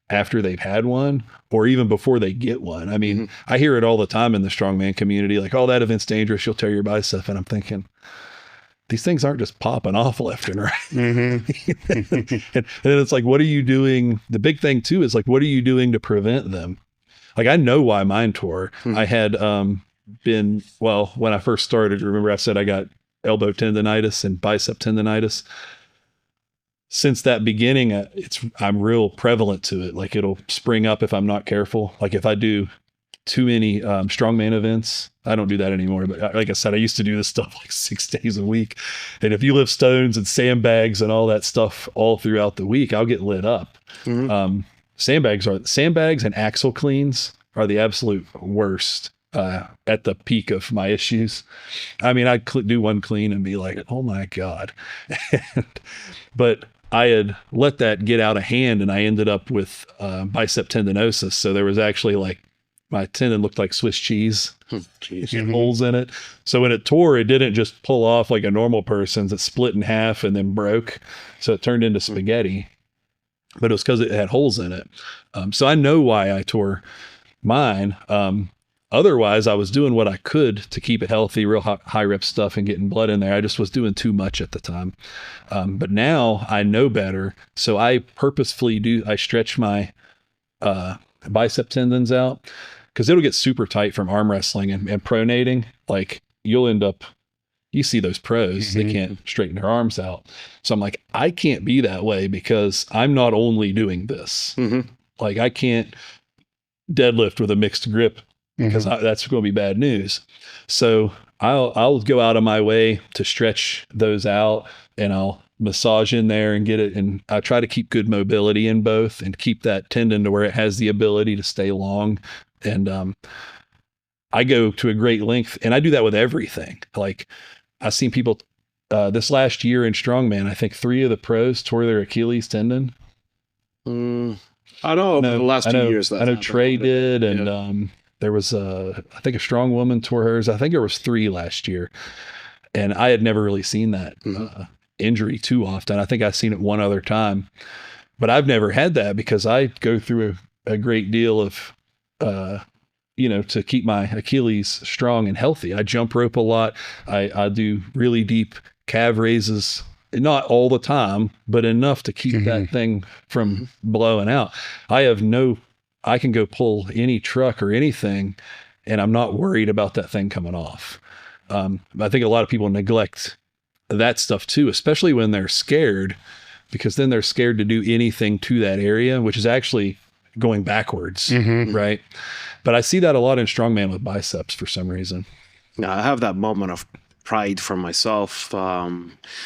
after they've had one or even before they get one. I mean, I hear it all the time in the strongman community, like, oh, that event's dangerous, you'll tear your bicep. And I'm thinking, these things aren't just popping off left and right. And then it's like, what are you doing? The big thing too is like, what are you doing to prevent them? Like, I know why mine tore. I had when I first started, remember I said I got elbow tendonitis and bicep tendonitis. Since that beginning, I'm real prevalent to it. Like, it'll spring up if I'm not careful. Like, if I do too many strongman events, I don't do that anymore. But like I said, I used to do this stuff like 6 days a week. And if you lift stones and sandbags and all that stuff all throughout the week, I'll get lit up. Sandbags and axle cleans are the absolute worst. At the peak of my issues. I mean, I'd do one clean and be like, oh my God. But I had let that get out of hand and I ended up with bicep tendinosis. So there was actually like, my tendon looked like Swiss cheese, holes in it. So when it tore, it didn't just pull off like a normal person's. It split in half and then broke. So it turned into spaghetti, but it was because it had holes in it. So I know why I tore mine. Otherwise, I was doing what I could to keep it healthy, real high rep stuff and getting blood in there. I just was doing too much at the time. But now I know better. So I purposefully I stretch my bicep tendons out because it'll get super tight from arm wrestling and pronating. Like, you'll end up, you see those pros, they can't straighten their arms out. So I'm like, I can't be that way because I'm not only doing this. Like, I can't deadlift with a mixed grip because that's going to be bad news. So I'll go out of my way to stretch those out and I'll massage in there and get it. And I try to keep good mobility in both and keep that tendon to where it has the ability to stay long. And I go to a great length and I do that with everything. Like, I've seen people this last year in strongman, I think 3 of the pros tore their Achilles tendon. I know the last 2 years. I know Trey did. And there was I think a strong woman tore hers. I think there was 3 last year. And I had never really seen that injury too often. I think I've seen it one other time, but I've never had that because I go through a great deal of, to keep my Achilles strong and healthy. I jump rope a lot. I do really deep calf raises, not all the time, but enough to keep that thing from blowing out. I can go pull any truck or anything and I'm not worried about that thing coming off. I think a lot of people neglect that stuff too, especially when they're scared, because then they're scared to do anything to that area, which is actually going backwards. Right. But I see that a lot in strongman with biceps for some reason. Now, I have that moment of pride for myself,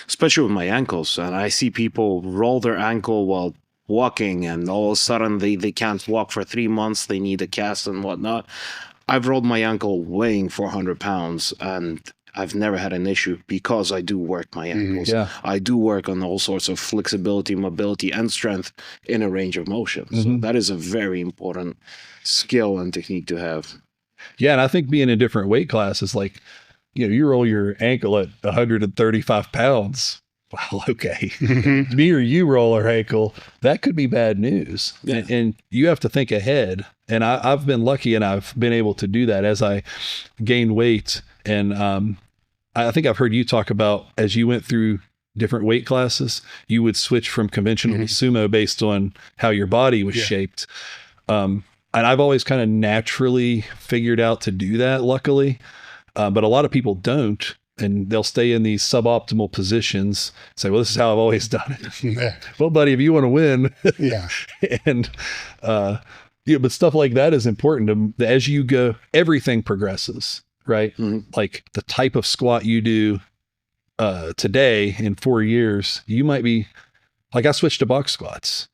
especially with my ankles. And I see people roll their ankle while walking and all of a sudden they can't walk for 3 months. They need a cast and whatnot. I've rolled my ankle weighing 400 pounds and I've never had an issue because I do work my ankles. I do work on all sorts of flexibility, mobility, and strength in a range of motion. So that is a very important skill and technique to have. Yeah, and I think being in different weight classes, like, you roll your ankle at 135 pounds, well, okay, me or you roll our ankle, that could be bad news. Yeah. And you have to think ahead. And I've been lucky, and I've been able to do that as I gain weight. And I think I've heard you talk about, as you went through different weight classes, you would switch from conventional to sumo based on how your body was shaped. And I've always kind of naturally figured out to do that, luckily. But a lot of people don't. And they'll stay in these suboptimal positions, say, well, this is how I've always done it. Well, buddy, if you want to win. Yeah. And, but stuff like that is important as you go, everything progresses, right? Like the type of squat you do today in 4 years, you might be like, I switched to box squats,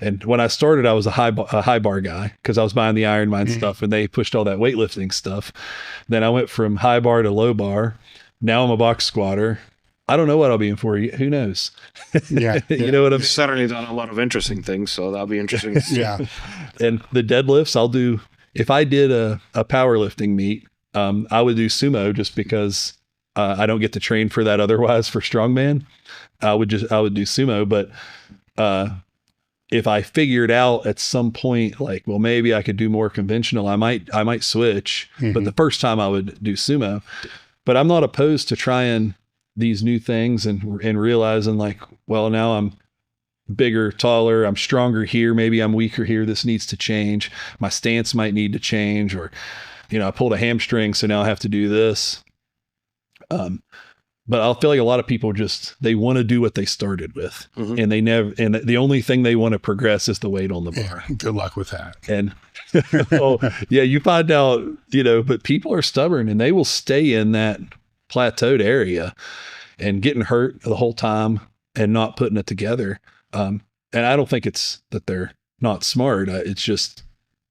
and when I started, I was a high bar guy because I was buying the Iron Mind stuff, and they pushed all that weightlifting stuff. Then I went from high bar to low bar. Now I'm a box squatter. I don't know what I'll be in for. Who knows? Yeah. You know what I'm You've certainly done a lot of interesting things, so that'll be interesting. Yeah. And the deadlifts I'll do. If I did a powerlifting meet, I would do sumo just because I don't get to train for that otherwise for strongman. I would do sumo, but if I figured out at some point, like, well, maybe I could do more conventional, I might switch. But the first time I would do sumo. But I'm not opposed to trying these new things and realizing, like, well, now I'm bigger, taller, I'm stronger here, maybe I'm weaker here, this needs to change. My stance might need to change, or, I pulled a hamstring, so now I have to do this. But I'll feel like a lot of people they want to do what they started with, and the only thing they want to progress is the weight on the bar. Yeah, good luck with that. And you find out, but people are stubborn, and they will stay in that plateaued area and getting hurt the whole time and not putting it together. And I don't think it's that they're not smart. It's just,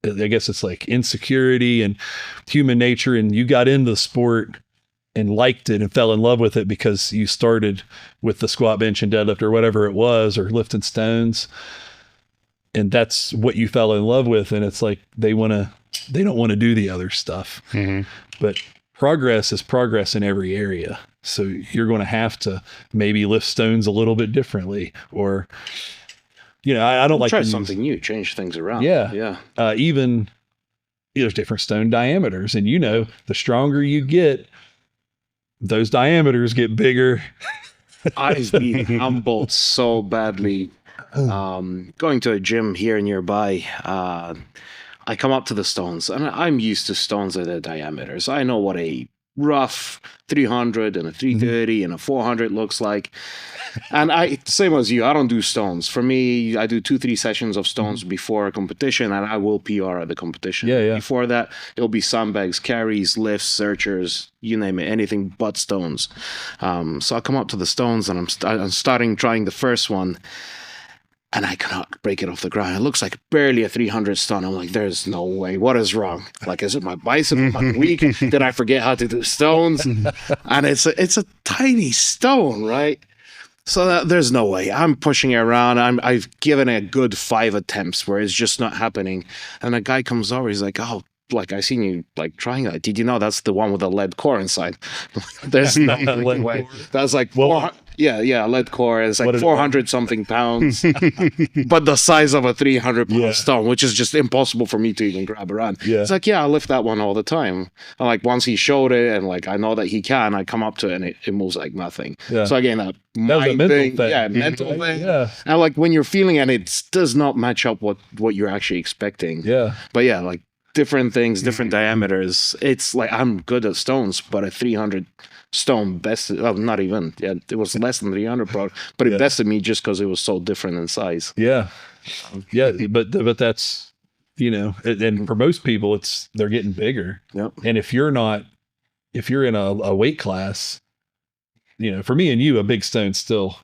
I guess it's like insecurity and human nature. And you got into the sport and liked it and fell in love with it because you started with the squat, bench, and deadlift, or whatever it was, or lifting stones. And that's what you fell in love with. And it's like, they don't want to do the other stuff. But progress is progress in every area. So you're going to have to maybe lift stones a little bit differently, or, I don't like try to something new, change things around. Yeah. Even there's different stone diameters, and the stronger you get, those diameters get bigger. I've been humbled so badly. Going to a gym here nearby, I come up to the stones, and I'm used to stones at their diameters. I know what a rough 300 and a 330 and a 400 looks like. And same as you, I don't do stones. For me, I do 2-3 sessions of stones before a competition, and I will PR at the competition. Yeah. Before that, it'll be sandbags, carries, lifts, searchers, you name it, anything but stones. So I come up to the stones, and I'm starting trying the first one, and I cannot break it off the ground. It looks like barely a 300 stone. I'm like, there's no way. What is wrong? Like, is it my bicep? Am I weak? Did I forget how to do stones? And it's a tiny stone, right? So there's no way. I'm pushing it around. I've given it a good 5 attempts where it's just not happening. And a guy comes over. He's like, oh, like, I seen you like trying that. Did you know that's the one with the lead core inside? There's no way. That's like, lead core is like 400 something pounds, but the size of a 300 pound stone, which is just impossible for me to even grab around. It's like, I lift that one all the time. And like, once he showed it, and like, I know that he can, I come up to it and it moves like nothing. So again, that was a mental thing. Mental thing. And like, when you're feeling it, it does not match up what you're actually expecting. But like, different things, different diameters. It's like, I'm good at stones, but a 300 stone bested, not even, it was less than 300, but it bested me just because it was so different in size. But that's, and for most people, they're getting bigger. And if you're in a weight class, for me and you, a big stone's still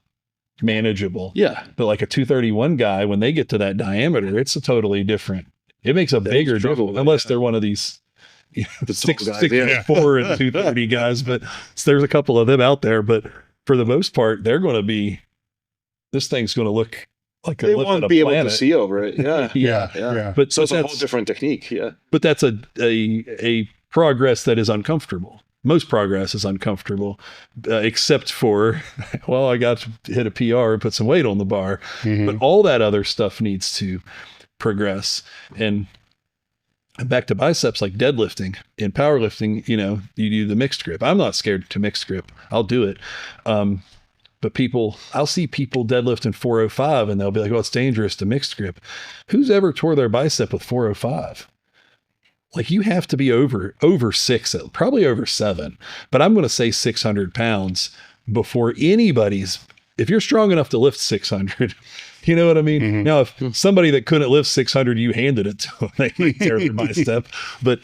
manageable. But like a 231 guy, when they get to that diameter, it's a totally different. It makes a bigger difference, unless they're one of these the 6'4" and 230 guys. But there's a couple of them out there. But for the most part, they're going to be. This thing's going to look like they won't be able to see over it. But so it's a whole different technique. But that's a progress that is uncomfortable. most progress is uncomfortable, except for, well, I got to hit a PR and put some weight on the bar, but all that other stuff needs to progress. And back to biceps, like deadlifting. In powerlifting, you do the mixed grip. I'm not scared to mixed grip. I'll do it. But I'll see people deadlifting 405 and they'll be like, well, it's dangerous to mixed grip. Who's ever tore their bicep with 405? Like, you have to be over 6, probably over 7, but I'm going to say 600 pounds before if you're strong enough to lift 600, you know what I mean? Now, if somebody that couldn't lift 600, you handed it to them, they might tear their bicep. But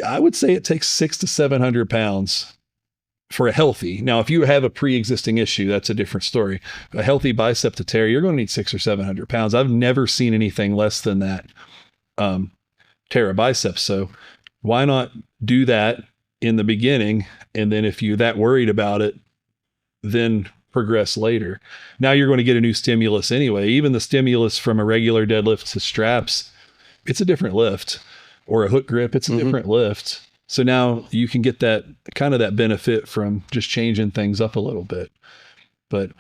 I would say it takes 600 to 700 pounds for a healthy. Now, if you have a pre-existing issue, that's a different story. A healthy bicep to tear, you're going to need 600 or 700 pounds. I've never seen anything less than that tear a bicep. So why not do that in the beginning? And then if you're that worried about it, then progress later. Now you're going to get a new stimulus anyway. Even the stimulus from a regular deadlift to straps, it's a different lift, or a hook grip, it's a different lift. So now you can get that kind of that benefit from just changing things up a little bit. But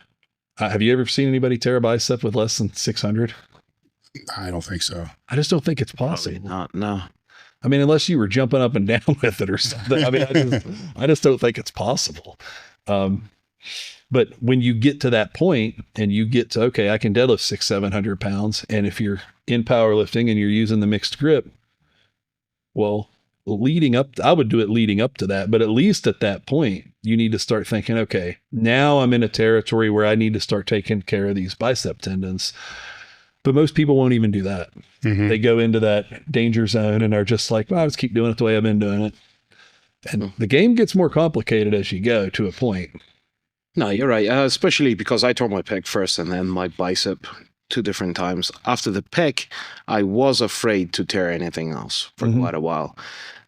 have you ever seen anybody tear a bicep with less than 600? I don't think so. I just don't think it's possible. Probably not, no. I mean, unless you were jumping up and down with it or something. I mean, I just don't think it's possible. But when you get to that point and you get to, okay, I can deadlift 600-700 pounds. And if you're in powerlifting and you're using the mixed grip, well, I would do it leading up to that. But at least at that point, you need to start thinking, okay, now I'm in a territory where I need to start taking care of these bicep tendons. But most people won't even do that. They go into that danger zone and are just like, well, I'll just keep doing it the way I've been doing it. And the game gets more complicated as you go to a point. No, you're right. Especially because I tore my pec first and then my bicep 2 different times. After the pec, I was afraid to tear anything else for quite a while.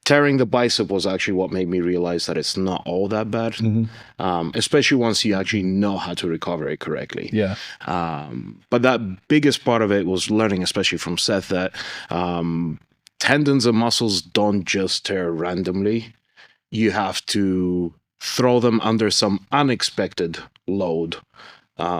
Tearing the bicep was actually what made me realize that it's not all that bad, especially once you actually know how to recover it correctly. Yeah. But that biggest part of it was learning, especially from Seth, that tendons and muscles don't just tear randomly. You have to throw them under some unexpected load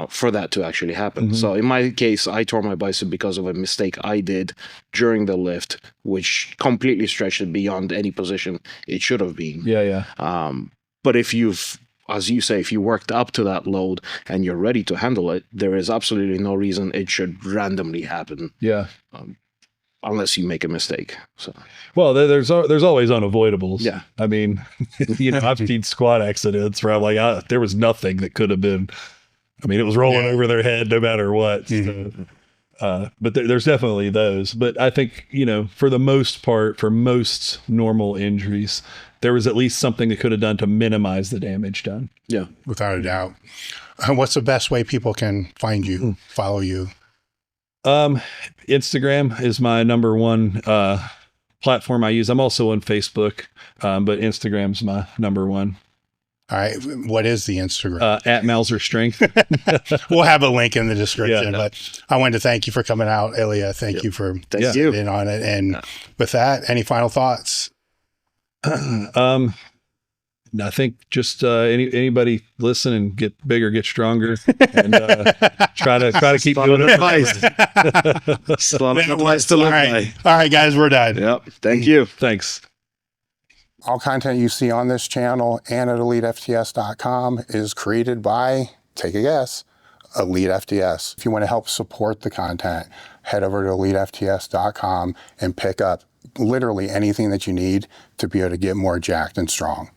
for that to actually happen. So in my case, I tore my bicep because of a mistake I did during the lift, which completely stretched it beyond any position it should have been. Yeah. But if as you say, if you worked up to that load and you're ready to handle it, there is absolutely no reason it should randomly happen. Yeah. Unless you make a mistake. So, well, there's always unavoidables. Yeah. I mean, I've seen squat accidents where I'm like, there was nothing that could have been. I mean, it was rolling over their head no matter what. So, but there's definitely those. But I think, for the most part, for most normal injuries, there was at least something they could have done to minimize the damage done. Yeah. Without a doubt. What's the best way people can find you, follow you? Instagram is my number one platform I use. I'm also on Facebook, but Instagram's my number one. All right. What is the Instagram? At Mauser Strength. We'll have a link in the description, but I wanted to thank you for coming out, Ilya. Thank you for being on it. And with that, any final thoughts? I think just anybody listen and get bigger, get stronger, and try to keep doing it. All right, guys, we're done. Yep. Thank you. Thanks. All content you see on this channel and at elitefts.com is created by, take a guess, Elite FTS. If you want to help support the content, head over to elitefts.com and pick up literally anything that you need to be able to get more jacked and strong.